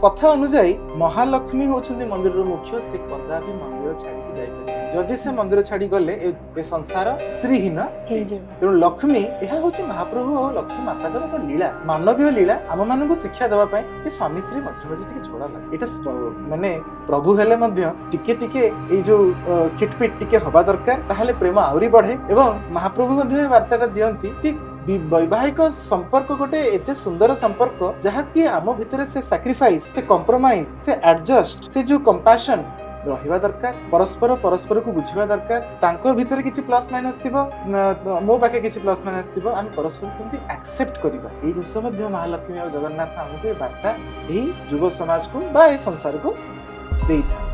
कथा अनुजाई महालक्ष्मी होउछन्ती मंदिर मुख्य से कदापि मंदिर छाड़ी जाइपर जदि से मंदिर छाड़ी गले ए संसार श्रीहीन तेणु लक्ष्मी यह हूँ महाप्रभु और लक्ष्मी माता एक लीला मानवीय लीला आम मान शिक्षा देवाई ये स्वामी स्त्री मझे मझे टे झगड़ा लगे यहाँ माने प्रभु हेले टिके टिके ये जो खिटपिट टिके हवा दरकार ताहले प्रेम आहरी बढ़े एवं महाप्रभु वार्ता दियंती वैवाहिक संपर्क गोटे एते सुंदर संपर्क जहाँ कि आम भितर से सैक्रिफाइस से कॉम्प्रोमाइज से एडजस्ट से जो कंपैशन रहिबा दरकार परस्पर परस्पर को बुझिबा दरकार तांकर भितर किछि प्लस माइनस थिबो मो पाखे किछि प्लस माइनस थिबो हम परस्पर केमति एक्सेप्ट करबा एई जिंस मध्ये महालक्ष्मी और जगन्नाथ हमके वार्ता एई युव समाज को बा ए संसार को देइथा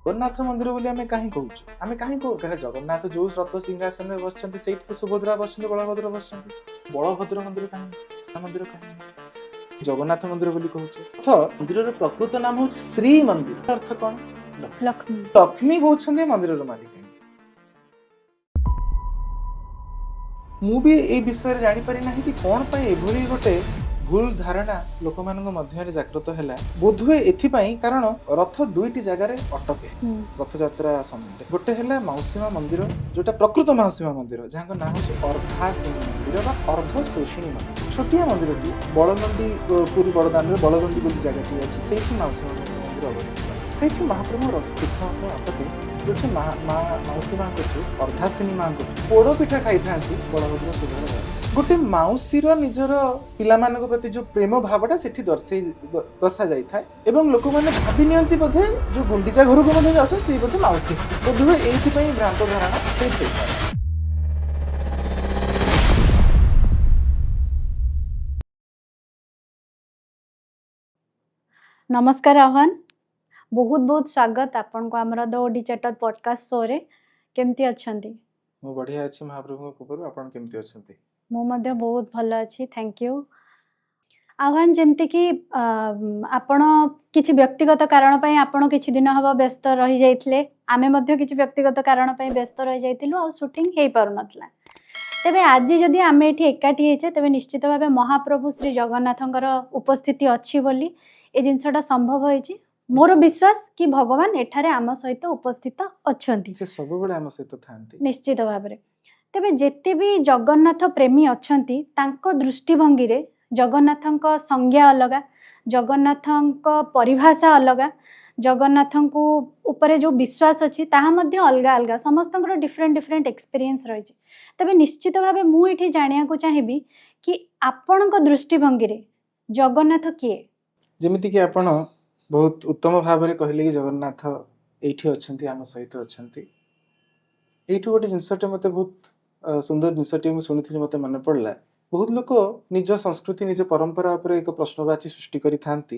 जगन्नाथ मंदिर बोली आमे काहे कहूछु आमे काहे कहू कारण जगन्नाथ जो रथ सिंहासन में बसछन्ती सेठी तो सुभद्रा बसछन्ती बलभद्र बसछन्ती बलभद्र मंदिर काहे जगन्नाथ मंदिर बोली कहूछु तो मंदिर प्रकृत नाम हो श्री मंदिर अर्थ कोन लक्ष्मी लक्ष्मी होछन्ती मंदिर रो मालिक मु भी ए विषय जानि पारि नाही कि कोन पय एभली गोटे भूल धारणा लोक मान मध्य जागृत है बोधुए एथिपाई कारण रथ दुईटी जगार अटके रथ यात्रा समय गोटे है मौसीमा मंदिर जोटा प्रकृत मौसीमा मंदिर जहाँ ना हूँ अर्धासिनी मंदिर अर्ध शोषिणी मंदिर छोटिया मंदिर टी बड़गंडी पूरी बड़दान बड़गंडी बोली जगह अच्छी से मौसीमा मंदिर अवस्थित से महाप्रभु रथ कुछ समय अटके जो मौसी माँ को अर्धासिनी माँ को पोड़ पिठा खाई था बलभद्र सुभद्रा गोटे माउसीर निजर पिलामान प्रति जो प्रेम भावटा सेठी दर्शा जाई था एवं लोक मैंने भावी नियंती बोधे जो गुंडीचा घर को मध्य जाउछ से बोधे माउसी बोधे एथि पई भ्रांत धारणा से नमस्कार आह्वान बहुत बहुत स्वागत आपन को हमर द ओडी चैटर पॉडकास्ट शो रे केमती अछंती मो बढ़िया अछि महाप्रभु को कृपाରୁ आपन केमती अछंती मो मध्य बहुत भल अछि थैंक यू आह्वान जेमती कि आपण किछि व्यक्तिगत कारण पई आपण किछि दिन हबा व्यस्त रहि जाइतले आमे मध्य किछि व्यक्तिगत कारण पई व्यस्त रहि जाइतिलु आ शूटिंग हेई पारु नथला तेबे आज जदि आमे एठी एकाठी हेचे तेबे निश्चित भाबे महाप्रभु श्री जगन्नाथंकर उपस्थिति अछि बोली ए जिंसटा संभव होइछि मोर विश्वास कि भगवान एठारे आम सहित उपस्थित अछंती से सब बेले आम सहित थांती निश्चित भाबरे तेबे जेते भी जगन्नाथ प्रेमी अछंती तांको दृष्टिभंगी रे जगन्नाथंक संज्ञा अलगा जगन्नाथंक परिभाषा अलगा जगन्नाथंकु ऊपर जो विश्वास अछि ताहा मध्ये अलगा अलगा समस्तंकर डिफरेंट डिफरेंट एक्सपीरियंस रही छै तबे निश्चित भाबे मु एठी जानिया को चाहेबी कि आपनक दृष्टिभंगी रे जगन्नाथ किए जेमिति कि आपण बहुत उत्तम भाव में कहले कि जगन्नाथ एठी अछंती आम सहित अछंती एठी गोटे जिनसटे मते बहुत सुंदर जिनसटे मु सुनिथि मते मन पड़ला बहुत लोक निज संस्कृति निज परंपरा पर एक प्रश्नवाची सृष्टि करि थांती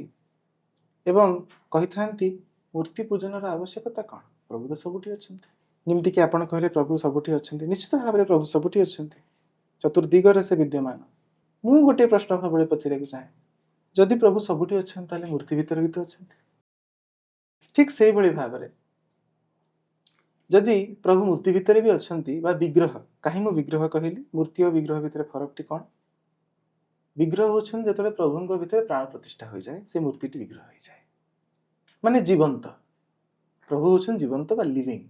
एवं कहि थांती मूर्ति पूजन रा आवश्यकता कोन प्रभु तो सबुठी अछंती निमति कि आपण कहले प्रभु सबुठी अछंती निश्चित भाव में प्रभु सबुठी अछंती चतुर्दिगरे से विद्यमान मु गोटे प्रश्न भाबळे पछरे को चाहे जदि प्रभु सबुठी अछंती ताले मूर्ति भीतर भी तो अछंती ठीक से बड़ी भाव में जदि प्रभु मूर्ति भितर भी अछंती बा विग्रह कहीं मु विग्रह कहली मूर्ति और विग्रह भितर फरक टी कोन विग्रह होछन जतले प्रभुଙ୍କ भितर प्राण प्रतिष्ठा हो जाए से मूर्ति टी विग्रह हो जाए माने जीवंत प्रभु होछन जीवंत बा लिविंग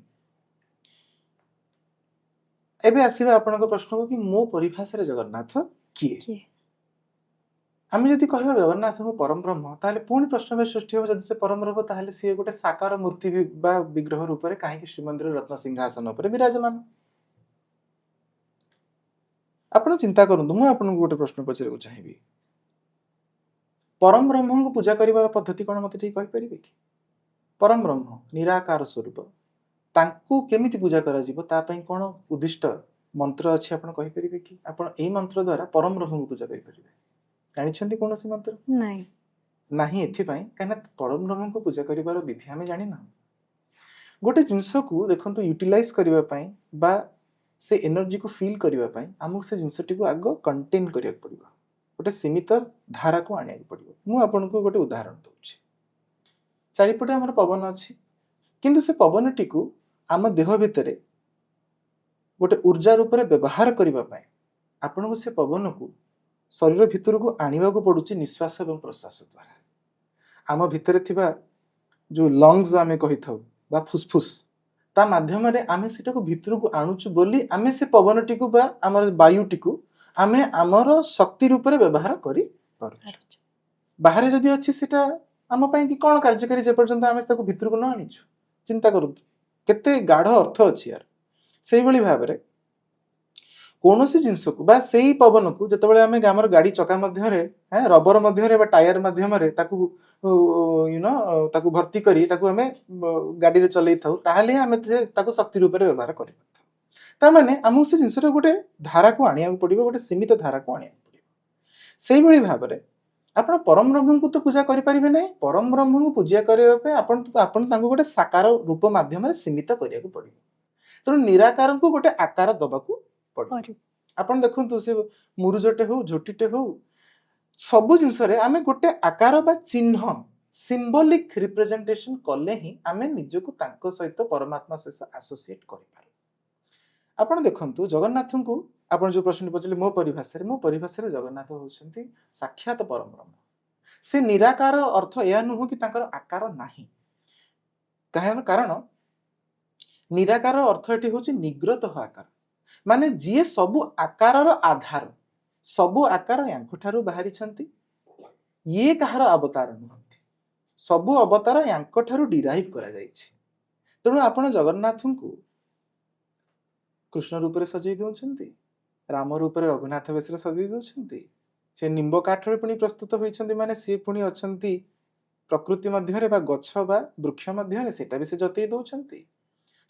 एबे आसीबा आपनक प्रश्न को कि मो परिभाषा रे जगन्नाथ किए आम जदि कह जगन्नाथ को परम ब्रह्म ताहले पुणी प्रश्न में सृष्टि हो जदि से परम ब्रह्म ताहले सी गोटे साकार मूर्ति बा विग्रह रूप में कहीं श्रीमंदिर रत्न सिंहासन उपर विराजमान आपण चिंता करंतु मु आपन गोटे प्रश्न पचरे को चाहिबी परम ब्रह्म को पूजा करिवार पद्धति कोन मते ठीक कहि परिबे कि परम ब्रह्म निराकार स्वरूप तांको केमिति पूजा करा जिवो ता पई कोन उद्दिष्ट मंत्र अछि आपण कहि परिबे कि आपण एई मंत्र द्वारा परम ब्रह्म को पूजा करि परिबे जानिछन्ती कोन सी मंत्र नहीं नाही एथिपाई काना परम ब्रह्म को पूजा करिवार विधि हमें जानि ना गोटे जिंस को देखंतु यूटिलाइज करिवा पई बा से एनर्जी को फील करिवा पई हमहु से जिंसटी को आगो कंटेन करिया पड़िबो गोटे सीमित धारा को आनिया पड़िबो मु आपन को गोटे उदाहरण दउछि चारिपटे हमर पवन अछि किंतु से पवनटी को आम देह भितरे गोटे ऊर्जा रूप में व्यवहार करिवा पई आपन को से पवन को शरीर भितर को आने को पड़ुछि निश्वास और प्रश्वास द्वारा। आम भितर थिबा जो लंग्स आमे कहि थाउ बा फुसफुस ता माध्यम रे आमे सेटा को भितर को आणुछु बोली आमे से पवन टिकु बा हमर वायु टिकु आमे हमर शक्ति रूप रे व्यवहार करि पारुछु। बाहर जदि अछि सेटा आम पई कि कोन कार्यकारी जे पर्यंत आमे ताको भितर को न आनिछु। चिंता करु केते गाढ़ अर्थ अछि यार। सेही बळी भाबरे कोनोसी जिंस को बा सेही पवन को जतबेले आमे गामर गाड़ी चका मध्य रे रबर मध्य रे बा टायर माध्यम रे ताकू यू नो ताकू भर्ती करी ताकू आमे गाड़ी रे चलै थाउ ताहाले आमे ताकू शक्ति रूप रे व्यवहार करि ता माने हमहु से जिंस रे गोटे धारा को आनिया पड़िबो गोटे सीमित धारा को आनिया पड़िबो। सेही बळी भाबरे आपण परम ब्रह्म को तो पूजा करि परिबे नै। परम ब्रह्म को पूजा करबा पे आपण तांको गोटे साकार रूप माध्यम रे सीमित करिया को पड़िबो। तो निराकार को गोटे आकार दबा को पड़िबो। आपण देखंतु से मुरुजटे हो झोटीटे हो सब जिंस रे आमे गोटे आकार बा चिन्ह सिंबॉलिक रिप्रेजेंटेशन कले ही आमे निज को तांको सहित परमात्मा सहित एसोसिएट करि पारू। आपण देखंतु जगन्नाथ को आपण जो प्रश्न पचले मो परिभाषा रे जगन्नाथ होउछंती साक्षात परम ब्रह्म। से निराकार अर्थ या नुह कि तांकर आकार नाही। कारण निराकार अर्थ एटी होछि निग्रत आकार माने जे सबु आकारर आधार सबु आकार यांको ठारू बाहरी छंती। ये कहार अवतार नुहंती सबु अवतार यांको ठारू डिराइव करा जायछि। तेणु आपण जगन्नाथ को कृष्ण रूप रे सजै दउछंती राम रूप रे रघुनाथ वेश रे सजै दउछंती। से निंब काठ रे पुनी प्रस्तुत होइछंती माने से पुनी अछंती प्रकृति मध्य रे बा गछ बा वृक्ष मध्य रे सेटा भी से जतै दउछंती।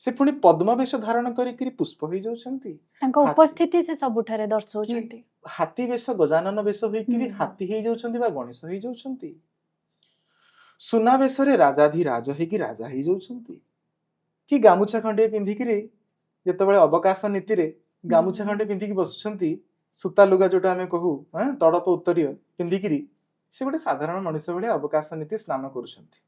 से पुनी पद्म वेश धारण करी पुष्प होई जाउछंती। तांको उपस्थिति से सबुठारे दर्शौछंती। हाथी वेश गजानन वेश होई कि हाथी हेई जाउछंती बा गणेश हेई जाउछंती। सुना वेश रे राजाधि राज हेई कि राजा हेई जाउछंती। कि गामुछा खंडे पिंधी कि जेतेबेले अवकाश नीति रे गामुछा खंडे पिंधी कि बसुछंती सुता लुगा जोटा हमें कहू तड़प उत्तरीय पिंधी कि से गोटे साधारण मनुष्य भली अवकाश नीति स्नान करूछंती।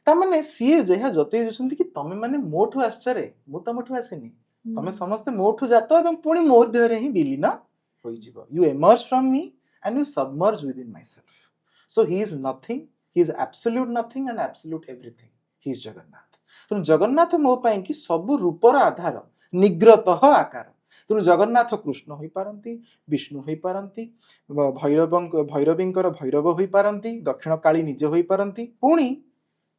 ता माने सी जेहा जतै दउछंती कि तमे माने मोठु आश्चर्य मु तमठु आसेनी तमे समस्त मोठु जात एवं पुणी मोर देह रे ही विलीन होई जिवो। You emerge from me and you submerge with in my self. So he is nothing he is absolute nothing and absolute everything he is Jagannath. तो जगन्नाथ मो पई कि सब रूपर आधार निग्रत आकार। तेणु जगन्नाथ कृष्ण होई पारंती विष्णु होई पारंती भैरवींकर भैरव होई पारंती दक्षिण काली निज होई पारंती पुणी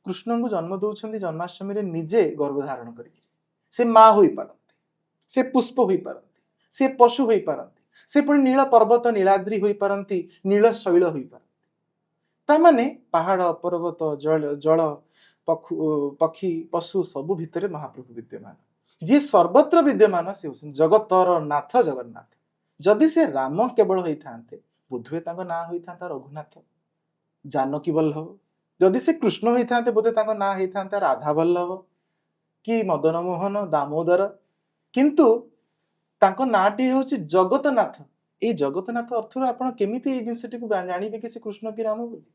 कृष्ण को जन्म दउछंती जन्माष्टमी रे निजे गर्भ धारण करी से माँ होई पारंती से पुष्प होई पारंती से पशु होई पारंती से पुणी नील पर्वत नीलाद्रि होई पारंती नील शैल होई पारंती। ता माने पहाड़ पर्वत जल जल पक्षी पशु सबु भितरे महाप्रभु विद्यमान जी सर्वत्र विद्यमान से जगतर नाथ जगन्नाथ। जदि से राम केवल होई थांते बुद्धुए तांको ना होई थांता रघुनाथ जानकी वल्लभ। जदि से कृष्ण होई थांते बोधे तांको ना होई थांता राधा वल्लभ कि मदन मोहन दामोदर। किंतु तांको नाटी होछि जगतनाथ। ए जगतनाथ अर्थ आपण केमिति ए जिंसटी को जानिबे कि से कृष्ण कि राम बोली।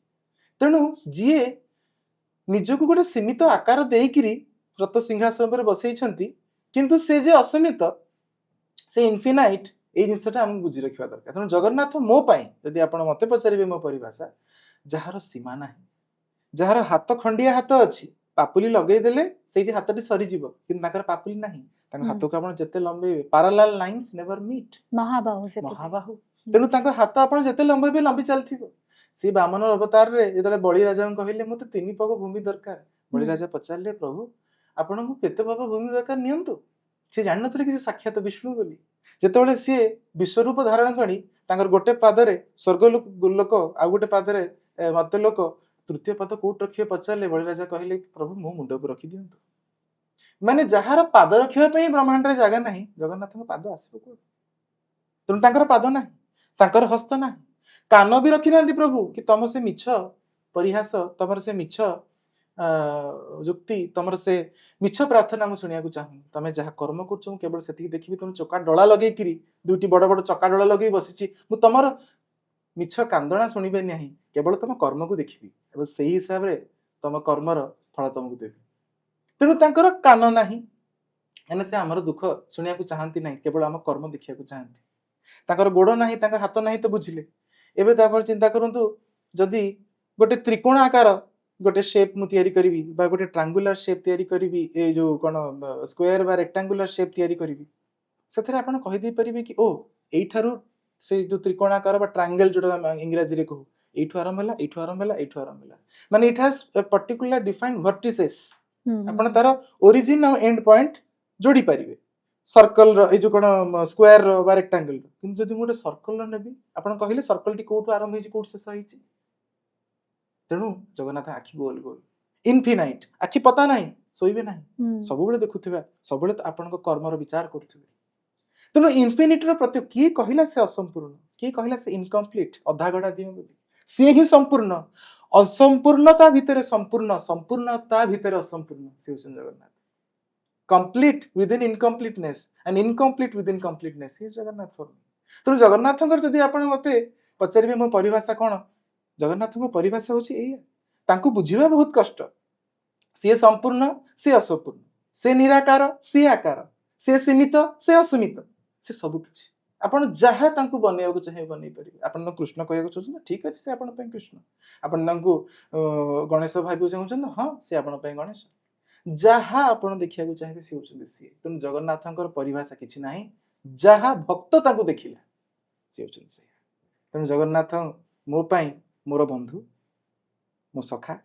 तेणु जीए निजको गोटे सीमित आकार देइकिरी रत सिंहासन पर बसैछंती किंतु से जे असीमित से इनफिनाइट ए जिंसटा हम बुझी रखिबा दरकार। तेणु जगन्नाथ मो पाई यदि आपण मते पचारिबे मो परिभाषा जहार सीमा नाही जहार हाथ खंडिया हाथ अछि पापुली लगै देले सेठी हाथटी सरी जीवो किंतु ताकर पापुली नाही तांको हाथ को आपण जते लंबेबे पैरेलल लाइंस नेवर मीट महाबाहु से महाबाहु। तेणु तांको हाथ आपण जते लंबेबे लंबी चलथिबो। सी बामन अवतार रे जेतले बळी राजा कहले मते 3 पग भूमि दरकार बळी राजा पचारले प्रभु आपण को केते पग भूमि दरकार नियंतु। से जान नथले कि साक्षात विष्णु बोली। जेतेबेले सी विश्वरूप धारण करी तांकर गोटे पादरे स्वर्ग लोक आ गोटे पादरे मर्त्य लोक तृतीय पद कोट रखिए पचारले बळी राजा कहले प्रभु मो मुंड पर रखि दियंतु। माने जहार पाद रखिया पई ब्रह्मांड रे जागा नाही जगन्नाथ को पाद आसीबो को। तेणु तांकर पाद नाही तांकर हस्त नाही कान भी रखी नांती प्रभु कि तम से मिछ परिहास तमर से मिछ जुक्ति तमर से मिछ प्रार्थना मु सुनिया को चाहू तमे जहा कर्म करछ केवल सेति देखिबी तुम चोका डोला लगै किरी दुटी बड़ बड़ चोका डोला लगै बसिची मु तमर मिछ कांदणा सुनिबे नाही केवल तम कर्म को देखिबी एबे सेही हिसाब रे तम कर्मर फल तुमको देबी। तेणु तांकर कान नाही एने से हमर दुख सुनिया को चाहंती नाही केवल हम कर्म देखिया को चाहंती। ताकर गोड़ नाही ताकर हाथ नाही तो बुझिले एबे तापर चिंता करंतु जदि गोटे त्रिकोणाकार गोटे शेप मु तयारी करिवि बा गोटे ट्रायंगुलर शेप तयारी करिवि ए जो कोन स्क्वायर बा रेक्टेंगुलर शेप तयारी करिवि सेथरे आपण कहि दे परिबे कि ओ एठारु से जो त्रिकोणाकार बा ट्रायंगल जोटा इंग्रजी रे कहू एठु आरंभ होला एठु आरंभ होला एठु आरंभ होला माने it has a particular defined vertices आपण तार ओरिजिन और एंड पॉइंट जोड़ी पारिबे सर्कल रो ए जो कोन स्क्वायर रो बा रेक्टेंगल रो किंतु जदि मोटे सर्कल रो नेबी आपण कहिले सर्कल टी कोठु आरंभ होई कोठ शेष होई तेणु जगन्नाथ आखि गोल गोल इनफिनाइट आखि पता नहीं सोइबे नहीं सब बेले देखुथिबा सब बेले आपण कर्म रो विचार करथिबे तेणु इनफिनिटी रो प्रत्येक की कहिला से असंपूर्ण की कहिला से इनकम्प्लीट अधा गड़ा दियो बोली से ही संपूर्ण असंपूर्णता भितरे संपूर्ण संपूर्णता भितरे असंपूर्ण से Jagannath complete with in incompleteness and incomplete with in completeness he Jagannath for me तेणु जगन्नाथंकर जदि आपण मते पचारिबे मो परिभाषा कोन जगन्नाथ को परिभाषा होची एया तांको बुझिबा बहुत कष्ट से संपूर्ण से असंपूर्ण से निराकार से आकार से सीमित से असीमित से सब किछि आपण जहा तांको बनेयको चाहे बनै परिबे आपण कृष्ण कहयको चाहछन ठीक अछि से आपण पे कृष्ण आपण तांको गणेश भाबी चाहछन हां से आपण पे गणेश जहा आपण देखिया को चाहे से होछन से तन जगन्नाथंकर परिभाषा किछि नाही जहा भक्त तांको देखिला से होछन से तन जगन्नाथ मो पई मोर बंधु मो सखा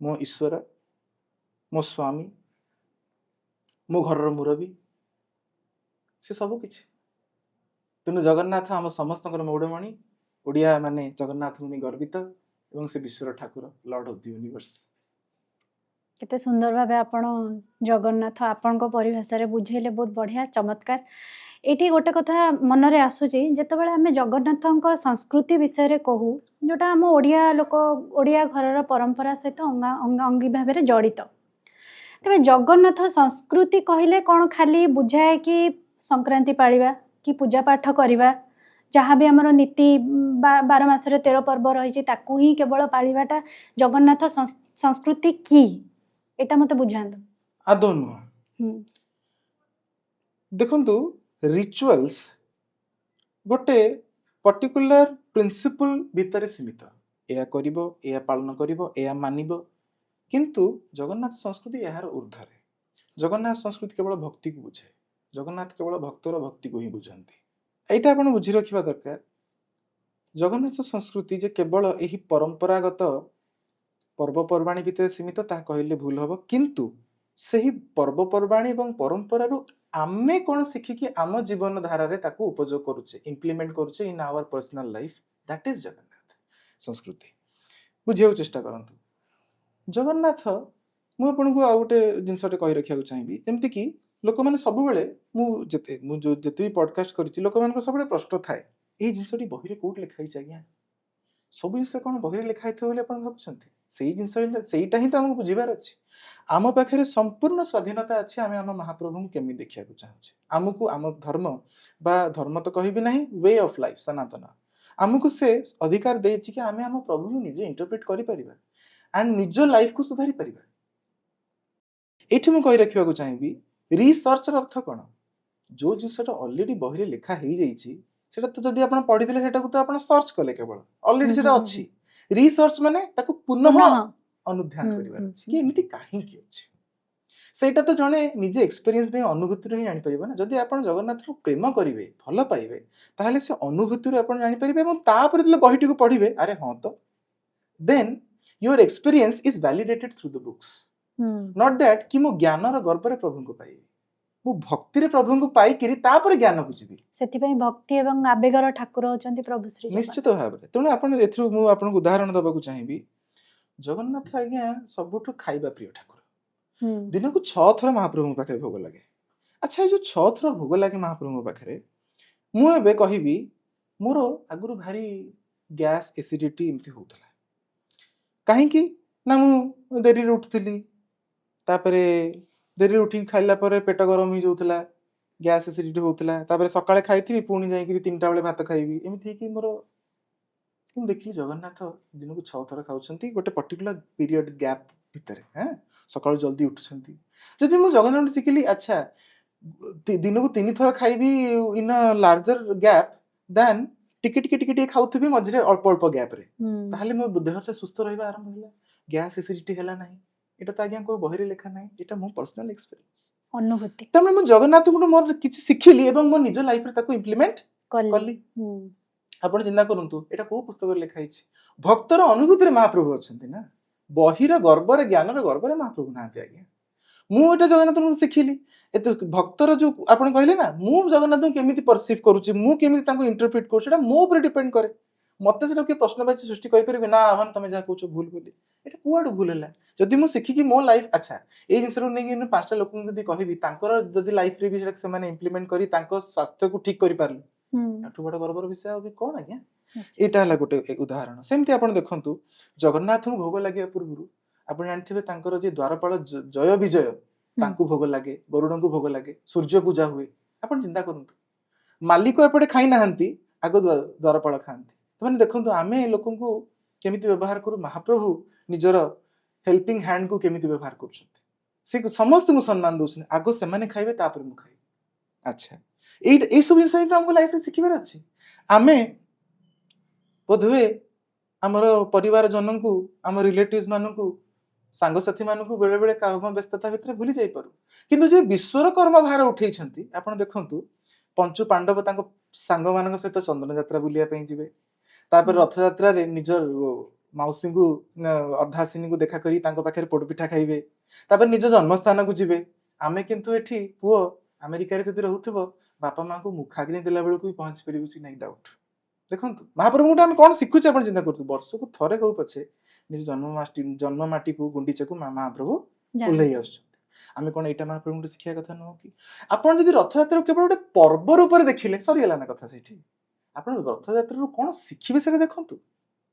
मो ईश्वर मो स्वामी मो घर मुरबी से सब किछि तेणु जगन्नाथ आम समस्त मौड़मणि ओडिया माने जगन्नाथ मुनि गर्वित एवं से विश्वर ठाकुर लॉर्ड ऑफ द यूनिवर्स केते सुंदर भाबे आपण जगन्नाथ आपण को परिभाषा रे बुझेले बहुत बढ़िया चमत्कार एठी गोटे कथा मनरे आसुची जेतेबेले आमे जगन्नाथक संस्कृति विषय रे कहू जोटा आम ओडिया लोक ओडिया घरर परंपरा सहित अंगी भाबे जड़ित तेबे जगन्नाथ संस्कृति कहले कौन खाली बुझाए कि संक्रांति पालिबा कि पूजा पाठ करवा जहाँ भी आमर नीति 12 मासरे 13 पर्व रही ताकू ही केवल पालिबाटा जगन्नाथ संस्कृति की एटा मते बुझांतु आदौ नुह देखंतु रिचुअल्स गोटे पर्टिकुलर प्रिंसिपल भितर सीमित या करिवो या पालन करिवो या मानिबो किंतु जगन्नाथ संस्कृति यार ऊर्ध्वरे जगन्नाथ संस्कृति केवल भक्ति को बुझे जगन्नाथ केवल भक्तर भक्ति को ही बुझाती एटा आपण बुझी रखिबा दरकार जगन्नाथ संस्कृति जे केवल एही परंपरागत पर्वपर्वाणी भितर सीमित ता कहले भूल हबो किंतु सेही पर्वपर्वाणी एवं परंपरा रु आमे कोन सिखिकी आम जीवन धारा रे ताकू उपयोग करूचे इंप्लीमेंट करूचे in our personal life that is Jagannath संस्कृति बुझियो चेष्टा करंतु जगन्नाथ मु आपनको आ गोटे जिनसटे कहि रखिया चाहिबी जेमति कि लोक माने सब बेले मु जते भी पॉडकास्ट करिछि लोक मान सब बेले प्रश्न थाए ए जिनसटी बहि रे कोट लिखाइ छै आज्ञा सब जिनस कोन बहि रे लिखाइ थे बोले अपन भाबुछंती सेही जिनस सेहीटा ही त हमको बुझिबार अछि आम पाखरे संपूर्ण स्वाधीनता अछि आमे आम महाप्रभु को केमि देखिया को चाहछे हमको आम धर्म बा धर्म तो कहिबि नाही वे ऑफ लाइफ सनातन हमको से अधिकार देछि कि आमे आम प्रभु को निजे इंटरप्रेट करि परिबा एंड निज लाइफ को सुधारी परिबा एठी मु कहि रखिबा को चाहिबी रिसर्च अर्थ कौन जो जिनसटा ऑलरेडी बहि रे लिखा हेई जाइछि सेटा तो जदि आपण पढि देले सेटा को तो आपण सर्च कले केवल ऑलरेडी सेटा अछि रिसर्च माने ताकू पुनः अनुध्यान करिबार अछि कि एमिति काहे कि अछि सेटा तो जने निजे एक्सपीरियंस में अनुभूति रे जानि परिबा ना जदि आपण जगन्नाथ को प्रेम करिवे भलो पाइबे ताहले से अनुभूति रे आपण जानि परिबे एवं तापर जले बहिटी को पढिबे अरे हां तो then your experience is validated through the books not that कि मो ज्ञान रो गर्भ रे प्रभु को पाइबे मु भक्ति रे प्रभु को पाई करी तापर ज्ञान बुझिबी सेति पई भक्ति एवं आवेगर ठाकुर होचंती प्रभु श्री निश्चित भाबरे तेणु आपण एथरु मु आपण को उदाहरण दबा को चाहिबी जगन्नाथ आज्ञा सबुठु खाइबा प्रिय ठाकुर दिन को 6 थर महाप्रभु पाखे भोग लागे अच्छा ए जो 6 थर भोग लागे महाप्रभु पाखे मु एबे कहिबी मोरो आगुरु भारी गैस एसिडिटी इमति होतला काहे कि ना मु देरी रे उठथिली तापरे देरी उठी खाइला परे पेट गरम ही जोतला गैस एसिडिटी होतला तापरे सकाळे खाइथिबी पुणी जाई कि 3टा बेले भात खाइबी एमिति कि मोर कि देखि जगन्नाथ दिन को 6 थर खाउछंती गोटे पर्टिकुलर पीरियड गैप भितरे हैं सकाळ जल्दी उठछंती जदि मु जगन्नाथ सिखिली अच्छा ଦିନକୁ 3 ଥର ଖାଇବି ଇନ୍ ଅ ଲାର୍ଜର ଗ୍ୟାପ୍ ଦେନ୍ ଟିକେ ଟିକେ ଟିକେ ଟିକେ ଖାଉଥିବି ମଝିରେ ଅଳ୍ପ ଅଳ୍ପ ଗ୍ୟାପ୍ରେ, ତାହେଲେ ମୋ ଦେହଟା ସୁସ୍ଥ ରହିବା ଆରମ୍ଭ ହେଲା, ଗ୍ୟାସ୍ ଏସିଡିଟି ହେଲା ନାହିଁ। ଏଇଟା ତ ଆଜ୍ଞା କୋଉ ବହିରେ ଲେଖା ନାହିଁ, ଏଇଟା ମୋ ପର୍ସନାଲ ଏକ୍ସପିରିଏନ୍ସ। ଅନୁଭୂତି ତେଣୁ ମୁଁ ଜଗନ୍ନାଥଙ୍କୁ ମୋର କିଛି ଶିଖିଲି ଏବଂ ମୋ ନିଜ ଲାଇଫରେ ତାକୁ ଇମ୍ପ୍ଲିମେଣ୍ଟ କଲି। ଆପଣ ଚିନ୍ତା କରନ୍ତୁ ଏଇଟା କୋଉ ପୁସ୍ତକରେ ଲେଖା ହେଇଛି? ଭକ୍ତର ଅନୁଭୂତିରେ ମହାପ୍ରଭୁ ଅଛନ୍ତି ନା, ବହିର ଗର୍ବରେ ଜ୍ଞାନର ଗର୍ବରେ ମହାପ୍ରଭୁ ନାହାନ୍ତି ଆଜ୍ଞା। ମୁଁ ଏଇଟା ଜଗନ୍ନାଥଙ୍କୁ ଶିଖିଲି। ଏତେ ଭକ୍ତର ଯୋଉ ଆପଣ କହିଲେ ନା, ମୁଁ ଜଗନ୍ନାଥଙ୍କୁ କେମିତି ପରସିଭ୍ କରୁଛି, ମୁଁ କେମିତି ତାଙ୍କୁ ଇଣ୍ଟରପ୍ରିଟ କରୁଛି, ସେଟା ମୋ ଉପରେ ଡିପେଣ୍ଡ କରେ। ମତେ ସେଟା କିଏ ପ୍ରଶ୍ନବାଚୀ ସୃଷ୍ଟି କରିପାରିବେ ନା ଆହ୍ୱାନ ତମେ ଯାହା କହୁଛ ଭୁଲ ବୋଲି, ଏଇଟା କୁଆଡୁ ଭୁଲ ହେଲା? ଯଦି ମୁଁ ଶିଖିକି ମୋ ଲାଇଫ ଆଚ୍ଛା ଏଇ ଜିନିଷକୁ ନେଇକି 5ଟା ଲୋକଙ୍କୁ ଯଦି କହିବି, ତାଙ୍କର ଯଦି ଲାଇଫରେ ବି ସେଟା ସେମାନେ ଇମ୍ପ୍ଲିମେଣ୍ଟ କରି ତାଙ୍କ ସ୍ୱାସ୍ଥ୍ୟକୁ ଠିକ କରିପାରିଲେ, ତାଠୁ ବଡ ଗର୍ବର ବିଷୟ ଆଉ କଣ ଆଜ୍ଞା? ଏଇଟା ହେଲା ଗୋଟେ ଉଦାହରଣ। ସେମିତି ଆପଣ ଦେଖନ୍ତୁ ଜଗନ୍ନାଥଙ୍କୁ ଭୋଗ ଲାଗିବା ପୂର୍ବରୁ ଆପଣ ଜାଣିଥିବେ ତାଙ୍କର ଯେ ଦ୍ୱାରପାଳ ଜୟ ବିଜୟ ତାଙ୍କୁ ଭୋଗ ଲାଗେ, ଗରୁଡଙ୍କୁ ଭୋଗ ଲାଗେ, ସୂର୍ଯ୍ୟ ପୂଜା ହୁଏ। ଆପଣ ଚିନ୍ତା କରନ୍ତୁ ମାଲିକ ଏପଟେ ଖାଇନାହାନ୍ତି, ଆଗ ଦ୍ୱାରପାଳ ଖାଆନ୍ତି। ସେମାନେ ଦେଖନ୍ତୁ ଆମେ ଲୋକଙ୍କୁ କେମିତି ବ୍ୟବହାର କରୁ, ମହାପ୍ରଭୁ ନିଜର ହେଲ୍ପିଂ ହ୍ୟାଣ୍ଡକୁ କେମିତି ବ୍ୟବହାର କରୁଛନ୍ତି। ସେ ସମସ୍ତଙ୍କୁ ସମ୍ମାନ ଦଉଛନ୍ତି, ଆଗ ସେମାନେ ଖାଇବେ ତାପରେ ମୁଁ ଖାଇବି। ଆଚ୍ଛା ଏଇସବୁ ଜିନିଷ ହିଁ ତ ଆମକୁ ଲାଇଫରେ ଶିଖିବାର ଅଛି। ଆମେ ବୋଧହୁଏ ଆମର ପରିବାର ଜନଙ୍କୁ, ଆମ ରିଲେଟିଭ୍ସ ମାନଙ୍କୁ, ସାଙ୍ଗସାଥି ମାନଙ୍କୁ ବେଳେ ବେଳେ କାମ ବ୍ୟସ୍ତତା ଭିତରେ ଭୁଲି ଯାଇପାରୁ, କିନ୍ତୁ ଯେ ବିଶ୍ୱର କର୍ମ ଭାର ଉଠେଇଛନ୍ତି ଆପଣ ଦେଖନ୍ତୁ, ପଞ୍ଚୁ ପାଣ୍ଡବ ତାଙ୍କ ସାଙ୍ଗମାନଙ୍କ ସହିତ ଚନ୍ଦନ ଯାତ୍ରା ବୁଲିବା ପାଇଁ ଯିବେ, ତାପରେ ରଥଯାତ୍ରାରେ ନିଜ ମାଉସୀଙ୍କୁ ଅର୍ଦ୍ଧାସିନୀଙ୍କୁ ଦେଖା କରି ତାଙ୍କ ପାଖରେ ପୋଡପିଠା ଖାଇବେ, ତାପରେ ନିଜ ଜନ୍ମସ୍ଥାନକୁ ଯିବେ। ଆମେ କିନ୍ତୁ ଏଠି ପୁଅ ଆମେରିକାରେ ଯଦି ରହୁଥିବ, ବାପା ମାଙ୍କୁ ମୁଖାଗ୍ନି ଦେଲା ବେଳକୁ ବି ପହଞ୍ଚି ପାରିବୁ କି ନାଇଁ ଡାଉଟ୍। ଦେଖନ୍ତୁ ମହାପ୍ରଭୁଙ୍କଠୁ ଆମେ କଣ ଶିଖୁଛେ ଆପଣ ଚିନ୍ତା କରୁଛୁ। ବର୍ଷକୁ ଥରେ ହଉ ପଛେ ନିଜ ଜନ୍ମ ମାଟିକୁ ଗୁଣ୍ଡିଚାକୁ ମହାପ୍ରଭୁ ଓହ୍ଲେଇ ଆସୁଛନ୍ତି। ଆମେ କଣ ଏଇଟା ମହାପ୍ରଭୁଙ୍କଠୁ ଶିଖିବା କଥା ନୁହଁ କି? ଆପଣ ଯଦି ରଥଯାତ୍ରା କେବଳ ଗୋଟେ ପର୍ବ ରୂପରେ ଦେଖିଲେ ସରିଗଲା ନା କଥା ସେଇଠି। ଆପଣ ରଥଯାତ୍ରାରୁ କଣ ଶିଖିବେ ସେଟା ଦେଖନ୍ତୁ।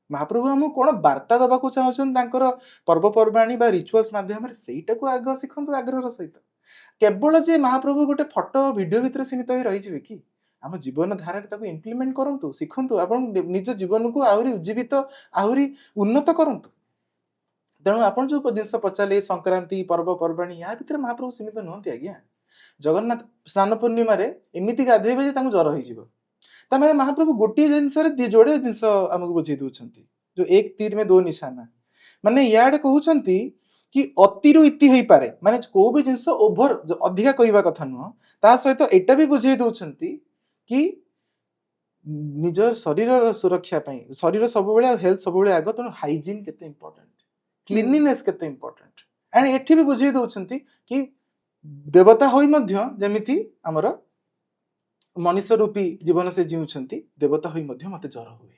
ମହାପ୍ରଭୁ ଆମକୁ କଣ ବାର୍ତ୍ତା ଦେବାକୁ ଚାହୁଁଛନ୍ତି ତାଙ୍କର ପର୍ବପର୍ବାଣୀ ବା ରିଚୁଆଲ୍ସ ମାଧ୍ୟମରେ, ସେଇଟାକୁ ଆଗ ଶିଖନ୍ତୁ ଆଗ୍ରହର ସହିତ। କେବଳ ଯେ ମହାପ୍ରଭୁ ଗୋଟେ ଫଟୋ ଭିଡିଓ ଭିତରେ ସୀମିତ ହୋଇ ରହିଯିବେ କି? ଆମ ଜୀବନ ଧାରାରେ ତାକୁ ଇମ୍ପ୍ଲିମେଣ୍ଟ କରନ୍ତୁ, ଶିଖନ୍ତୁ, ଆପଣ ନିଜ ଜୀବନକୁ ଆହୁରି ଉଜ୍ଜୀବିତ, ଆହୁରି ଉନ୍ନତ କରନ୍ତୁ। ତେଣୁ ଆପଣ ଯୋଉ ଜିନିଷ ପଚାରିଲେ ସଂକ୍ରାନ୍ତି ପର୍ବପର୍ବାଣୀ, ୟା ଭିତରେ ମହାପ୍ରଭୁ ସୀମିତ ନୁହନ୍ତି ଆଜ୍ଞା। ଜଗନ୍ନାଥ ସ୍ନାନ ପୂର୍ଣ୍ଣିମାରେ ଏମିତି ଗାଧେଇବେ ଯେ ତାଙ୍କୁ ଜ୍ୱର ହେଇଯିବ। ତାମାନେ ମହାପ୍ରଭୁ ଗୋଟିଏ ଜିନିଷରେ ଯୋଡେ ଜିନିଷ ଆମକୁ ବୁଝେଇ ଦଉଛନ୍ତି, ଯୋଉ ଏକ ତୀର ମେ ଦୋ ନିଶାନା। ମାନେ ଇଆଡେ କହୁଛନ୍ତି କି ଅତିରୁ ଇତି ହେଇପାରେ, ମାନେ କୋଉ ବି ଜିନିଷ ଓଭର ଅଧିକା କହିବା କଥା ନୁହଁ। ତା ସହିତ ଏଇଟା ବି ବୁଝେଇ ଦଉଛନ୍ତି କି ନିଜ ଶରୀରର ସୁରକ୍ଷା ପାଇଁ, ଶରୀର ସବୁବେଳେ ହେଲ୍ଥ ସବୁବେଳେ ଆଗ, ତେଣୁ ହାଇଜିନ୍ କେତେ ଇମ୍ପୋର୍ଟାଣ୍ଟ, କ୍ଲିନଲିନେସ୍ କେତେ ଇମ୍ପୋର୍ଟାଣ୍ଟ। ଆଣ୍ଡ ଏଠି ବି ବୁଝେଇ ଦଉଛନ୍ତି କି ଦେବତା ହୋଇ ମଧ୍ୟ ଯେମିତି ଆମର ମଣିଷ ରୂପୀ ଜୀବନ ସେ ଜିଉଛନ୍ତି, ଦେବତା ହୋଇ ମଧ୍ୟ ମତେ ଜ୍ୱର ହୁଏ।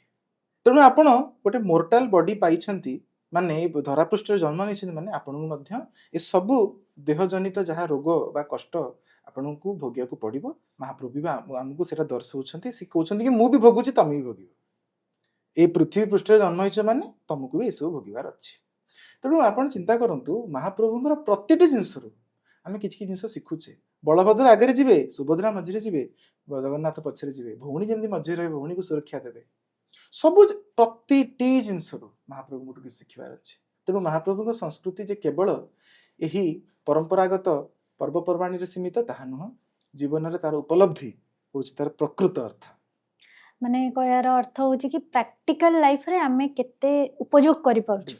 ତେଣୁ ଆପଣ ଗୋଟେ ମୋର୍ଟାଲ ବଡି ପାଇଛନ୍ତି, ମାନେ ଧରାପୃଷ୍ଠରେ ଜନ୍ମ ନେଇଛନ୍ତି, ମାନେ ଆପଣଙ୍କୁ ମଧ୍ୟ ଏସବୁ ଦେହଜନିତ ଯାହା ରୋଗ ବା କଷ୍ଟ ଆପଣଙ୍କୁ ଭୋଗିବାକୁ ପଡିବ। ମହାପ୍ରଭୁ ବି ଆମକୁ ସେଟା ଦର୍ଶଉଛନ୍ତି, ସେ କହୁଛନ୍ତି କି ମୁଁ ବି ଭୋଗୁଛି, ତମେ ବି ଭୋଗିବ। ଏଇ ପୃଥିବୀ ପୃଷ୍ଠରେ ଜନ୍ମ ହେଇଛ ମାନେ ତମକୁ ବି ଏସବୁ ଭୋଗିବାର ଅଛି। ତେଣୁ ଆପଣ ଚିନ୍ତା କରନ୍ତୁ ମହାପ୍ରଭୁଙ୍କର ପ୍ରତିଟି ଜିନିଷରୁ ଆମେ କିଛି କିଛି ଜିନିଷ ଶିଖୁଛେ। ବଳଭଦ୍ର ଆଗରେ ଯିବେ, ସୁଭଦ୍ରା ମଝିରେ ଯିବେ, ଜଗନ୍ନାଥ ପଛରେ ଯିବେ, ଭଉଣୀ ଯେମିତି ମଝିରେ ରହିବେ, ଭଉଣୀକୁ ସୁରକ୍ଷା ଦେବେ। ସବୁ ପ୍ରତିଟି ଜିନିଷରୁ ମହାପ୍ରଭୁଙ୍କଠୁ କିଛି ଶିଖିବାର ଅଛି। ତେଣୁ ମହାପ୍ରଭୁଙ୍କ ସଂସ୍କୃତି ଯେ କେବଳ ଏହି ପରମ୍ପରାଗତ ପର୍ବପର୍ବାଣୀରେ ସୀମିତ ତାହା ନୁହଁ, ଜୀବନରେ ତାର ଉପଲବ୍ଧି ହଉଛି ତାର ପ୍ରକୃତ ଅର୍ଥ। ମାନେ କହିବାର ଅର୍ଥ ହଉଛି କି ପ୍ରାକ୍ଟିକାଲ ଲାଇଫରେ ଆମେ କେତେ ଉପଯୋଗ କରିପାରୁଛୁ।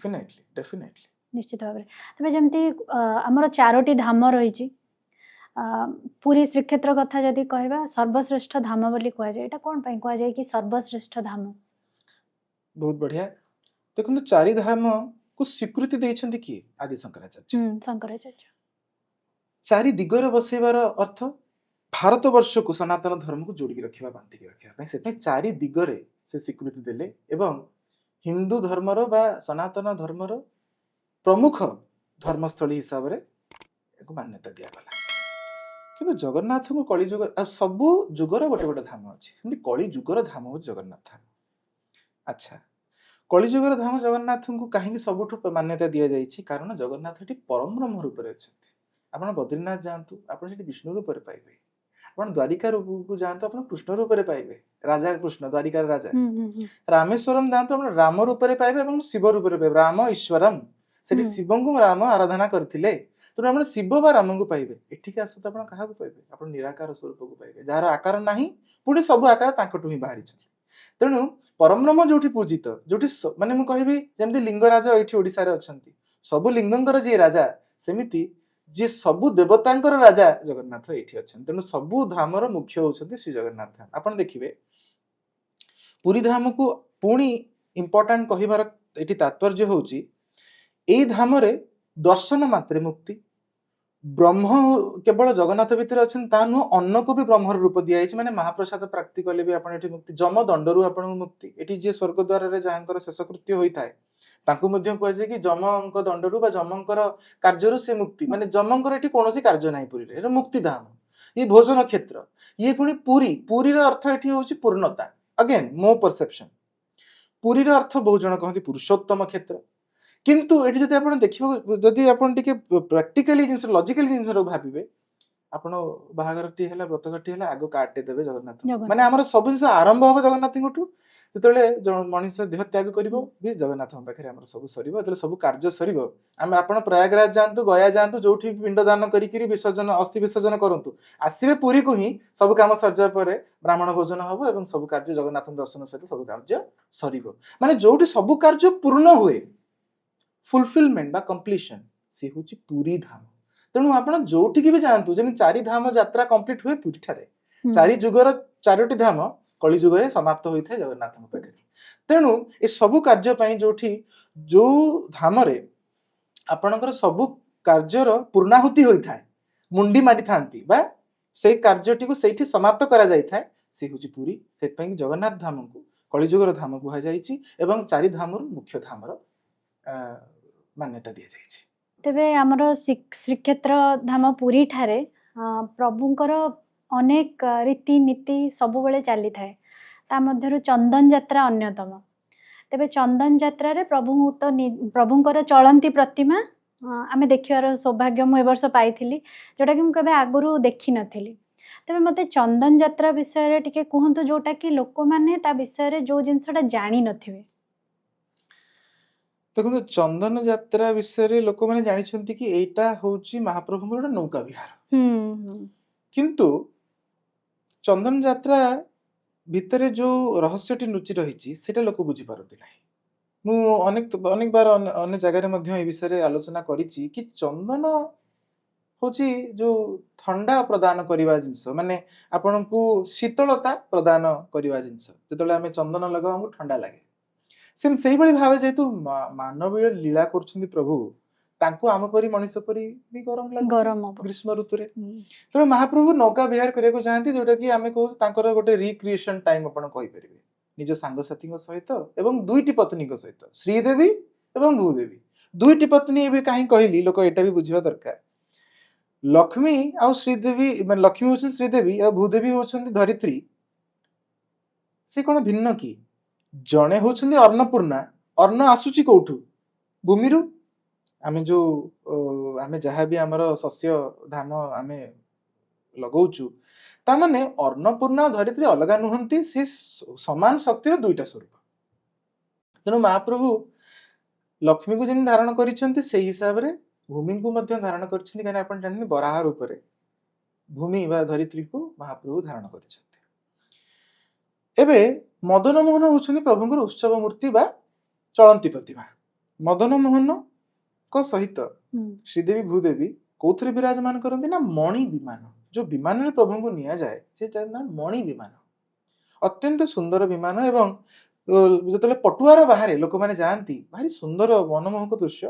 ଡେଫିନେଟଲି ନିଶ୍ଚିତ ଭାବରେ। ତେବେ ଯେମିତି ଆମର 4ଟି ଧାମ ରହିଛି, ପୁରୀ ଶ୍ରୀକ୍ଷେତ୍ର କଥା ଯଦି କହିବା ସର୍ବଶ୍ରେଷ୍ଠ ଧାମ ବୋଲି କୁହାଯାଏ, ଏଇଟା କଣ ପାଇଁ କୁହାଯାଏ କି ସର୍ବଶ୍ରେଷ୍ଠ ଧାମ? ବହୁତ ବଢିଆ। ଦେଖନ୍ତୁ 4 ଧାମକୁ ସ୍ୱୀକୃତି ଦେଇଛନ୍ତି କିଏ? ଆଦି ଶଙ୍କରାଚାର୍ଯ୍ୟ। ଶଙ୍କରାଚାର୍ଯ୍ୟ। 4 ଦିଗରେ ବସେଇବାର ଅର୍ଥ ଭାରତବର୍ଷକୁ ସନାତନ ଧର୍ମକୁ ଯୋଡ଼ିକି ରଖିବା, ବାନ୍ଧିକି ରଖିବା ପାଇଁ, ସେଥିପାଇଁ 4 ଦିଗରେ ସେ ସ୍ୱୀକୃତି ଦେଲେ ଏବଂ ହିନ୍ଦୁ ଧର୍ମର ବା ସନାତନ ଧର୍ମର ପ୍ରମୁଖ ଧର୍ମସ୍ଥଳୀ ହିସାବରେ ଏକୁ ମାନ୍ୟତା ଦିଆଗଲା। କିନ୍ତୁ ଜଗନ୍ନାଥଙ୍କୁ କଳିଯୁଗ, ସବୁ ଯୁଗର ଗୋଟେ ଗୋଟେ ଧାମ ଅଛି, କିନ୍ତୁ କଳିଯୁଗର ଧାମ ହଉଛି ଜଗନ୍ନାଥ ଧାମ। ଆଚ୍ଛା, କଳିଯୁଗର ଧାମ ଜଗନ୍ନାଥଙ୍କୁ କାହିଁକି ସବୁଠୁ ମାନ୍ୟତା ଦିଆଯାଇଛି? କାରଣ ଜଗନ୍ନାଥ ଏଠି ପରମ ବ୍ରହ୍ମ ରୂପରେ ଅଛନ୍ତି। ଆପଣ ବଦ୍ରୀନାଥ ଯାଆନ୍ତୁ, ଆପଣ ସେଠି ବିଷ୍ଣୁ ରୂପରେ ପାଇବେ। ଆପଣ ଦ୍ୱାରିକା ରୂପକୁ ଯାଆନ୍ତୁ, ଆପଣ କୃଷ୍ଣ ରୂପରେ ପାଇବେ, ରାଜା କୃଷ୍ଣ, ଦ୍ୱାରିକାର ରାଜା। ରାମେଶ୍ୱରମ ଯାଆନ୍ତୁ, ଆପଣ ରାମ ରୂପରେ ପାଇବେ ଏବଂ ଶିବ ରୂପରେ ପାଇବେ, ରାମ ଈଶ୍ୱରମ। ସେଠି ଶିବଙ୍କୁ ରାମ ଆରାଧନା କରିଥିଲେ, ତେଣୁ ଆପଣ ଶିବ ବା ରାମଙ୍କୁ ପାଇବେ। ଏଠିକି ଆସୁ ତ ଆପଣ କାହାକୁ ପାଇବେ? ଆପଣ ନିରାକାର ସ୍ୱରୂପକୁ ପାଇବେ, ଯାହାର ଆକାର ନାହିଁ, ପୁଣି ସବୁ ଆକାର ତାଙ୍କଠୁ ହିଁ ବାହାରିଛନ୍ତି। ତେଣୁ ପରବ୍ରହ୍ମ ଯୋଉଠି ପୂଜିତ, ଯୋଉଠି ମାନେ ମୁଁ କହିବି ଯେମିତି ଲିଙ୍ଗରାଜ ଏଇଠି ଓଡ଼ିଶାରେ ଅଛନ୍ତି, ସବୁ ଲିଙ୍ଗଙ୍କର ଯିଏ ରାଜା, ସେମିତି ଯିଏ ସବୁ ଦେବତାଙ୍କର ରାଜା ଜଗନ୍ନାଥ ଏଇଠି ଅଛନ୍ତି। ତେଣୁ ସବୁ ଧାମର ମୁଖ୍ୟ ହଉଛନ୍ତି ଶ୍ରୀ ଜଗନ୍ନାଥ ଧାମ। ଆପଣ ଦେଖିବେ ପୁରୀ ଧାମକୁ ପୁଣି ଇମ୍ପୋର୍ଟାଣ୍ଟ କହିବାର ଏଠି ତାତ୍ପର୍ଯ୍ୟ ହଉଛି, ଏଇ ଧାମରେ ଦର୍ଶନ ମାତ୍ରେ ମୁକ୍ତି। ବ୍ରହ୍ମ କେବଳ ଜଗନ୍ନାଥ ଭିତରେ ଅଛନ୍ତି ତା ନୁହଁ, ଅନ୍ନକୁ ବି ବ୍ରହ୍ମର ରୂପ ଦିଆଯାଇଛି, ମାନେ ମହାପ୍ରସାଦ ପ୍ରାପ୍ତି କଲେ ବି ଆପଣ ଏଠି ମୁକ୍ତି। ଯମ ଦଣ୍ଡରୁ ଆପଣଙ୍କୁ ମୁକ୍ତି। ଏଠି ଯିଏ ସ୍ୱର୍ଗ ଦ୍ୱାରରେ ଯାହାଙ୍କର ଶେଷକୃତ୍ୟ ହୋଇଥାଏ, ତାଙ୍କୁ ମଧ୍ୟ କୁହାଯାଏ କି ଯମଙ୍କ ଦଣ୍ଡରୁ ବା ଯମଙ୍କର କାର୍ଯ୍ୟରୁ ସେ ମୁକ୍ତି, ମାନେ ଯମଙ୍କର ଏଠି କୌଣସି କାର୍ଯ୍ୟ ନାହିଁ ପୁରୀରେ, ଏଟା ମୁକ୍ତି ଧାମ। ଇଏ ଭୋଜନ କ୍ଷେତ୍ର, ଇଏ ପୁଣି ପୁରୀ। ପୁରୀର ଅର୍ଥ ଏଠି ହଉଛି ପୂର୍ଣ୍ଣତା। ଅଗେନ୍ ମୋ ପରସେପ୍ସନ, ପୁରୀର ଅର୍ଥ ବହୁ ଜଣ କହନ୍ତି ପୁରୁଷୋତ୍ତମ କ୍ଷେତ୍ର। କିନ୍ତୁ ଏଠି ଯଦି ଆପଣ ଦେଖିବାକୁ, ଯଦି ଆପଣ ଟିକେ ପ୍ରାକ୍ଟିକାଲି ଜିନିଷ, ଲଜିକାଲି ଜିନିଷ ଭାବିବେ, ଆପଣ ବାହାଘରଟି ହେଲା, ବ୍ରତଘରଟି ହେଲା, ଆଗ କାର୍ଡଟେ ଦେବେ ଜଗନ୍ନାଥ। ମାନେ ଆମର ସବୁ ଜିନିଷ ଆରମ୍ଭ ହବ ଜଗନ୍ନାଥଙ୍କଠୁ। ଯେତେବେଳେ ମଣିଷ ଦେହ ତ୍ୟାଗ କରିବ ବି ଜଗନ୍ନାଥଙ୍କ ପାଖରେ ଆମର ସବୁ ସରିବ। ଯେତେବେଳେ ସବୁ କାର୍ଯ୍ୟ ସରିବ, ଆପଣ ପ୍ରୟାଗରାଜ ଯାଆନ୍ତୁ, ଗୟା ଯାଆନ୍ତୁ, ଯୋଉଠି ପିଣ୍ଡ ଦାନ କରିକିରି ବିସର୍ଜନ, ଅସ୍ଥି ବିସର୍ଜନ କରନ୍ତୁ, ଆସିବେ ପୁରୀକୁ ହିଁ, ସବୁ କାମ ସରିଯିବା ପରେ ବ୍ରାହ୍ମଣ ଭୋଜନ ହବ ଏବଂ ସବୁ କାର୍ଯ୍ୟ ଜଗନ୍ନାଥଙ୍କ ଦର୍ଶନ ସହିତ ସବୁ କାର୍ଯ୍ୟ ସରିବ। ମାନେ ଯୋଉଠି ସବୁ କାର୍ଯ୍ୟ ପୂର୍ଣ୍ଣ ହୁଏ, ଫୁଲଫିଲମେଣ୍ଟ ବା କମ୍ପ୍ଲିସନ, ସେ ହଉଛି ପୁରୀ ଧାମ। ତେଣୁ ଆପଣ ଯୋଉଠିକି ବି ଯାଆନ୍ତୁ, ଯେମିତି 4 ଧାମ ଯାତ୍ରା କମ୍ପ୍ଲିଟ ହୁଏ ପୁରୀ ଠାରେ, 4 ଯୁଗର 4ଟି ଧାମ କଳି ଯୁଗରେ ସମାପ୍ତ ହୋଇଥାଏ ଜଗନ୍ନାଥଙ୍କ ପାଖରେ। ତେଣୁ ଏ ସବୁ କାର୍ଯ୍ୟ ପାଇଁ ଯୋଉ ଧାମରେ ଆପଣଙ୍କର ସବୁ କାର୍ଯ୍ୟର ପୂର୍ଣ୍ଣାହୁତି ହୋଇଥାଏ, ମୁଣ୍ଡି ମାରିଥାନ୍ତି ବା ସେଇ କାର୍ଯ୍ୟଟିକୁ ସେଇଠି ସମାପ୍ତ କରାଯାଇଥାଏ, ସେ ହଉଛି ପୁରୀ। ସେଥିପାଇଁ ଜଗନ୍ନାଥ ଧାମକୁ କଳିଯୁଗର ଧାମ କୁହାଯାଇଛି ଏବଂ 4 ଧାମରୁ ମୁଖ୍ୟ ଧାମର ମାନ୍ୟତା ଦିଆଯାଇଛି। ତେବେ ଆମର ଶ୍ରୀକ୍ଷେତ୍ର ଧାମ ପୁରୀ ଠାରେ ପ୍ରଭୁଙ୍କର ଅନେକ ରୀତିନୀତି ସବୁବେଳେ ଚାଲିଥାଏ, ତା ମଧ୍ୟରୁ ଚନ୍ଦନ ଯାତ୍ରା ଅନ୍ୟତମ। ତେବେ ଚନ୍ଦନ ଯାତ୍ରାରେ ପ୍ରଭୁଙ୍କର ଚଳନ୍ତି ପ୍ରତିମା ଆମେ ଦେଖିବାର ସୌଭାଗ୍ୟ ମୁଁ ଏ ବର୍ଷ ପାଇଥିଲି, ଯୋଉଟାକି ମୁଁ କେବେ ଆଗରୁ ଦେଖିନଥିଲି। ତେବେ ମୋତେ ଚନ୍ଦନ ଯାତ୍ରା ବିଷୟରେ ଟିକେ କୁହନ୍ତୁ, ଯୋଉଟାକି ଲୋକମାନେ ତା ବିଷୟରେ ଯୋଉ ଜିନିଷଟା ଜାଣିନଥିବେ। ଦେଖନ୍ତୁ, ଚନ୍ଦନ ଯାତ୍ରା ବିଷୟରେ ଲୋକମାନେ ଜାଣିଛନ୍ତି କି ଏଇଟା ହଉଛି ମହାପ୍ରଭୁଙ୍କର ଗୋଟେ ନୌକା ବିହାର, କିନ୍ତୁ ଚନ୍ଦନ ଯାତ୍ରା ଭିତରେ ଯୋଉ ରହସ୍ୟଟି ଲୁଚି ରହିଛି ସେଟା ଲୋକ ବୁଝିପାରନ୍ତି ନାହିଁ। ମୁଁ ଅନେକ ବାର ଅନ୍ୟ ଜାଗାରେ ମଧ୍ୟ ଏ ବିଷୟରେ ଆଲୋଚନା କରିଛି କି ଚନ୍ଦନ ହଉଛି ଯୋଉ ଥଣ୍ଡା ପ୍ରଦାନ କରିବା ଜିନିଷ, ମାନେ ଆପଣଙ୍କୁ ଶୀତଳତା ପ୍ରଦାନ କରିବା ଜିନିଷ। ଯେତେବେଳେ ଆମେ ଚନ୍ଦନ ଲଗାଉ ଆମକୁ ଥଣ୍ଡା ଲାଗେ, ସେଇଭଳି ଭାବେ ଯେହେତୁ ମାନବୀୟ ଲୀଳା କରୁଛନ୍ତି ପ୍ରଭୁ, ତାଙ୍କୁ ଆମ ପରି ମଣିଷ ପରି ବି ଗରମ ଲାଗୁଛି ଗ୍ରୀଷ୍ମ ଋତୁରେ। ତେଣୁ ମହାପ୍ରଭୁ ନୌକା ବିହାର କରିବାକୁ ଚାହାନ୍ତି, ଯୋଉଟା କି ଆମେ କହୁଛୁ ତାଙ୍କର ଗୋଟେ ରିକ୍ରିଏସନ ଟାଇମ ଆପଣ କହିପାରିବେ, ନିଜ ସାଙ୍ଗସାଥୀଙ୍କ ସହିତ ଏବଂ 2ଟି ପତ୍ନୀଙ୍କ ସହିତ, ଶ୍ରୀଦେବୀ ଏବଂ ଭୂଦେବୀ। 2ଟି ପତ୍ନୀ ଏବେ କାହିଁ କହିଲି, ଲୋକ ଏଇଟା ବି ବୁଝିବା ଦରକାର। ଲକ୍ଷ୍ମୀ ଆଉ ଶ୍ରୀଦେବୀ, ମାନେ ଲକ୍ଷ୍ମୀ ହଉଛନ୍ତି ଶ୍ରୀଦେବୀ ଆଉ ଭୂଦେବୀ ହଉଛନ୍ତି ଧରିତ୍ରୀ। ସେ କଣ ଭିନ୍ନ କି? ଜଣେ ହଉଛନ୍ତି ଅନ୍ନପୂର୍ଣ୍ଣା। ଅନ୍ନ ଆସୁଛି କୋଉଠୁ? ଭୂମିରୁ। ଆମେ ଯାହାବି ଆମର ଶସ୍ୟ ଧାନ ଆମେ ଲଗଉଛୁ, ତାମାନେ ଅନ୍ନପୂର୍ଣ୍ଣା ଧରିତ୍ରୀ ଅଲଗା ନୁହନ୍ତି, ସେ ସମାନ ଶକ୍ତିର 2ଟା ସ୍ୱରୂପ। ତେଣୁ ମହାପ୍ରଭୁ ଲକ୍ଷ୍ମୀକୁ ଯେମିତି ଧାରଣ କରିଛନ୍ତି, ସେଇ ହିସାବରେ ଭୂମିଙ୍କୁ ମଧ୍ୟ ଧାରଣ କରିଛନ୍ତି। କାହିଁକି ଆପଣ ଜାଣିଛନ୍ତି, ବରାହ ରୂପରେ ଭୂମି ବା ଧରିତ୍ରୀକୁ ମହାପ୍ରଭୁ ଧାରଣ କରିଛନ୍ତି। ଏବେ ମଦନ ମୋହନ ହଉଛନ୍ତି ପ୍ରଭୁଙ୍କର ଉତ୍ସବ ମୂର୍ତ୍ତି ବା ଚଳନ୍ତି ପ୍ରତିମା। ମଦନ ମୋହନଙ୍କ ସହିତ ଶ୍ରୀଦେବୀ ଭୂଦେବୀ କୋଉଥିରେ ବିରାଜମାନ କରନ୍ତି ନା ମଣି ବିମାନ। ଯୋଉ ବିମାନରେ ପ୍ରଭୁଙ୍କୁ ନିଆଯାଏ ସେଟା ନା ମଣି ବିମାନ, ଅତ୍ୟନ୍ତ ସୁନ୍ଦର ବିମାନ। ଏବଂ ଯେତେବେଳେ ପଟୁଆର ବାହାରେ ଲୋକମାନେ ଯାଆନ୍ତି, ଭାରି ସୁନ୍ଦର ମନମୋହକ ଦୃଶ୍ୟ।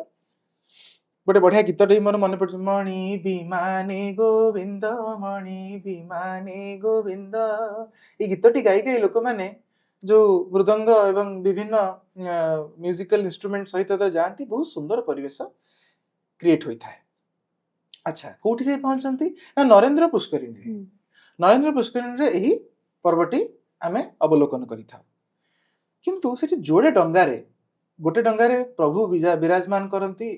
ଗୋଟେ ବଢିଆ ଗୀତଟେ ମୋର ମନେ ପଡୁଛି, ମଣି ବିମାନେ ଗୋବିନ୍ଦ, ମଣି ବିମାନେ ଗୋବିନ୍ଦ। ଏଇ ଗୀତଟି ଗାଇ ଗାଇ ଲୋକମାନେ ଯୋଉ ମୃଦଙ୍ଗ ଏବଂ ବିଭିନ୍ନ ମ୍ୟୁଜିକାଲ ଇନଷ୍ଟ୍ରୁମେଣ୍ଟ ସହିତ ଯାଆନ୍ତି, ବହୁତ ସୁନ୍ଦର ପରିବେଶ କ୍ରିଏଟ ହୋଇଥାଏ। ଆଚ୍ଛା, କୋଉଠି ଯାଇ ପହଞ୍ଚନ୍ତି ନା ନରେନ୍ଦ୍ର ପୁଷ୍କରିଣୀରେ। ନରେନ୍ଦ୍ର ପୁଷ୍କରିଣୀରେ ଏହି ପର୍ବଟି ଆମେ ଅବଲୋକନ କରିଥାଉ। କିନ୍ତୁ ସେଠି ଯୋଡ଼େ ଡଙ୍ଗାରେ, ଗୋଟେ ଡଙ୍ଗାରେ ପ୍ରଭୁ ବିରାଜମାନ କରନ୍ତି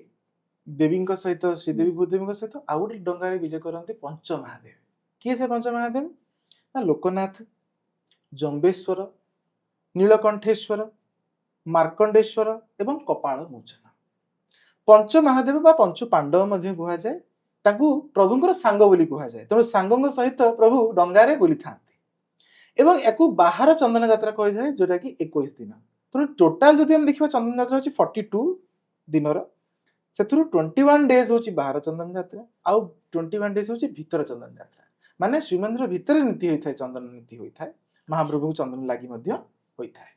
ଦେବୀଙ୍କ ସହିତ, ଶ୍ରୀଦେବୀ ଭୂଦେବୀଙ୍କ ସହିତ, ଆଉ ଗୋଟେ ଡଙ୍ଗାରେ ବିଜେ କରନ୍ତି ପଞ୍ଚମହାଦେବ। କିଏ ସେ ପଞ୍ଚମହାଦେବ? ନା ଲୋକନାଥ, ଜମ୍ବେଶ୍ୱର, ନୀଳକଣ୍ଠେଶ୍ୱର, ମାର୍କଣ୍ଡେଶ୍ୱର ଏବଂ କପାଳ ମୋଚନ। ପଞ୍ଚମହାଦେବ ବା ପଞ୍ଚୁ ପାଣ୍ଡବ ମଧ୍ୟ କୁହାଯାଏ। ତାଙ୍କୁ ପ୍ରଭୁଙ୍କର ସାଙ୍ଗ ବୋଲି କୁହାଯାଏ। ତେଣୁ ସାଙ୍ଗଙ୍କ ସହିତ ପ୍ରଭୁ ଡଙ୍ଗାରେ ବୁଲିଥାନ୍ତି ଏବଂ ୟାକୁ ବାହାର ଚନ୍ଦନ ଯାତ୍ରା କୁହାଯାଏ, ଯୋଉଟା କି 21 ଦିନ। ତେଣୁ ଟୋଟାଲ ଯଦି ଆମେ ଦେଖିବା ଚନ୍ଦନ ଯାତ୍ରା ହେଉଛି 42 ଦିନର, ସେଥିରୁ 21 ଡେଜ୍ ହେଉଛି ବାହାର ଚନ୍ଦନ ଯାତ୍ରା, ଆଉ 21 ଡେଜ୍ ହେଉଛି ଭିତର ଚନ୍ଦନ ଯାତ୍ରା। ମାନେ ଶ୍ରୀମନ୍ଦିର ଭିତରେ ନୀତି ହୋଇଥାଏ, ଚନ୍ଦନ ନୀତି ହୋଇଥାଏ, ମହାପ୍ରଭୁଙ୍କୁ ଚନ୍ଦନ ଲାଗି ମଧ୍ୟ ହୋଇଥାଏ।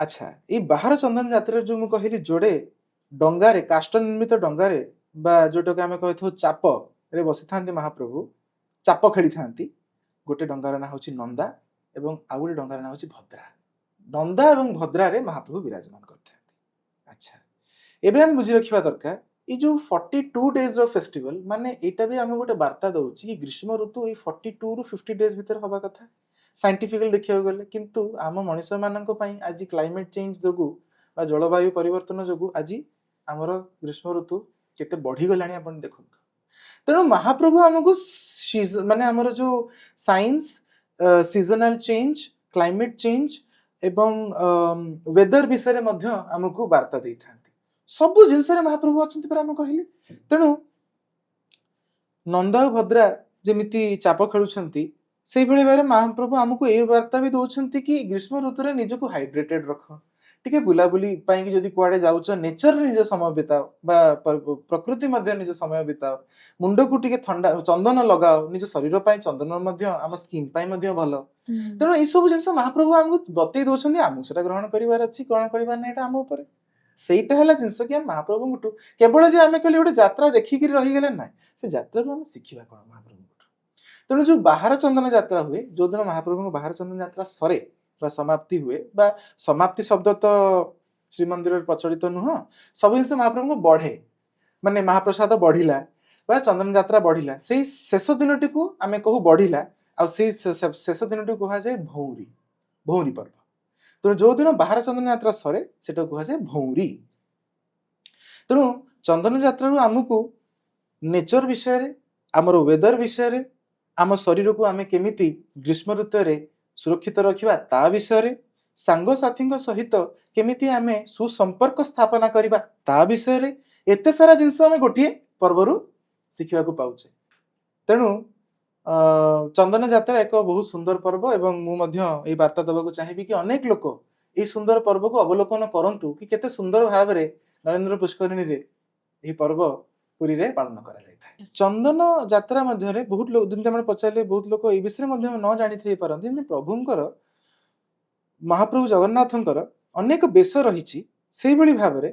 ଆଚ୍ଛା, ଏଇ ବାହାର ଚନ୍ଦନ ଯାତ୍ରାରେ ଯୋଉ ମୁଁ କହିଲି ଯୋଡ଼େ ଡଙ୍ଗାରେ, କାଷ୍ଠ ନିର୍ମିତ ଡଙ୍ଗାରେ ବା ଯୋଉଟାକୁ ଆମେ କହିଥାଉ ଚାପରେ ବସିଥାନ୍ତି ମହାପ୍ରଭୁ, ଚାପ ଖେଳିଥାନ୍ତି। ଗୋଟେ ଡଙ୍ଗାର ନାଁ ହେଉଛି ନନ୍ଦା ଏବଂ ଆଉ ଗୋଟେ ଡଙ୍ଗାର ନାଁ ହେଉଛି ଭଦ୍ରା। ନନ୍ଦା ଏବଂ ଭଦ୍ରାରେ ମହାପ୍ରଭୁ ବିରାଜମାନ କରିଥାନ୍ତି। ଆଚ୍ଛା, ଏବେ ଆମେ ବୁଝି ରଖିବା ଦରକାର ଏଇ ଯୋଉ 42 ଡେଜ୍ ର ଫେଷ୍ଟିଭାଲ, ମାନେ ଏଇଟା ବି ଆମେ ଗୋଟେ ବାର୍ତ୍ତା ଦଉଛି କି ଗ୍ରୀଷ୍ମ ଋତୁ ଏଇ 42 ରୁ 50 ଡେଜ୍ ଭିତରେ ହବା କଥା ସାଇଣ୍ଟିଫିକାଲି ଦେଖିବାକୁ ଗଲେ। କିନ୍ତୁ ଆମ ମଣିଷମାନଙ୍କ ପାଇଁ ଆଜି କ୍ଲାଇମେଟ୍ ଚେଞ୍ଜ ଯୋଗୁଁ ବା ଜଳବାୟୁ ପରିବର୍ତ୍ତନ ଯୋଗୁଁ ଆଜି ଆମର ଗ୍ରୀଷ୍ମ ଋତୁ କେତେ ବଢ଼ିଗଲାଣି ଆପଣ ଦେଖନ୍ତୁ। ତେଣୁ ମହାପ୍ରଭୁ ଆମକୁ ମାନେ ଆମର ଯୋଉ science, seasonal change, climate change ଏବଂ ୱେଦର ବିଷୟରେ ମଧ୍ୟ ଆମକୁ ବାର୍ତ୍ତା ଦେଇଥାନ୍ତି। ସବୁ ଜିନିଷରେ ମହାପ୍ରଭୁ ଅଛନ୍ତି ପରା ମୁଁ କହିଲି। ତେଣୁ ନନ୍ଦା ଓ ଭଦ୍ରା ଯେମିତି ଚାପ ଖେଳୁଛନ୍ତି, ସେଇଭଳି ଭାବରେ ମହାପ୍ରଭୁ ଆମକୁ ଏଇ ବାର୍ତ୍ତା ବି ଦଉଛନ୍ତି କି ଗ୍ରୀଷ୍ମ ଋତୁରେ ନିଜକୁ ହାଇଡ୍ରେଟେଡ ରଖ, ଟିକେ ବୁଲାବୁଲି ପାଇଁକି ଯଦି କୁଆଡେ ଯାଉଛ ନେଚରରେ ନିଜ ସମୟ ବିତାଅ ବା ପ୍ରକୃତି ମଧ୍ୟ ନିଜ ସମୟ ବିତାଅ, ମୁଣ୍ଡକୁ ଟିକେ ଥଣ୍ଡା ଚନ୍ଦନ ଲଗାଅ, ନିଜ ଶରୀର ପାଇଁ ଚନ୍ଦନ ମଧ୍ୟ ଆମ ସ୍କିନ୍ ପାଇଁ ମଧ୍ୟ ଭଲ। ତେଣୁ ଏଇସବୁ ଜିନିଷ ମହାପ୍ରଭୁ ଆମକୁ ବତେଇ ଦଉଛନ୍ତି, ଆମକୁ ସେଟା ଗ୍ରହଣ କରିବାର ଅଛି, ଗ୍ରହଣ କରିବାର ନାହିଁ, ଏଟା ଆମ ଉପରେ। ସେଇଟା ହେଲା ଜିନିଷ କି ଆମେ ମହାପ୍ରଭୁଙ୍କଠୁ କେବଳ ଯେ ଆମେ କହିଲେ ଗୋଟେ ଯାତ୍ରା ଦେଖିକିରି ରହିଗଲେ ନାହିଁ, ସେ ଯାତ୍ରାରୁ ଆମେ ଶିଖିବା କ'ଣ ମହାପ୍ରଭୁଙ୍କଠୁ। ତେଣୁ ଯୋଉ ବାହାର ଚନ୍ଦନ ଯାତ୍ରା ହୁଏ, ଯୋଉଦିନ ମହାପ୍ରଭୁଙ୍କ ବାହାର ଚନ୍ଦନ ଯାତ୍ରା ସରେ ବା ସମାପ୍ତି ହୁଏ, ବା ସମାପ୍ତି ଶବ୍ଦ ତ ଶ୍ରୀମନ୍ଦିରରେ ପ୍ରଚଳିତ ନୁହଁ, ସବୁ ଜିନିଷ ମହାପ୍ରଭୁଙ୍କୁ ବଢେ, ମାନେ ମହାପ୍ରସାଦ ବଢିଲା ବା ଚନ୍ଦନ ଯାତ୍ରା ବଢିଲା, ସେଇ ଶେଷ ଦିନଟିକୁ ଆମେ କହୁ ବଢିଲା, ଆଉ ସେଇ ଶେଷ ଦିନଟିକୁ କୁହାଯାଏ ଭଉଁରୀ, ଭଉଁରୀ ପର୍ବ। ତେଣୁ ଯୋଉଦିନ ବାହାର ଚନ୍ଦନ ଯାତ୍ରା ସରେ ସେଟା କୁହାଯାଏ ଭଉଁରୀ। ତେଣୁ ଚନ୍ଦନ ଯାତ୍ରାରୁ ଆମକୁ ନେଚର ବିଷୟରେ, ଆମର ୱେଦର ବିଷୟରେ, ଆମ ଶରୀରକୁ ଆମେ କେମିତି ଗ୍ରୀଷ୍ମ ଋତୁରେ ସୁରକ୍ଷିତ ରଖିବା ତା ବିଷୟରେ, ସାଙ୍ଗସାଥୀଙ୍କ ସହିତ କେମିତି ଆମେ ସୁସମ୍ପର୍କ ସ୍ଥାପନା କରିବା ତା ବିଷୟରେ, ଏତେ ସାରା ଜିନିଷ ଆମେ ଗୋଟିଏ ପର୍ବରୁ ଶିଖିବାକୁ ପାଉଛେ। ତେଣୁ ଚନ୍ଦନ ଯାତ୍ରା ଏକ ବହୁତ ସୁନ୍ଦର ପର୍ବ ଏବଂ ମୁଁ ମଧ୍ୟ ଏଇ ବାର୍ତ୍ତା ଦେବାକୁ ଚାହିଁବି କି ଅନେକ ଲୋକ এই ସୁନ୍ଦର ପର୍ବକୁ ଅବଲୋକନ କରନ୍ତୁ କି କେତେ ସୁନ୍ଦର ଭାବରେ ନରେନ୍ଦ୍ର ପୁଷ୍କରିଣୀରେ ଏହି ପର୍ବ ପୁରୀରେ ପାଳନ କରାଯାଇଥାଏ। ଚନ୍ଦନ ଯାତ୍ରା ମଧ୍ୟରେ ବହୁତ ଲୋକ, ଯେମିତି ଆପଣ ପଚାରିଲେ, ବହୁତ ଲୋକ এই ବିଷୟରେ ମଧ୍ୟ ନ ଜାଣିଥାଇ ପାରନ୍ତି, ଯେମିତି ପ୍ରଭୁଙ୍କର, ମହାପ୍ରଭୁ ଜଗନ୍ନାଥଙ୍କର ଅନେକ ବେଶ ରହିଛି, ସେଇଭଳି ଭାବରେ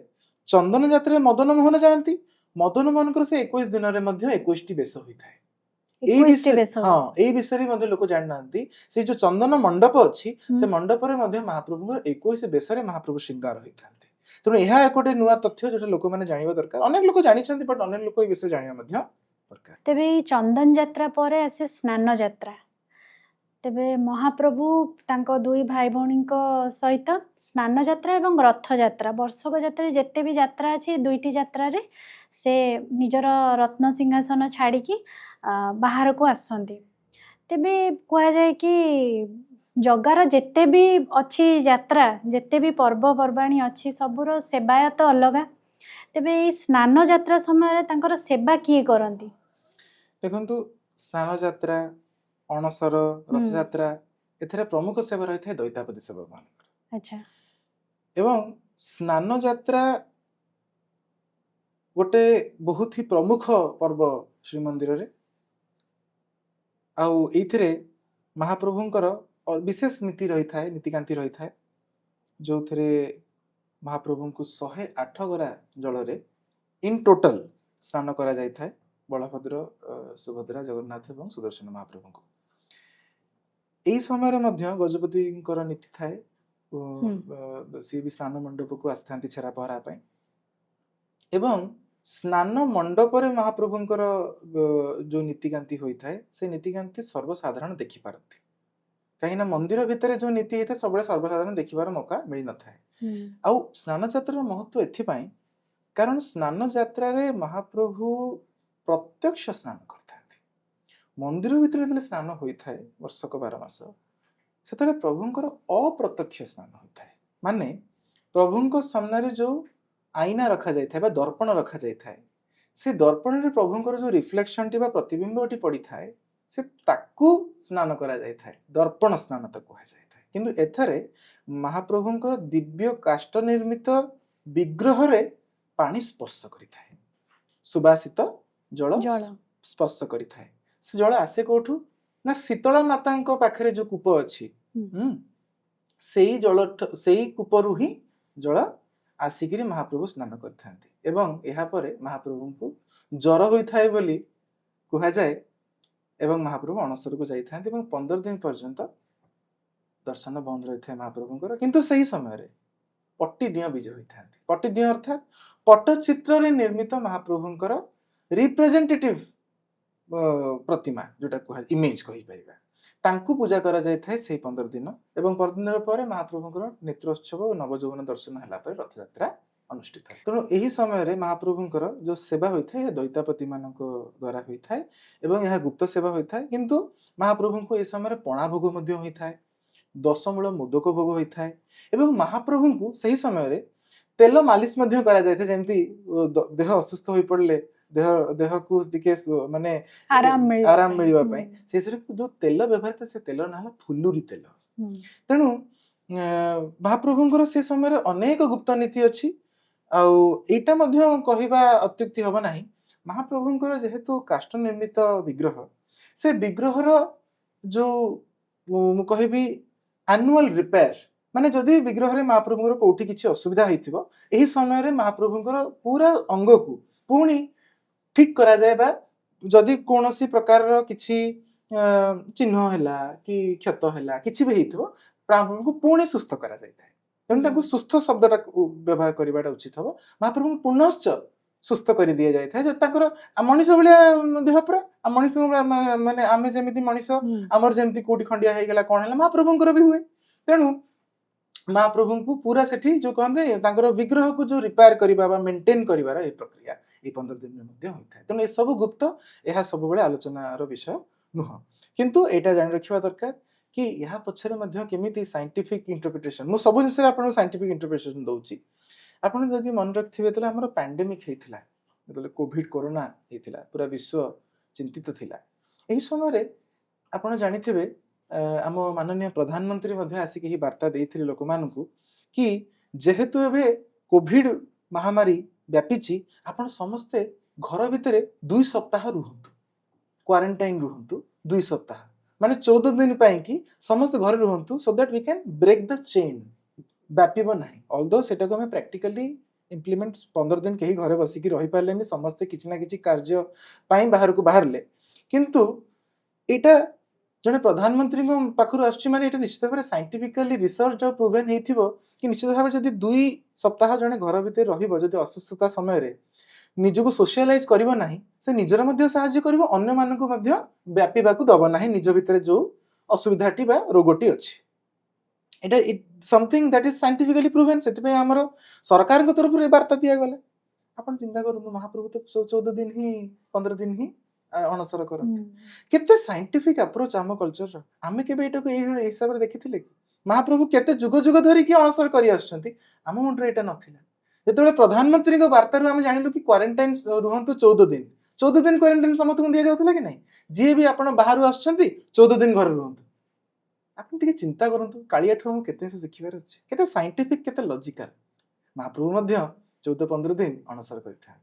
ଚନ୍ଦନ ଯାତ୍ରାରେ ମଦନ ମୋହନ ଯାଆନ୍ତି, ମଦନ ମୋହନଙ୍କର ସେ 21 ଦିନରେ ମଧ୍ୟ 21ଟି ବେଶ ହୋଇଥାଏ। ଏଇ ବିଷୟରେ ମଧ୍ୟ ଲୋକ ଜାଣିନାହାନ୍ତି। ସେ ଯୋଉ ଚନ୍ଦନ ମଣ୍ଡପ ଅଛି, ସେ ମଣ୍ଡପରେ ମଧ୍ୟ ମହାପ୍ରଭୁଙ୍କର 21 ବେଶରେ ମହାପ୍ରଭୁ ଶୃଙ୍ଗାର ହୋଇଥାନ୍ତି। ତେଣୁ ଏହା ଗୋଟେ ନୂଆ ତଥ୍ୟ ଯୋଉଟା ଲୋକମାନେ ଜାଣିବା ଦରକାର। ଅନେକ ଲୋକ ଜାଣିଛନ୍ତି, ବଟ୍ ଅନେକ ଲୋକ ଏ ବିଷୟରେ ଜାଣିବା ମଧ୍ୟ ଦରକାର। ତେବେ ଏଇ ଚନ୍ଦନ ଯାତ୍ରା ପରେ ଆସେ ସ୍ନାନ ଯାତ୍ରା। ତେବେ ମହାପ୍ରଭୁ ତାଙ୍କ ଦୁଇ ଭାଇ ଭଉଣୀଙ୍କ ସହିତ ସ୍ନାନ ଯାତ୍ରା ଏବଂ ରଥଯାତ୍ରା, ବର୍ଷକ ଯାତ୍ରାରେ ଯେତେ ବି ଯାତ୍ରା ଅଛି, ଦୁଇଟି ଯାତ୍ରାରେ ସେ ନିଜର ରତ୍ନ ସିଂହାସନ ଛାଡ଼ିକି ବାହାରକୁ ଆସନ୍ତି। ତେବେ କୁହାଯାଏ କି ଜଗାର ଯେତେ ବି ଅଛି ଯାତ୍ରା, ଯେତେ ବି ପର୍ବପର୍ବାଣୀ ଅଛି, ସବୁର ସେବାୟତ ଅଲଗା। ତେବେ ଏଇ ସ୍ନାନ ଯାତ୍ରା ସମୟରେ ତାଙ୍କର ସେବା କିଏ କରନ୍ତି? ଦେଖନ୍ତୁ, ସ୍ନାନ ଯାତ୍ରା, ଅଣସର, ରଥଯାତ୍ରା, ଏଥିରେ ପ୍ରମୁଖ ସେବା ରହିଥାଏ ଦୈତାପତି ସେବକମାନଙ୍କର। ଆଚ୍ଛା। ଏବଂ ସ୍ନାନ ଯାତ୍ରା ଗୋଟେ ବହୁତ ହି ପ୍ରମୁଖ ପର୍ବ ଶ୍ରୀମନ୍ଦିରରେ, ଆଉ ଏଇଥିରେ ମହାପ୍ରଭୁଙ୍କର ବିଶେଷ ନୀତି ରହିଥାଏ, ନୀତିକାନ୍ତି ରହିଥାଏ, ଯୋଉଥିରେ ମହାପ୍ରଭୁଙ୍କୁ 108 ଗରା ଜଳରେ ଇନ୍ ଟୋଟାଲ ସ୍ନାନ କରାଯାଇଥାଏ, ବଳଭଦ୍ର, ସୁଭଦ୍ରା, ଜଗନ୍ନାଥ ଏବଂ ସୁଦର୍ଶନ ମହାପ୍ରଭୁଙ୍କୁ। এই ସମୟରେ ମଧ୍ୟ ଗଜପତିଙ୍କର ନୀତି ଥାଏ, ସିଏ ବି ସ୍ନାନ ମଣ୍ଡପକୁ ଆସିଥାନ୍ତି ଛେରା ପହଁରା ପାଇଁ, ଏବଂ ସ୍ନାନ ମଣ୍ଡପରେ ମହାପ୍ରଭୁଙ୍କର ଯୋଉ ନୀତିକାନ୍ତି ହୋଇଥାଏ, ସେ ନୀତିକାନ୍ତି ସର୍ବସାଧାରଣ ଦେଖିପାରନ୍ତି, କାହିଁକିନା ମନ୍ଦିର ଭିତରେ ଯୋଉ ନୀତି ହେଇଥାଏ ସବୁବେଳେ ସର୍ବସାଧାରଣ ଦେଖିବାର ମୌକା ମିଳିନଥାଏ। ଆଉ ସ୍ନାନ ଯାତ୍ରାର ମହତ୍ଵ ଏଥିପାଇଁ, କାରଣ ସ୍ନାନ ଯାତ୍ରାରେ ମହାପ୍ରଭୁ ପ୍ରତ୍ୟକ୍ଷ ସ୍ନାନ କରିଥାନ୍ତି। ମନ୍ଦିର ଭିତରେ ଯେତେବେଳେ ସ୍ନାନ ହୋଇଥାଏ ବର୍ଷକ 12 ମାସ, ସେତେବେଳେ ପ୍ରଭୁଙ୍କର ଅପ୍ରତ୍ୟକ୍ଷ ସ୍ନାନ ହୋଇଥାଏ। ମାନେ ପ୍ରଭୁଙ୍କ ସାମ୍ନାରେ ଯୋଉ ଆଇନା ରଖାଯାଇଥାଏ ବା ଦର୍ପଣ ରଖାଯାଇଥାଏ, से दर्पण रे प्रभुंकर जो रिफ्लेक्शन टी बा प्रतिबिंबटी पड़ी थाए से ताकू स्नान करा जाय थाए दर्पण स्नान तो कहा जाय थाए किंतु एथरे महाप्रभुंकर दिव्य काष्ठ निर्मित विग्रह रे पानी स्पर्श करि थाए सुबासित जल जल स्पर्श करि थाए से जल आसे कोठू ना शीतला माता पाखरे जो कूप अछि सेई जल सेई कूपरू ही जल आसिकिरी महाप्रभु स्नान करथांती एवं एहा परे महाप्रभु को ज्वर होई थाए बोली कुहा जाए एवं महाप्रभु अणसर को जाई थांती एवं 15 दिन पर्यंत दर्शन बंद रही थाए महाप्रभुंकर किंतु सही समय रे पट्टिदिय विजय होई थांती पट्टिदिय अर्थात पट्टचित्र रे निर्मित महाप्रभुंकर रिप्रेजेंटेटिव प्रतिमा जोटा कुहा इमेज कहि परिबा तांकु पूजा करा जाय थाए सेही 15 दिन एवं 15 दिन पर महाप्रभुंकर नेत्रोत्सव और नवजौवन दर्शन हला पर रथ यात्रा अनुष्ठित है तेणु एही समय रे महाप्रभुंकर जो सेवा होई थाए दैतापति मानक द्वारा होई थाए एवं यह गुप्त सेवा होई थाए किंतु महाप्रभुंको ए समय रे पणा भोग मध्ये होई थाए दशमूल मोदक भोग होई थाए एवं महाप्रभुंको सही समय रे तेल मालिश मध्ये करा जाय थाए जेमति देह असुस्थ होई पड़ले देह देह को दिके माने आराम मिलवा पाई से जो तेल व्यवहार से तेल ना फुलुरी तेल तेणु महाप्रभुंकर से समय अनेक गुप्त नीति अच्छी आईटा कहवा अत्युक्ति हम ना महाप्रभुंकर जेहेतु काष्ठ निर्मित विग्रह से विग्रहर जो कहबी एनुअल रिपेयर माने जदि विग्रह रे महाप्रभुंकर कोठी किछि असुविधा हेतिबो एही समय रे महाप्रभुंकर पूरा अंग को पुणी ठीक करा जाए बा जदि कोनोसी प्रकार रो किछि चिन्ह हैला कि क्षत हैला किछि भी हेतिबो प्रभु को पुणी सुस्थ करा जाय थाए तेणु ताकू सुस्थ शब्दटा व्यवहार करबाटा उचित हबो महाप्रभु पुनश्च सुस्थ कर दिया जाय थाए जे ताकर मनीष भलिया देह पुरा मनीष माने आमे जेमिति मनीष हमर जेमिति कोठी खंडिया हे गेला कोन हैला महाप्रभुंकर भी हुए तेणु महाप्रभु को पूरा सेठी जो कहते तांकर विग्रह को जो रिपेयर करबा बा मेंटेन करबार ए प्रक्रिया ए 15 दिन में मध्ये होई थाए तेणु ए सब गुप्त एहा सब बेले आलोचनार विषय नुह किंतु एटा जानि रखिबा दरकार कि यहा पछरे मध्ये केमिति साइंटिफिक इंटरप्रिटेशन मु सब जिंस रे आपन साइंटिफिक इंटरप्रिटेशन दउची आपन जदि मन रखथिबे तले हमर पैंडेमिक हेतिला तले कोविड कोरोना हेतिला पूरा विश्व चिंतित थिला एही समय रे आपन जानिथिबे आम माननीय प्रधानमंत्री मध्ये आसिक ही वार्ता देइथिले लोक मानकु कि जेहेतु एबे कोविड महामारी व्यापीची आपण समस्ते घर भितरे 2 सप्ताह रुहंतु क्वारंटाइन रुहंतु 2 सप्ताह माने 14 दिन पई कि समस्त घर रुहंतु so that we can break the chain व्यापीबो नाही ऑल्दो सेटा को हम प्रैक्टिकली इंप्लीमेंट 15 दिन केही घरे बसी कि रहि पारलेनी समस्त किछि ना किछि कार्य पई बाहर को बाहरले किंतु एटा जने प्रधानमंत्री को पाखरु आछि माने एटा निश्चित भाबरे साइंटिफिकली रिसर्च और प्रूवन हेथिबो कि निश्चित भाबरे जदि 2 सप्ताह जने घर भितर रहिबो जदि असुस्थता समय रे निजको सोशलाइज करिवो नाही से निजर मध्ये सहाय्य करिवो अन्य मानको मध्ये व्यापीबा को दबो नाही निज भितर जो असुविधाटी बा रोगटी अछि एटा it something that is scientifically proven सेति पे हमर सरकार को तरफ रे वार्ता दिया गले आपण चिंता करनु महाप्रभु तो 14 दिन ही 15 दिन ही अणसर करते केते साइंटिफिक अप्रोच आम कल्चर आमे केबे एटा को एही हिसाब रे देखिथिले कि महाप्रभु केते जुग जुग धरि कि अणसर करी आछंती आम मुंडरे एटा नथिला जेतेबेले प्रधानमंत्री को वार्ता रो आमे जानिलु कि क्वारंटाइन रुहंतु 14 दिन क्वारंटाइन समस्त को दिया जाउतला कि नै जे भी आपण बाहरु आछंती 14 दिन घर रुहंतु आपण तिके चिंता करंतु कालियाठु हम केते से सिखिबार अछि केते साइंटिफिक केते लॉजिकल महाप्रभु मध्य 14-15 दिन अणसर करिथा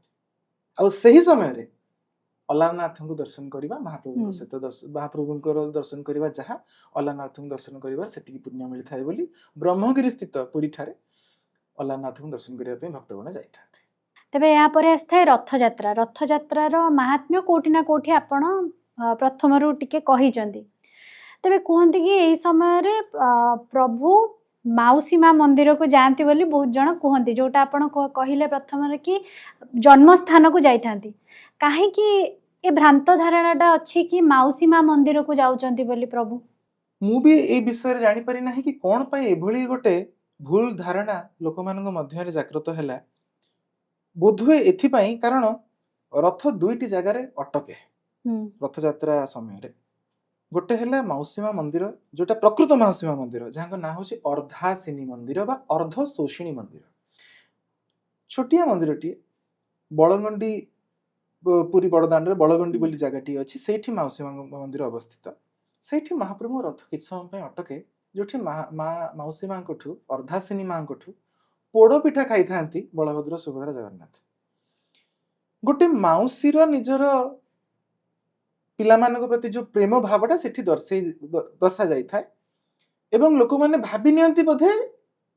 आ सही समय रे अलारनाथ को दर्शन करबा महाप्रभु सहित महाप्रभुंकर दर्शन करबा जहा अलारनाथ को दर्शन करबा सेठी पुण्य मिल थाए बोली ब्रह्मगिरी स्थित पुरी ठारे अलारनाथ को दर्शन करबा पे भक्तगण जाई थाते तबे या परे आस्थाय रथ यात्रा रो महात्म्य कोठी ना कोठी आपण प्रथम रु टिके कहि जंदी तबे कहंती कि एई समय रे प्रभु माउसी माँ मंदिर को जाती बोली बहुत जन कहती जोटा आपण कहले प्रथम रे कि जन्म स्थान को जाई थांती काहे कि ए भ्रांत धारणाटा अच्छी कि माउसी माँ मंदिर को जाउचंती बोली प्रभु मु भी ए विषय रे जानि पारि नाही कि कोन पई एभली गोटे भूल धारणा लोक मानक मध्य रे जागृत हैला बोधवे एथि पई कारण रथ दुईटी जगह रे अटके रथ यात्रा समय रे गोटे हैला माउसी माँ मंदिर जोटा प्रकृत माउसी माँ मंदिर जहाँ ना होछि अर्धासिनी मंदिर बा अर्ध शोषिणी मंदिर छोटिया मंदिरटी बळगंडी ପୁରୀ ବଡ଼ଦାଣ୍ଡରେ ବଳଗଣ୍ଡି ବୋଲି ଜାଗାଟି ଅଛି, ସେଇଠି ମାଉସୀ ମାଙ୍କ ମନ୍ଦିର ଅବସ୍ଥିତ। ସେଇଠି ମହାପ୍ରଭୁଙ୍କ ରଥ କିଛି ସମୟ ପାଇଁ ଅଟକେ, ଯୋଉଠି ମାଉସୀ ମାଙ୍କଠୁ ଅର୍ଦ୍ଧାସିନୀ ମାଙ୍କଠୁ ପୋଡ଼ ପିଠା ଖାଇଥାନ୍ତି ବଳଭଦ୍ର ସୁଭଦ୍ରା ଜଗନ୍ନାଥ। ଗୋଟେ ମାଉସୀର ନିଜର ପିଲାମାନଙ୍କ ପ୍ରତି ଯୋଉ ପ୍ରେମ ଭାବଟା ସେଠି ଦର୍ଶା ଯାଇଥାଏ ଏବଂ ଲୋକମାନେ ଭାବି ନିଅନ୍ତି ବୋଧେ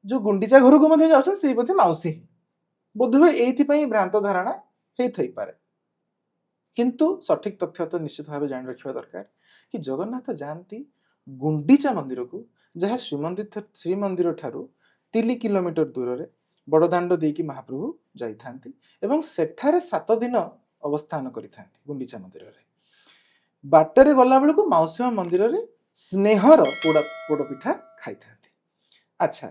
ଯୋଉ ଗୁଣ୍ଡିଚା ଘରକୁ ମଧ୍ୟ ଯାଉଛନ୍ତି ସେଇ ବୋଧେ ମାଉସୀ ହିଁ। ବୋଧହୁଏ ଏଇଥିପାଇଁ ଭ୍ରାନ୍ତ ଧାରଣା ହେଇଥାଇପାରେ, କିନ୍ତୁ ସଠିକ ତଥ୍ୟ ତ ନିଶ୍ଚିତ ଭାବେ ଜାଣି ରଖିବା ଦରକାର କି ଜଗନ୍ନାଥ ଯାଆନ୍ତି ଗୁଣ୍ଡିଚା ମନ୍ଦିରକୁ, ଯାହା ଶ୍ରୀମନ୍ଦିର ଠାରୁ 3 କିଲୋମିଟର ଦୂରରେ ବଡ଼ଦାଣ୍ଡ ଦେଇକି ମହାପ୍ରଭୁ ଯାଇଥାନ୍ତି ଏବଂ ସେଠାରେ 7 ଦିନ ଅବସ୍ଥାନ କରିଥାନ୍ତି ଗୁଣ୍ଡିଚା ମନ୍ଦିରରେ। ବାଟରେ ଗଲା ବେଳକୁ ମାଉସୀ ମା ମନ୍ଦିରରେ ସ୍ନେହର ପୋଡ଼ ପିଠା ଖାଇଥାନ୍ତି। ଆଚ୍ଛା,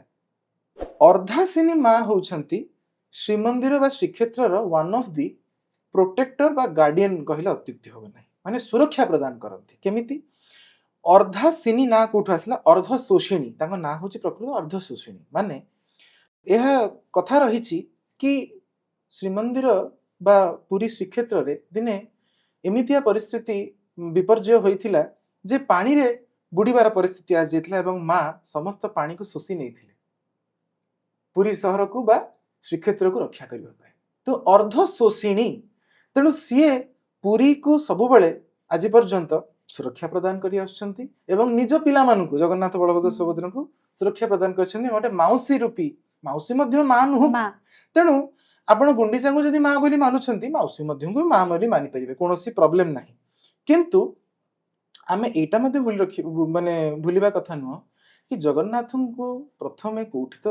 ଅର୍ଦ୍ଧାସିନୀ ମା ହଉଛନ୍ତି ଶ୍ରୀମନ୍ଦିର ବା ଶ୍ରୀକ୍ଷେତ୍ରର ୱାନ୍ ଅଫ୍ ଦି ପ୍ରୋଟେକ୍ଟର ବା ଗାର୍ଡିଆନ କହିଲେ ଅତ୍ୟୁକ୍ତି ହେବ ନାହିଁ, ମାନେ ସୁରକ୍ଷା ପ୍ରଦାନ କରନ୍ତି। କେମିତି? ଅର୍ଦ୍ଧାସିନୀ ନାଁ କୋଉଠୁ ଆସିଲା? ଅର୍ଦ୍ଧ ଶୋଷିଣୀ, ତାଙ୍କ ନାଁ ହଉଛି ପ୍ରକୃତ ଅର୍ଦ୍ଧ ଶୋଷିଣୀ। ମାନେ ଏହା କଥା ରହିଛି କି ଶ୍ରୀମନ୍ଦିର ବା ପୁରୀ ଶ୍ରୀକ୍ଷେତ୍ରରେ ଦିନେ ଏମିତିଆ ପରିସ୍ଥିତି ବିପର୍ଯ୍ୟୟ ହୋଇଥିଲା ଯେ ପାଣିରେ ବୁଡ଼ିବାର ପରିସ୍ଥିତି ଆସିଯାଇଥିଲା ଏବଂ ମା ସମସ୍ତ ପାଣିକୁ ଶୋଷି ନେଇଥିଲେ ପୁରୀ ସହରକୁ ବା ଶ୍ରୀକ୍ଷେତ୍ରକୁ ରକ୍ଷା କରିବା ପାଇଁ। ତ ଅର୍ଦ୍ଧ ଶୋଷିଣୀ, ତେଣୁ ସିଏ ପୁରୀକୁ ସବୁବେଳେ ଆଜି ପର୍ଯ୍ୟନ୍ତ ସୁରକ୍ଷା ପ୍ରଦାନ କରି ଆସୁଛନ୍ତି ଏବଂ ନିଜ ପିଲାମାନଙ୍କୁ ଜଗନ୍ନାଥ ବଳଭଦ୍ର ସୁଭଦ୍ରାଙ୍କୁ ସୁରକ୍ଷା ପ୍ରଦାନ କରିଛନ୍ତି। ଗୋଟେ ମାଉସୀ ରୂପୀ, ମାଉସୀ ମଧ୍ୟ ମା ନୁହଁ, ତେଣୁ ଆପଣ ଗୁଣ୍ଡିଚାଙ୍କୁ ଯଦି ମା ବୋଲି ମାନୁଛନ୍ତି ମାଉସୀ ମଧ୍ୟଙ୍କୁ ମା ବୋଲି ମାନିପାରିବେ, କୌଣସି ପ୍ରୋବ୍ଲେମ ନାହିଁ। କିନ୍ତୁ ଆମେ ଏଇଟା ମଧ୍ୟ ଭୁଲିବା କଥା ନୁହଁ କି ଜଗନ୍ନାଥଙ୍କୁ ପ୍ରଥମେ କୋଉଠି ତ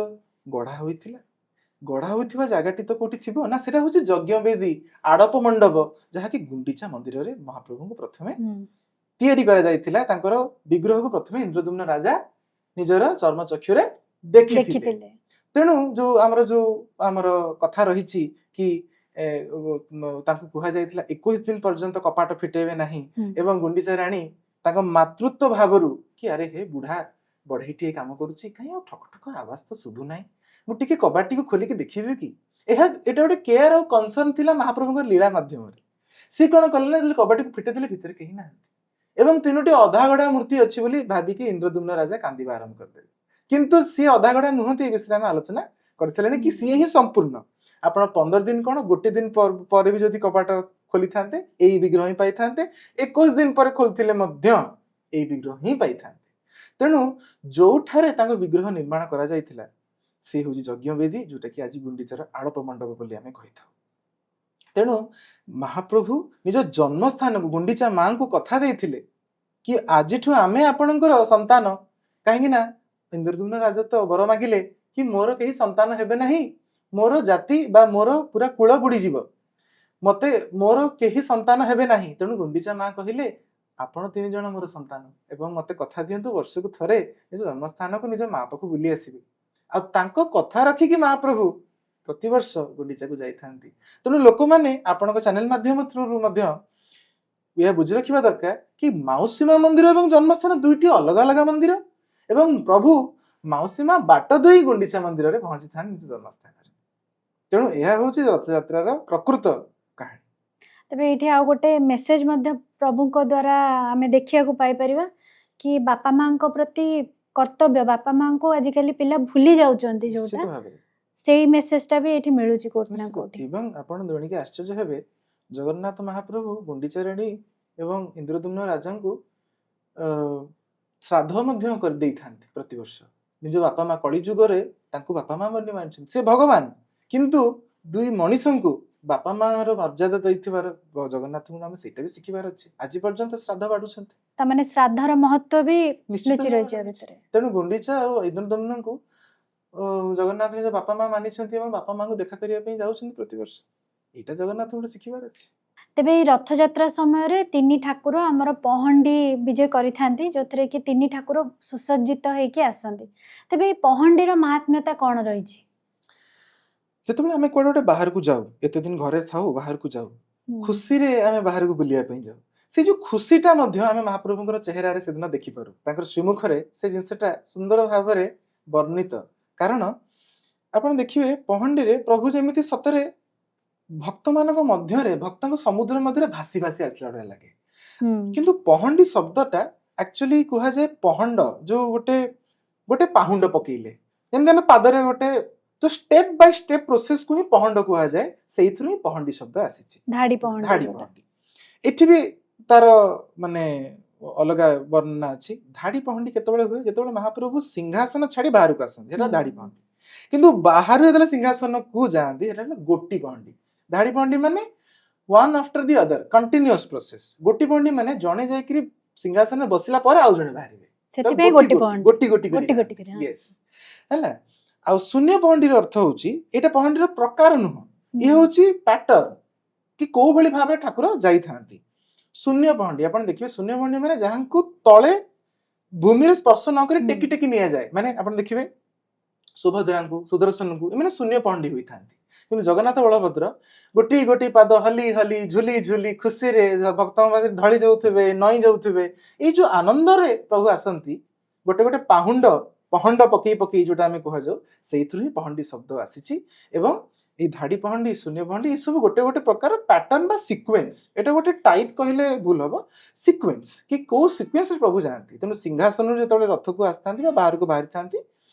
ଗଢ଼ା ହୋଇଥିଲା, ଗଢ଼ା ହୋଇଥିବା ଜାଗାଟି ତ କୋଉଠି ଥିବ ନା, ସେଟା ହଉଛି ଯଜ୍ଞବେଦୀ, ଆଡ଼ପ ମଣ୍ଡପ, ଯାହାକି ଗୁଣ୍ଡିଚା ମନ୍ଦିରରେ ମହାପ୍ରଭୁଙ୍କୁ ପ୍ରଥମେ ତିଆରି କରାଯାଇଥିଲା। ତାଙ୍କର ବିଗ୍ରହକୁ ପ୍ରଥମେ ଇନ୍ଦ୍ରଦ୍ୟୁମ୍ନ ରାଜା ନିଜର ଚର୍ମଚକ୍ଷୁରେ ଦେଖିଥିଲେ। ତେଣୁ ଆମର କଥା ରହିଛି କି ତାଙ୍କୁ କୁହାଯାଇଥିଲା 21 ଦିନ ପର୍ଯ୍ୟନ୍ତ କପାଟ ଫିଟେଇବେ ନାହିଁ ଏବଂ ଗୁଣ୍ଡିଚା ରାଣୀ ତାଙ୍କ ମାତୃତ୍ୱ ଭାବରୁ କି ଆରେ ହେ ବୁଢା ବଢେଇଟିଏ କାମ କରୁଛି, କାହିଁ ଆଉ ଠକ ଠକ ଆବାଜ ତ ଶୁଭୁ ନାହିଁ, ମୁଁ ଟିକେ କବାଟଟିକୁ ଖୋଲିକି ଦେଖିବି କି? ଏଇଟା ଗୋଟେ କେୟାର ଆଉ କନସର୍ନ ଥିଲା ମହାପ୍ରଭୁଙ୍କ ଲୀଳା ମାଧ୍ୟମରେ। ସେ କଣ କଲେ ନା, ଯେତେବେଳେ କବାଟକୁ ଫିଟେଇଦେଲେ ଭିତରେ କେହି ନାହାନ୍ତି ଏବଂ 3ଟି ଅଧାଗଢା ମୂର୍ତ୍ତି ଅଛି ବୋଲି ଭାବିକି ଇନ୍ଦ୍ରଦ୍ୟୁମ୍ନ ରାଜା କାନ୍ଦିବା ଆରମ୍ଭ କରିଦେଲେ। କିନ୍ତୁ ସିଏ ଅଧାଗଢା ନୁହନ୍ତି, ଏ ବିଷୟରେ ଆମେ ଆଲୋଚନା କରିସାରିଲେଣି କି ସିଏ ହିଁ ସମ୍ପୂର୍ଣ୍ଣ। ଆପଣ 15 ଦିନ କଣ, ଗୋଟେ ଦିନ ପରେ ବି ଯଦି କବାଟ ଖୋଲିଥାନ୍ତେ ଏଇ ବିଗ୍ରହ ହିଁ ପାଇଥାନ୍ତେ, 21 ଦିନ ପରେ ଖୋଲିଥିଲେ ମଧ୍ୟ ଏଇ ବିଗ୍ରହ ହିଁ ପାଇଥାନ୍ତେ। ତେଣୁ ଯୋଉଠାରେ ତାଙ୍କ ବିଗ୍ରହ ନିର୍ମାଣ କରାଯାଇଥିଲା ସେ ହଉଛି ଯଜ୍ଞବେଦୀ, ଯୋଉଟା କି ଆଜି ଗୁଣ୍ଡିଚାର ଆଡ଼ପ ମଣ୍ଡପ ବୋଲି ଆମେ କହିଥାଉ। ତେଣୁ ମହାପ୍ରଭୁ ନିଜ ଜନ୍ମସ୍ଥାନକୁ ଗୁଣ୍ଡିଚା ମାଙ୍କୁ କଥା ଦେଇଥିଲେ କି ଆଜିଠୁ ଆମେ ଆପଣଙ୍କର ସନ୍ତାନ, କାହିଁକି ନା ଇନ୍ଦ୍ରଦ୍ୟୁମ୍ନ ରାଜା ତ ବର ମାଗିଲେ କି ମୋର କେହି ସନ୍ତାନ ହେବେ ନାହିଁ, ମୋର ଜାତି ବା ମୋର ପୁରା କୂଳ ବୁଡ଼ିଯିବ, ମୋର କେହି ସନ୍ତାନ ହେବେ ନାହିଁ। ତେଣୁ ଗୁଣ୍ଡିଚା ମା କହିଲେ ଆପଣ 3 ଜଣ ମୋର ସନ୍ତାନ ଏବଂ ମତେ କଥା ଦିଅନ୍ତୁ ବର୍ଷକୁ ଥରେ ନିଜ ଜନ୍ମସ୍ଥାନକୁ ନିଜ ମା ପାଖକୁ ବୁଲି ଆସିବେ। ଆଉ ତାଙ୍କ କଥା ରଖିକି ମହାପ୍ରଭୁ ପ୍ରତିବର୍ଷ ଗୁଣ୍ଡିଚାକୁ ଯାଇଥାନ୍ତି। ତେଣୁ ଲୋକମାନେ ଆପଣଙ୍କ ଚ୍ୟାନେଲ ମାଧ୍ୟମ ଥ୍ରୁରୁ ମଧ୍ୟ ଏହା ବୁଝି ରଖିବା ଦରକାର କି ମାଉସୀ ମା ମନ୍ଦିର ଏବଂ ଜନ୍ମସ୍ଥାନ 2ଟି ଅଲଗା ଅଲଗା ମନ୍ଦିର ଏବଂ ପ୍ରଭୁ ମାଉସୀ ମା ବାଟ ଦେଇ ଗୁଣ୍ଡିଚା ମନ୍ଦିରରେ ପହଞ୍ଚିଥାନ୍ତି ନିଜ ଜନ୍ମସ୍ଥାନରେ। ତେଣୁ ଏହା ହେଉଛି ରଥଯାତ୍ରାର ପ୍ରକୃତ କାହାଣୀ। ତେବେ ଏଇଠି ଆଉ ଗୋଟେ ମେସେଜ ମଧ୍ୟ ପ୍ରଭୁଙ୍କ ଦ୍ୱାରା ଆମେ ଦେଖିବାକୁ ପାଇପାରିବା କି ବାପା ମାଙ୍କ ପ୍ରତି କର୍ତ୍ତବ୍ୟ, ବାପା ମାଙ୍କୁ ଆଜିକାଲି ପିଲା ଭୁଲି ଯାଉଛନ୍ତି, ଯୋଉଟା ସେଇ ମେସେଜଟା ବି ଏଠି ମିଳୁଛି କୋଉଠି ନା କୋଉଠି। ଏବଂ ଆପଣ ଜାଣିକି ଆଶ୍ଚର୍ଯ୍ୟ ହେବେ, ଜଗନ୍ନାଥ ମହାପ୍ରଭୁ ଗୁଣ୍ଡିଚା ରାଣୀ ଏବଂ ଇନ୍ଦ୍ରଦ୍ୟୁମ୍ନ ରାଜାଙ୍କୁ ଶ୍ରାଦ୍ଧ ମଧ୍ୟ କରିଦେଇଥାନ୍ତି ପ୍ରତିବର୍ଷ। ନିଜ ବାପା ମା, କଳି ଯୁଗରେ ତାଙ୍କୁ ବାପା ମା ବୋଲି ମାନିଛନ୍ତି, ସେ ଭଗବାନ, କିନ୍ତୁ 2 ମଣିଷଙ୍କୁ ବାପା ମାର ମର୍ଯ୍ୟାଦା ଦେଇଥିବାର ଜଗନ୍ନାଥଙ୍କୁ ଆମେ ସେଇଟା ବି ଶିଖିବାର ଅଛି। ଆଜି ପର୍ଯ୍ୟନ୍ତ ଶ୍ରାଦ୍ଧ ବାଢୁଛନ୍ତି, ତାମାନେ ଶ୍ରାଦ୍ଧର ମହତ୍ଵ ବି ଲୁଚି ରହିଛି ଆ ଭିତରେ। ତେଣୁ ଗୁଣ୍ଡିଚା ଆଉ ଇନ୍ଦ୍ରଦ୍ୟୁମ୍ନଙ୍କୁ ଜଗନ୍ନାଥ ନିଜ ବାପା ମା ମାନିଛନ୍ତି ଏବଂ ବାପା ମାଙ୍କୁ ଦେଖା କରିବା ପାଇଁ ଯାଉଛନ୍ତି ପ୍ରତିବର୍ଷ। ଏଇଟା ଜଗନ୍ନାଥଙ୍କୁ ଶିଖିବାର ଅଛି। ତେବେ ଏଇ ରଥଯାତ୍ରା ସମୟରେ 3 ଠାକୁର ଆମର ପହଣ୍ଡି ବିଜେ କରିଥାନ୍ତି, ଯୋଉଥିରେ କି 3 ଠାକୁର ସୁସଜ୍ଜିତ ହେଇକି ଆସନ୍ତି। ତେବେ ଏଇ ପହଣ୍ଡିର ମାହାତ୍ମ୍ୟତା କଣ ରହିଛି? ଯେତେବେଳେ ଆମେ କୁଆଡେ ଗୋଟେ ବାହାରକୁ ଯାଉ, ଏତେ ଦିନ ଘରେ ଥାଉ ବାହାରକୁ ଯାଉ, ଖୁସିରେ ଆମେ ବାହାରକୁ ବୁଲିବା ପାଇଁ ଯାଉ, ସେ ଯୋଉ ଖୁସିଟା ମଧ୍ୟ ଆମେ ମହାପ୍ରଭୁଙ୍କର ଚେହେରାରେ ସେଦିନ ଦେଖିପାରୁ, ତାଙ୍କର ଶ୍ରୀମୁଖରେ ସେ ଜିନିଷଟା ସୁନ୍ଦର ଭାବରେ ବର୍ଣ୍ଣିତ। କାରଣ ଆପଣ ଦେଖିବେ ପହଣ୍ଡିରେ ପ୍ରଭୁ ଯେମିତି ସତରେ ଭକ୍ତମାନଙ୍କ ମଧ୍ୟରେ ଭକ୍ତଙ୍କ ସମୁଦ୍ର ମଧ୍ୟରେ ଭାସି ଭାସି ଆସିଲା ଭଳିଆ ଲାଗେ। ହୁଁ କିନ୍ତୁ ପହଣ୍ଡି ଶବ୍ଦଟା ଆକ୍ଚୁଆଲି କୁହାଯାଏ ପହଣ୍ଡ, ଯୋଉ ଗୋଟେ ପାହୁଣ୍ଡ ପକେଇଲେ, ଯେମିତି ଆମେ ପାଦରେ ଗୋଟେ ତ ଷ୍ଟେପ୍ ବାଇ ଷ୍ଟେପ୍ ପ୍ରୋସେସକୁ ହିଁ ପହଣ୍ଡ କୁହାଯାଏ। ସେଇଥିରୁ ହିଁ ପହଣ୍ଡି ଶବ୍ଦ ଆସିଛି, ଧାଡି ପହଣ୍ଡି ଧାଡି ଯୋଉଟା। ପହଣ୍ଡି। ଏଠି ବି ତାର ମାନେ ଅଲଗା ବର୍ଣ୍ଣନା ଅଛି। ଧାଡି ପହଣ୍ଡି କେତେବେଳେ ହୁଏ? ଯେତେବେଳେ ମହାପ୍ରଭୁ ସିଂହାସନ ଛାଡି ବାହାରକୁ ଆସନ୍ତି, ସେଟା ଧାଡି ପହଣ୍ଡି। କିନ୍ତୁ ବାହାରୁ ଯେତେବେଳେ ସିଂହାସନକୁ ଯାଆନ୍ତି, ସେଟା ହେଲା ଗୋଟି ପହଣ୍ଡି। ଧାଡି ପହଣ୍ଡି ମାନେ one after the other, continuous process। ଗୋଟି ପହଣ୍ଡି ମାନେ ଜଣେ ଯାଇକିରି ସିଂହାସନରେ ବସିଲା ପରେ ଆଉ ଜଣେ ବାହାରିବେ, ସେଥିପାଇଁ ଗୋଟି ଗୋଟି ଗୋଟି ପହଣ୍ଡି ଗୋଟି ଗୋଟି ଗୋଟି କରି ଗୋଟି କରି, ହଁ। ୟେସ୍ ହେଲା। ଆଉ ଶୂନ୍ୟ ପହଣ୍ଡିର ଅର୍ଥ ହଉଛି, ଏଇଟା ପହଣ୍ଡିର ପ୍ରକାର ନୁହଁ, ଇଏ ହଉଛି ପ୍ୟାଟର୍ନ କି କୋଉ ଭଳି ଭାବରେ ଠାକୁର ଯାଇଥାନ୍ତି। ଶୂନ୍ୟ ପହଣ୍ଡି ଆପଣ ଦେଖିବେ, ଶୂନ୍ୟ ପହଣ୍ଡି ମାନେ ଯାହାଙ୍କୁ ତଳେ ଭୂମିରେ ସ୍ପର୍ଶ ନ କରି ଟେକି ଟେକି ନିଆଯାଏ। ମାନେ ଆପଣ ଦେଖିବେ ସୁଭଦ୍ରାଙ୍କୁ, ସୁଦର୍ଶନଙ୍କୁ, ଏମାନେ ଶୂନ୍ୟ ପହଣ୍ଡି ହୋଇଥାନ୍ତି। କିନ୍ତୁ ଜଗନ୍ନାଥ ବଳଭଦ୍ର ଗୋଟି ଗୋଟି ପାଦ ହଲି ହଲି ଝୁଲି ଝୁଲି ଖୁସିରେ ଭକ୍ତଙ୍କ ପାଖରେ ଢଳି ଯାଉଥିବେ, ନଇଁ ଯାଉଥିବେ। ଏଇ ଯୋଉ ଆନନ୍ଦରେ ପ୍ରଭୁ ଆସନ୍ତି, ଗୋଟେ ଗୋଟେ ପହଣ୍ଡ ପକେଇ ପକେଇ ଯୋଉଟା ଆମେ କୁହାଯାଉ, ସେଇଥିରୁ ହିଁ ପହଣ୍ଡି ଶବ୍ଦ ଆସିଛି। ଏବଂ এই ଧାଡି ପହଣ୍ଡି, ଶୂନ୍ୟ ପହଣ୍ଡି, ଏସବୁ ଗୋଟେ ଗୋଟେ ପ୍ରକାର ପ୍ୟାଟର୍ନ ବା ସିକ୍ୱେନ୍ସ। ଏଟା ଗୋଟେ ଟାଇପ୍ କହିଲେ ଭୁଲ ହବ, ସିକ୍ୱେନ୍ସ କି କୋଉ ସିକ୍ୱେନ୍ସରେ ପ୍ରଭୁ ଯାଆନ୍ତି। ତେଣୁ ସିଂହାସନରୁ ଯେତେବେଳେ ରଥକୁ ଆସିଥାନ୍ତି ବା ବାହାରକୁ ବାହାରିଥାନ୍ତି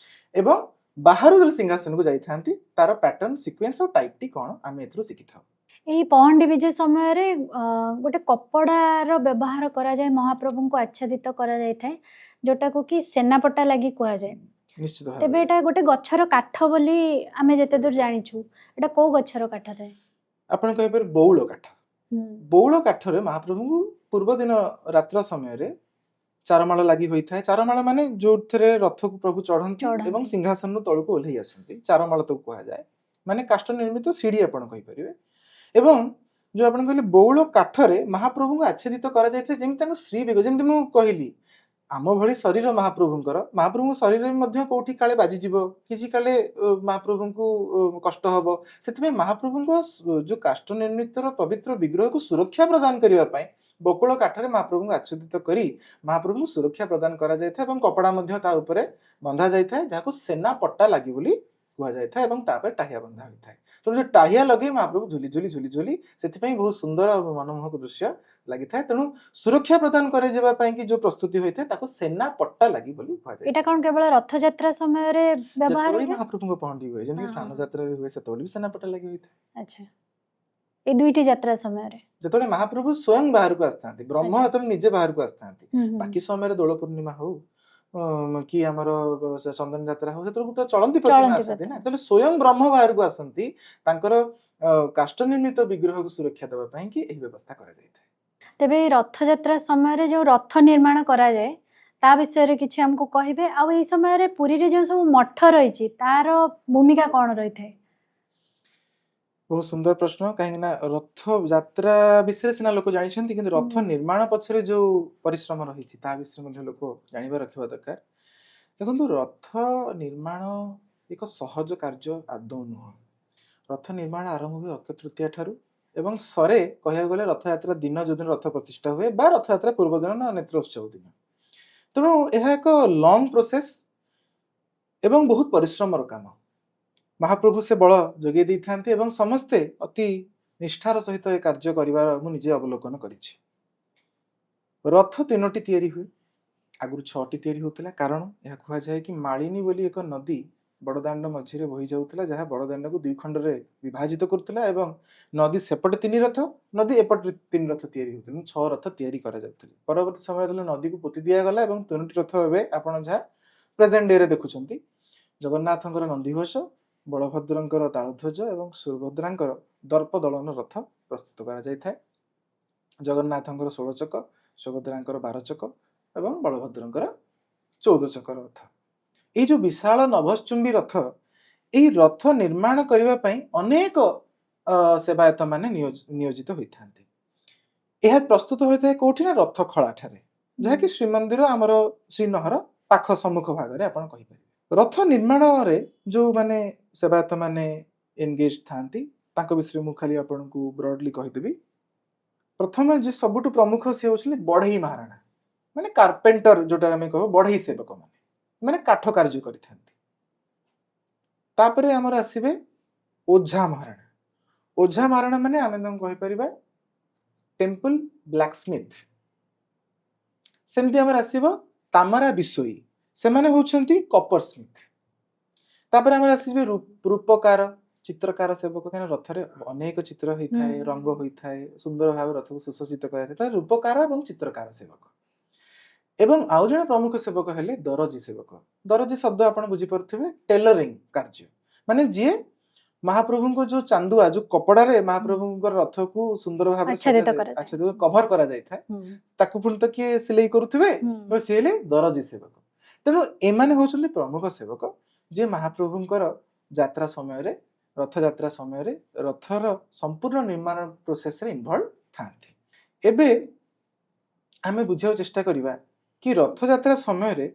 ଏବଂ ବାହାରୁ ଯେତେବେଳେ ସିଂହାସନକୁ ଯାଇଥାନ୍ତି, ତାର ପ୍ୟାଟର୍ନ, ସିକ୍ୱେନ୍ସ ଆଉ ଟାଇପ୍ଟି କ'ଣ ଆମେ ଏଥିରୁ ଶିଖିଥାଉ। ଏହି ପହଣ୍ଡି ବିଜେ ସମୟରେ ଗୋଟେ କପଡ଼ାର ବ୍ୟବହାର କରାଯାଏ, ମହାପ୍ରଭୁଙ୍କୁ ଆଚ୍ଛାଦିତ କରାଯାଇଥାଏ, ଯୋଉଟାକୁ କି ସେନାପଟା ଲାଗି କୁହାଯାଏ। ନିଶ୍ଚିତ ତେବେ ଭାବରେ ଏଟା ଗୋଟେ ଗଛର କାଠ ବୋଲି ଆମେ ଯେତେ ଦୂର ଜାଣିଛୁ, ଏଟା କୋଉ ଗଛର କାଠ ଥାଏ? ଆପଣ କହିପାରିବେ ବଉଳ କାଠ। ହୁଁ ବଉଳ କାଠରେ ମହାପ୍ରଭୁଙ୍କୁ ପୂର୍ବ ଦିନ ରାତ୍ର ସମୟରେ ଚାରମାଳ ଲାଗି ହୋଇଥାଏ। ଚାରମାଳ ମାନେ ଯୋଉଥିରେ ରଥକୁ ପ୍ରଭୁ ଚଢନ୍ତି ଏବଂ ଚଢନ୍ତି। ସିଂହାସନରୁ ତଳକୁ ଓହ୍ଲେଇ ଆସନ୍ତି, ଚାରମାଳ ତାକୁ କୁହାଯାଏ। ମାନେ କାଷ୍ଠ ନିର୍ମିତ ସିଡ଼ି ଆପଣ କହିପାରିବେ। ଏବଂ ଯୋଉ ଆପଣ କହିଲେ ବଉଳ କାଠରେ ମହାପ୍ରଭୁଙ୍କୁ ଆଚ୍ଛାଦିତ କରାଯାଇଥାଏ, ଯେମିତି ତାଙ୍କ ଶ୍ରୀ ବେଗ, ଯେମିତି ମୁଁ କହିଲି ଆମ ଭଳି ଶରୀର ମହାପ୍ରଭୁଙ୍କର, ମହାପ୍ରଭୁଙ୍କ ଶରୀରରେ ମଧ୍ୟ କୋଉଠି କାଳେ ବାଜିଯିବ, କିଛି କାଳେ ମହାପ୍ରଭୁଙ୍କୁ କଷ୍ଟ ହବ। ସେଥିପାଇଁ ମହାପ୍ରଭୁଙ୍କ ଯୋଉ କାଷ୍ଠ ନିର୍ମିତର ପବିତ୍ର ବିଗ୍ରହକୁ ସୁରକ୍ଷା ପ୍ରଦାନ କରିବା ପାଇଁ ବକୁଳ କାଠରେ ମହାପ୍ରଭୁଙ୍କୁ ଆଚ୍ଛାଦିତ କରି ମହାପ୍ରଭୁଙ୍କୁ ସୁରକ୍ଷା ପ୍ରଦାନ କରାଯାଇଥାଏ ଏବଂ କପଡ଼ା ମଧ୍ୟ ତା ଉପରେ ବନ୍ଧା ଯାଇଥାଏ, ଯାହାକୁ ସେନା ପଟ୍ଟା ଲାଗି ବୋଲି କୁହାଯାଇଥାଏ ଏବଂ ତାପରେ ଟାହିଆ ବନ୍ଧା ହୋଇଥାଏ। ତେଣୁ ଯୋଉ ଟାହିଆ ଲଗେଇ ମହାପ୍ରଭୁ ଝୁଲି ଝୁଲି ଝୁଲି ଝୁଲି, ସେଥିପାଇଁ ବହୁତ ସୁନ୍ଦର ଆଉ ମନମୋହକ ଦୃଶ୍ୟ ଲାଗିଥାଏ। ତେଣୁ ସୁରକ୍ଷା ପ୍ରଦାନ କରାଯିବା ପାଇଁ କି ଯୋଉ ପ୍ରସ୍ତୁତି ହୋଇଥାଏ, ତାକୁ ସେନା ପଟ୍ଟା ଲାଗି ବୋଲି କୁହାଯାଇଥାଏ। ଏଟା କ'ଣ କେବଳ ରଥଯାତ୍ରା ସମୟରେ ବ୍ୟବହାର ଯେତେବେଳେ ହୁଏ? ମହାପ୍ରଭୁଙ୍କ ପହଣ୍ଡି ହୁଏ, ଯେମିତି ହଁ, ସ୍ନାନ ହଁ। ଯାତ୍ରାରେ ହୁଏ, ସେତେବେଳେ ବି ସେନା ପଟ୍ଟା ଲାଗି ହୋଇଥାଏ। ଆଚ୍ଛା, ଏଇ ଦୁଇଟି ଯାତ୍ରା ସମୟରେ। ଯେତେବେଳେ ମହାପ୍ରଭୁ ସ୍ୱୟଂ ବାହାରକୁ ଆସିଥାନ୍ତି, ବ୍ରହ୍ମ ଆଚ୍ଛା। ଯେତେବେଳେ ନିଜେ ବାହାରକୁ ଆସିଥାନ୍ତି, ହୁଁ ହୁଁ ବାକି ସମୟରେ ଦୋଳ ପୂର୍ଣ୍ଣିମା ହଉ କି ଆମର ଚନ୍ଦନ ଯାତ୍ରା ହଉ, ସେତେବେଳକୁ ତ ଚଳନ୍ତି ପ୍ରତିମା ଚଳନ୍ତି ଆସନ୍ତି ନା। ପ୍ରତିମା। ଯେତେବେଳେ ସ୍ୱୟଂ ବ୍ରହ୍ମ ବାହାରକୁ ଆସନ୍ତି, ତାଙ୍କର କାଷ୍ଠ ନିର୍ମିତ ବିଗ୍ରହକୁ ସୁରକ୍ଷା ଦେବା ପାଇଁ କି ଏହି ବ୍ୟବସ୍ଥା କରାଯାଇଥାଏ। ତେବେ ଏଇ ରଥଯାତ୍ରା ସମୟରେ ଯୋଉ ରଥ ନିର୍ମାଣ କରାଯାଏ, ତା ବିଷୟରେ କିଛି ଆମକୁ କହିବେ? ଆଉ ଏଇ ସମୟରେ ପୁରୀରେ ଯୋଉ ସବୁ ମଠ ରହିଛି, ତାର ଭୂମିକା କ'ଣ ରହିଥାଏ? ବହୁତ ସୁନ୍ଦର ପ୍ରଶ୍ନ। କାହିଁକି ନା ରଥ ଯାତ୍ରା ବିଷୟରେ ସିନା ଲୋକ ଜାଣିଛନ୍ତି, କିନ୍ତୁ ରଥ ନିର୍ମାଣ ପଛରେ ଯୋଉ ପରିଶ୍ରମ ରହିଛି ତା ବିଷୟରେ ମଧ୍ୟ ଲୋକ ଜାଣିବା ରଖିବା ଦରକାର। ଦେଖନ୍ତୁ, ରଥ ନିର୍ମାଣ ଏକ ସହଜ କାର୍ଯ୍ୟ ଆଦୌ ନୁହଁ। ରଥ ନିର୍ମାଣ ଆରମ୍ଭ ହୁଏ ଅକ୍ଷୟ ତୃତୀୟା ଠାରୁ ଏବଂ ସରେ କହିବାକୁ ଗଲେ ରଥଯାତ୍ରା ଦିନ ଯୋଉଦିନ ରଥ ପ୍ରତିଷ୍ଠା ହୁଏ ବା ରଥଯାତ୍ରା ପୂର୍ବ ଦିନ ନା ନେତ୍ର ଉତ୍ସବ ଦିନ। ତେଣୁ ଏହା ଏକ ଲଙ୍ଗ ପ୍ରୋସେସ ଏବଂ ବହୁତ ପରିଶ୍ରମର କାମ। ମହାପ୍ରଭୁ ସେ ବଳ ଯୋଗାଇ ଦେଇଥାନ୍ତି ଏବଂ ସମସ୍ତେ ଅତି ନିଷ୍ଠାର ସହିତ ଏ କାର୍ଯ୍ୟ କରିବାର ମୁଁ ନିଜେ ଅବଲୋକନ କରିଛି। ରଥ 3ଟି ତିଆରି ହୁଏ, ଆଗରୁ 6ଟି ତିଆରି ହେଉଥିଲା, କାରଣ ଏହା କୁହାଯାଏ କି ମାଳିନୀ ବୋଲି ଏକ ନଦୀ ବଡ଼ଦାଣ୍ଡ ମଝିରେ ବହି ଯାଉଥିଲା, ଯାହା ବଡ଼ଦାଣ୍ଡକୁ 2 ଖଣ୍ଡରେ ବିଭାଜିତ କରୁଥିଲା ଏବଂ ନଦୀ ସେପଟେ 3 ରଥ, ନଦୀ ଏପଟେ 3 ରଥ ତିଆରି ହେଉଥିଲେ, 6 ରଥ ତିଆରି କରାଯାଉଥିଲେ। ପରବର୍ତ୍ତୀ ସମୟରେ ଯେତେବେଳେ ନଦୀକୁ ପୋତି ଦିଆଗଲା ଏବଂ 3ଟି ରଥ ଏବେ ଆପଣ ଯାହା ପ୍ରେଜେଣ୍ଟ ଡେରେ ଦେଖୁଛନ୍ତି, ଜଗନ୍ନାଥଙ୍କର ନନ୍ଦିଘୋଷ, ବଳଭଦ୍ରଙ୍କର ତାଳଧ୍ୱଜ ଏବଂ ସୁଭଦ୍ରାଙ୍କର ଦର୍ପ ଦଳନ ରଥ ପ୍ରସ୍ତୁତ କରାଯାଇଥାଏ। ଜଗନ୍ନାଥଙ୍କର 16 ଚକ, ସୁଭଦ୍ରାଙ୍କର 12 ଚକ ଏବଂ ବଳଭଦ୍ରଙ୍କର 14 ଚକ ରଥ। ଏଇ ଯୋଉ ବିଶାଳ ନଭଶ୍ଚୁମ୍ବୀ ରଥ, ଏହି ରଥ ନିର୍ମାଣ କରିବା ପାଇଁ ଅନେକ ସେବାୟତ ମାନେ ନିୟୋଜିତ ହୋଇଥାନ୍ତି। ଏହା ପ୍ରସ୍ତୁତ ହୋଇଥାଏ କୋଉଠି ନା ରଥଖଳା ଠାରେ, ଯାହାକି ଶ୍ରୀମନ୍ଦିର ଆମର ଶ୍ରୀନହର ପାଖ ସମ୍ମୁଖ ଭାଗରେ ଆପଣ କହିପାରିବେ। ରଥ ନିର୍ମାଣରେ ଯୋଉମାନେ ସେବାୟତ ମାନେ ଏନଗେଜ ଥାନ୍ତି, ତାଙ୍କ ବିଷୟରେ ମୁଁ ଖାଲି ଆପଣଙ୍କୁ ବ୍ରଡଲି କହିଦେବି। ପ୍ରଥମେ ଯେ ସବୁଠୁ ପ୍ରମୁଖ ସେ ହେଉଛନ୍ତି ବଢେଇ ମହାରାଣା, ମାନେ କାର୍ପେଣ୍ଟର ଯୋଉଟା ଆମେ କହିବୁ, ବଢେଇ ସେବକ ମାନେ କାଠ କାର୍ଯ୍ୟ କରିଥାନ୍ତି। ତାପରେ ଆମର ଆସିବେ ଓଝା ମହାରାଣା। ओझा मारण माने आमे तांको कहि परिबा टेम्पल ब्लैकस्मिथ सेमती हमर आसीबो तामरा बिसोई से माने होउछंती कॉपर स्मिथ तापर हमर आसीबे रूपकार चित्रकार सेवक कहना रथरे अनेक चित्र होई थाए रंग होई थाए सुंदर भाव रथ को सुसज्जित कराय थाए रूपकार एवं चित्रकार सेवक एवं आउ जने प्रमुख सेवक हेले दरजी सेवक दरजी शब्द आपण बुझी परथिबे टेलरिंग कार्य माने जे महाप्रभु को जो चांदुआ जो कपड़ा रे महाप्रभु को रथ को सुंदर भाव अच्छा कवर करा जाय थाए ताकु पुन तो के सिलाई करूथिबे तो सेले दरजी सेवक तेनु एमाने होचंती प्रमुख सेवक जे महाप्रभुंकर यात्रा समय रे रथ यात्रा समय रे रथर संपूर्ण निर्माण प्रोसेस रे इन्वॉल्व थांती एबे आमे बुझाउ चेष्टा करिबा कि रथ यात्रा समय रे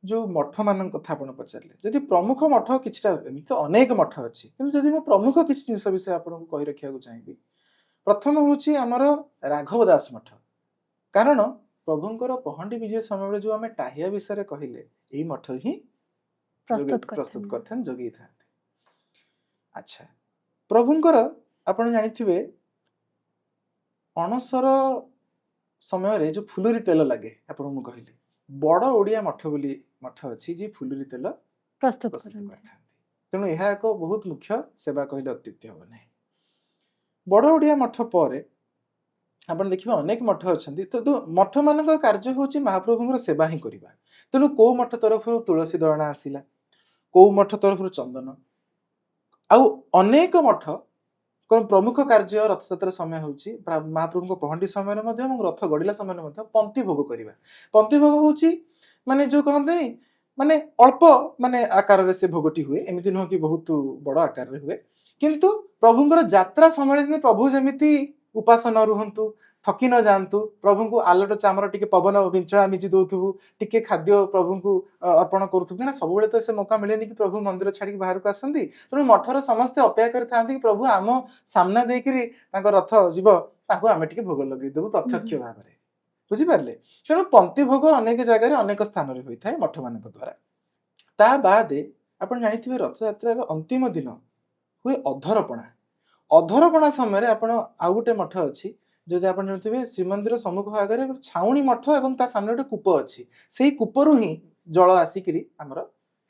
जो मठ मान कथा आपण पचारले जदि प्रमुख मठ किछटा एमि तो अनेक मठ अछि किंतु जदि म प्रमुख किछ जिंस विषय आपण को कहि रखिया को चाहिबी प्रथम होची हमर राघव दास मठ कारण प्रभुंकर पहंडी विजय समय रे जो हमें टाहिया विषय रे कहिले एई मठ ही प्रस्तुत करथन जोगी था अच्छा प्रभुंकर आपण जानिथिबे अणसर समय रे जो फुलुरी तेल लागे आपण मु कहिले बड़ ओडिया मठ बोली मठ अछि जे फुलुरी तेल प्रस्तुत करथान तेनु एहा एक बहुत मुख्य सेवा कहिले अत्युक्ति हो नै बड़ ओडिया मठ परे आपण देखिबा अनेक मठ अछंती तो मठ मानकर कार्य होची महाप्रभुंकर सेवा ही करिबा तेनु को मठ तरफ तुलसी दळना आसिला को मठ तरफ चंदन आउ अनेक मठ प्रमुख कार्य रथ यात्रा समय होची महाप्रभु को पहंडी समय रे मध्ये रथ गडिला समय रे मध्ये पंक्ति भोग करिबा पंक्ति भोग होची माने जो कहते माने अल्प माने आकार रे से भोगटी हुए एमिति न कि बहुत बड़ आकार रे हुए किंतु प्रभुंकर यात्रा समय रे प्रभु जेमिति उपासना रुहंतु थकी न जानतु प्रभु को आलट चामर टिके पवन विंचड़ा मिजी दउथु टिके खाद्य प्रभु को अर्पण करूथु ना सब बेले तो से मौका मिलेनी कि प्रभु मंदिर छाड़ी बाहर को आसंती तेणु मठर समस्त अपेक्षा करि थांती कि प्रभु आम सामना देकरी तांको रथ जीव तांको आमे टिके भोग लगै देबु प्रत्यक्ष भाव रे बुझी परले तेणु पंक्ति भोग अनेक जगह रे अनेक स्थान रे होई थाए मठ मान द्वारा ता बादे आपण जानिथिबे रथ यात्रा रो अंतिम दिन हुए अधरपणा समय रे आपण आ गुटे मठ अछि जदि आपण जानथिबे श्रीमंदिर सम्मुख भाग रे छाउणी मठ एवं ता सामने गोटे कूप अछि सेही कूपरु ही जल आसिकरी हमर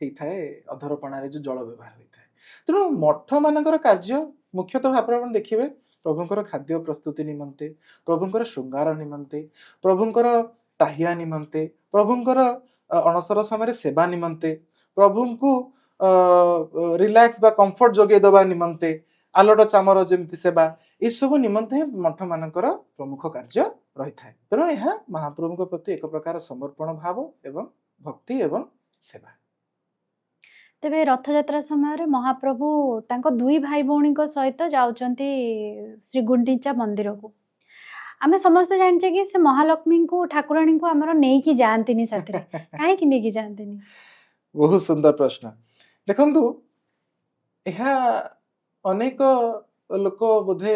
हेई थाए अधरपणा रे जो जल व्यवहार होई थाए तेणु मठ मानकर कार्य मुख्यतः भाव आपण देखिबे प्रभुंकर खाद्य प्रस्तुति निमंते प्रभुंकर श्रृंगार निमंते प्रभुंकर टाहिया निमंते प्रभुंकर अणसर समय सेवा निमंते प्रभुंकु रिलैक्स बा कंफर्ट जोगे दबा निमंते आलोट चामर जेमति सेवा ए सब निमंते मठ मानकर प्रमुख कार्य रही थाए तेणु यह महाप्रभु प्रति एक प्रकार समर्पण भाव एवं भक्ति एवं सेवा तेबे रथ यात्रा समय रे महाप्रभु तांको दुई भाई भौणी को सहित जाउचंती श्री गुंडीचा मंदिर को आमे समस्त जानचे कि से महालक्ष्मी को ठाकुराणी को हमरो नेई की जानतिनी साथरे काहे कि नेई की जानतिनी बहुत सुंदर प्रश्न देखंतु एहा अनेक लोक बोधे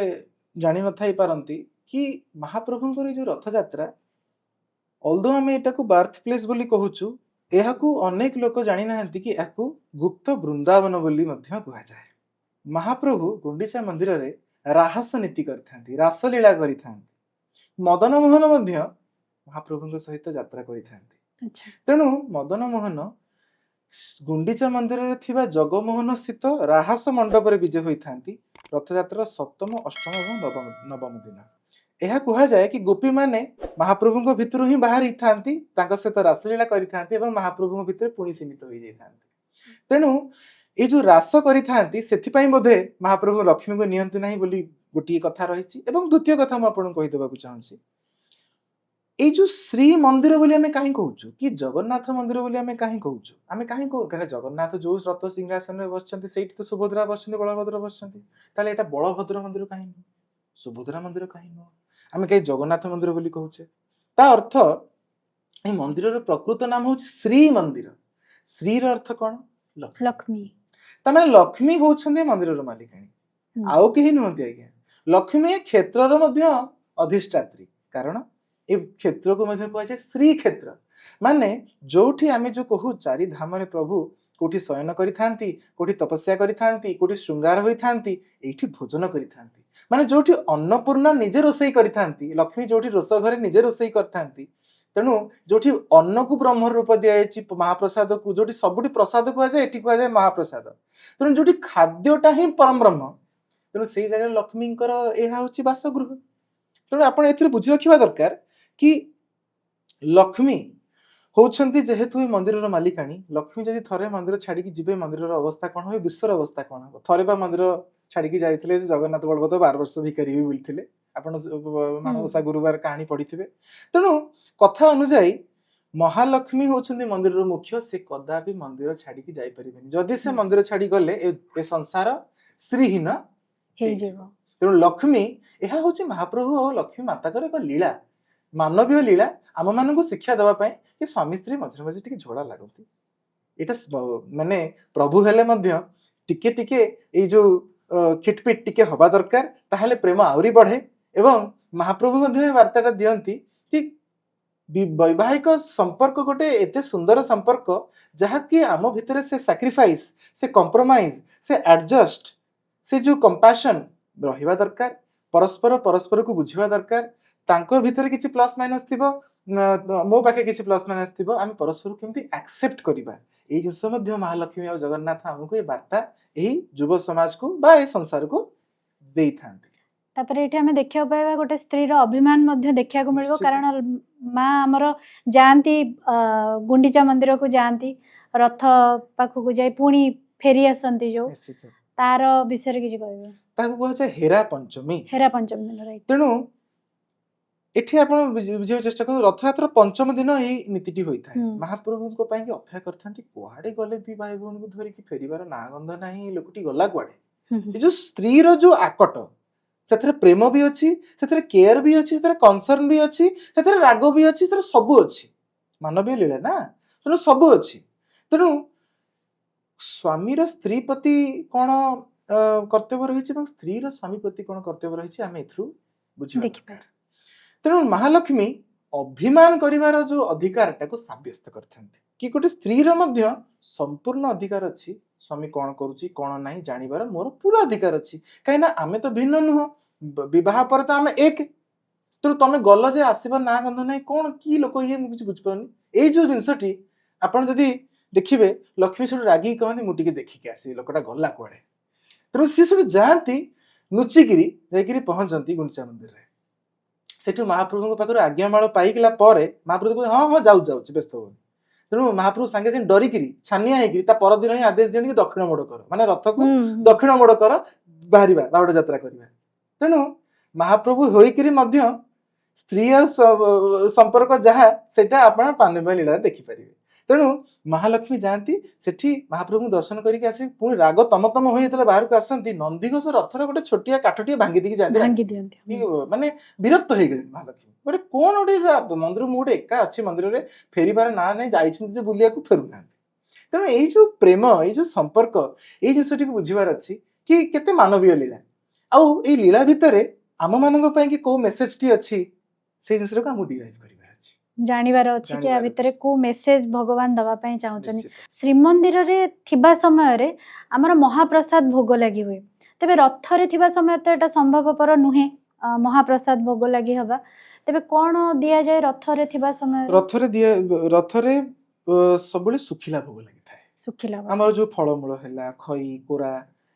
जानि न थाई पारंती कि महाप्रभुंकर जो रथ यात्रा ऑल्दो हमें एटा को बर्थ प्लेस बोली कहूछु एहाकू अनेक लोक जानि नाहंती कि एहाकू गुप्त वृंदावन बोली मध्य कुहा जाए महाप्रभु गुंडीचा मंदिर रे राहस नीति करथांती रासलीला करिथांती मदन मोहन मध्य महाप्रभुंक सहित यात्रा करिथांती अच्छा तेणु मदन मोहन गुंडीचा मंदिर रे थिबा जगमोहन स्थित राहस मंडप रे विजय होई थांती रथ यात्रा सप्तम अष्टम एवं नवम दिन एहा कुहा जाए कि गोपी माने महाप्रभुंक भितरु ही बाहर ही थांती तांक सहित रासलीला करि थांती एवं महाप्रभुंक भितर पुणी सीमित होई जाई थांती तेणु ए जो रास करि थांती सेथि पई बोधे महाप्रभु लक्ष्मी को नियंती नाही बोली गोटी कथा रहिछि एवं द्वितीय कथा म आपन कहि देबा को चाहूछि ए जो श्री मंदिर बोली हमें काहे कहूछु कि जगन्नाथ मंदिर बोली हमें काहे कहूछु हमें काहे कहू कहले जगन्नाथ जो रथ सिंहासन रे बसचंती सेठी तो सुभद्रा बसचंती बलभद्र बसचंती ताले एटा बलभद्र मंदिर काहे न सुभद्रा मंदिर काहे न हमें कहीं जगन्नाथ मंदिर बोली कहूचे ता अर्थ ए मंदिर रो प्रकृत नाम होची श्री मंदिर श्री रो अर्थ कोन लक्ष्मी ता माने लक्ष्मी होछंती मंदिर रो मालिकाणी आउ केही नहंती आज्ञा लक्ष्मी क्षेत्र रो मध्य अधिष्ठात्री कारण ए क्षेत्र को मध्य कहै छै श्री क्षेत्र माने जोठी आमे जो कहू चारि धाम रे प्रभु कोठी शयन करिथांती कोठी तपस्या करिथांती कोठी श्रृंगार होइथांती एठी भोजन करिथांती माने जोठी अन्नपूर्णा निजे रोसई करिथांती लक्ष्मी जोठी रोष घरे निजे रोसई करथांती तेणु जोठी अन्न को ब्रह्म रूप दिया महाप्रसाद को जोठी सबुठी प्रसाद कुआ जाए एठी कुआ जाए महाप्रसाद तेणु जोठी खाद्यटा ही परम ब्रह्म तेणु से जगह लक्ष्मींकर यह होची बासगृह तेणु आपण एथिरे बुझी रखिबा दरकार कि लक्ष्मी होउछंती जेहेतु ए मंदिरर मालिकाणी लक्ष्मी जदि थरे मंदिर छाड़ी की जिबे मंदिरर अवस्था कोन होय विश्वर अवस्था कोन हो थरे बा मंदिर छाड़ी की जाइथिले जगन्नाथ बलभद्र 12 वर्ष भिखारी भी बुलथिले आपण मानवसा गुरुवार कहानी पढ़िथिबे तेणु कथा अनुसार महालक्ष्मी होउछंती मंदिरर मुख्य से कदापि मंदिर छाड़ी की जाई परिबेनी जदि से मंदिर छाड़ी गले ए संसार श्रीहीन हे जीव तेणु लक्ष्मी यह होची महाप्रभु और लक्ष्मी माता कर एक लीला मानवीय लीला आम मान शिक्षा देवा कि स्वामी स्त्री मझे मझे टी झोड़ा लगती यहाँ माने प्रभु हेले मध्य टिके टिके ये जो खिटपिट टिके हवा दरकार ताहले प्रेम आउरी बढ़े एवं महाप्रभु मध्य वार्ताटा दियंती कि वैवाहिक संपर्क गोटे एते सुंदर संपर्क जहाँकि आम भितर से सैक्रिफाइस से कॉम्प्रोमाइज से एडजस्ट से जो कंपैशन रहिबा दरकार परस्पर परस्पर को बुझिबा दरकार तांकर भितर किछि प्लस माइनस थिबो मो पाखे किछि प्लस माइनस थिबो आम परस्पर केमती एक्सेप्ट करिबा एई जिंस मध्य महालक्ष्मी और जगन्नाथ हमको ये वार्ता एही युव समाज को बा ए संसार को देई थांती तापर एठी हमें देखिया पाइबा गोटे स्त्री रो अभिमान मध्य देखिया को मिलबो कारण माँ हमर जानती गुंडीचा मंदिर को जानती रथ पाखु को जाई पुणी फेरी आसंती जो निश्चित तार विषय किछि कहबो ताकू कह जाय हेरा पंचमी दिन राइट तेणु एठी आपण बुझियो चेष्टा करू रथयात्रा पंचम दिन एही नीतिटी होई थाए महाप्रभु को पाई कि अपेक्षा करथांती कुआडे गले दी भाई बहन को धरि कि फेरीबार ना गंध नाही लोकटी गला कुआडे ए जो स्त्री रो जो आकट सेथरे प्रेम भी अछि सेथरे केयर भी अछि सेथरे कंसर्न भी अछि सेथरे राग भी अछि सेथरे सब अछि मानवीय लीला ना तेणु सब अछि तेणु स्वामी रो स्त्री प्रति कोन कर्तव्य रही स्त्री रो स्वामी प्रति कोन कर्तव्य रही आम एथरू बुझिबा दरकार तेणु महालक्ष्मी अभिमान करिवार जो अधिकार टाको साब्यस्त करथांती कि गोटे स्त्री रो मध्य संपूर्ण अधिकार अछि स्वामी कोन करूची कोन नाही जानिबार मोर पूरा अधिकार अछि काइना आमे तो भिन्न नुह विवाह पर तो आमे एक तेणु तमे गल जे आसीबा ना गंध नाही कोन की लोक ये कुछ बुझ पानी ए जो जिंसटी आपण जदी देखिबे लक्ष्मी सुड रागी कहंती मुटी के देखि के आसी लोकटा गल्ला कोडे तेणु सी सुड जानती नुचिगिरी जायगिरी पहुंचंती गुंडीचा मंदिर रे सेठु महाप्रभु पाखर आज्ञामाल पाइला महाप्रभु कहते हाँ हाँ जाऊ जाऊ व्यस्त हो तेणु महाप्रभु सांगे सांगे डरिकी छानिया होगी परदिन ही आदेश दिखती दक्षिण मोड़ कर माने रथ को दक्षिण मोड़ कर बाहर बाहुड़ा यात्रा करवा तेणु महाप्रभु होइकिरी स्त्री संपर्क जहाँ सेटा आपण पांडव लीला देखिपारे तेणु महालक्ष्मी जाती सेठी महाप्रभु दर्शन करके आसी पुणी राग तम हो बाहर को आसती नंदीघोष रथर गोटे छोटिया काठटिया भांगी दी जाती माने विरक्त हो गए महालक्ष्मी गोटे कौन गोटे मंदिर मुझे एका अच्छी मंदिर में फेरबार ना नहीं जाइए बुलिया फेरू ना तेणु यही जो प्रेम ये संपर्क ये जिनटी बुझार अच्छी कि केते मानवीय लीला आउ ये लीला भितर आम मान को मेसेज टी अच्छी से जिन को डिराइव कर जानिबार अछि कि आ भितरे को मेसेज भगवान दवा पई चाहउछनी श्रीमंदिर रे थिबा समय रे हमर महाप्रसाद भोग लागि होय तबे रथ रे थिबा समय त एटा संभवपर नुहे महाप्रसाद भोग लागि हबा तबे कोन दिया जाय रथ रे थिबा समय रथ रे सबले सुखिला भोग लागि थाए सुखिला हमर जो फळमूल हैला खई कोरा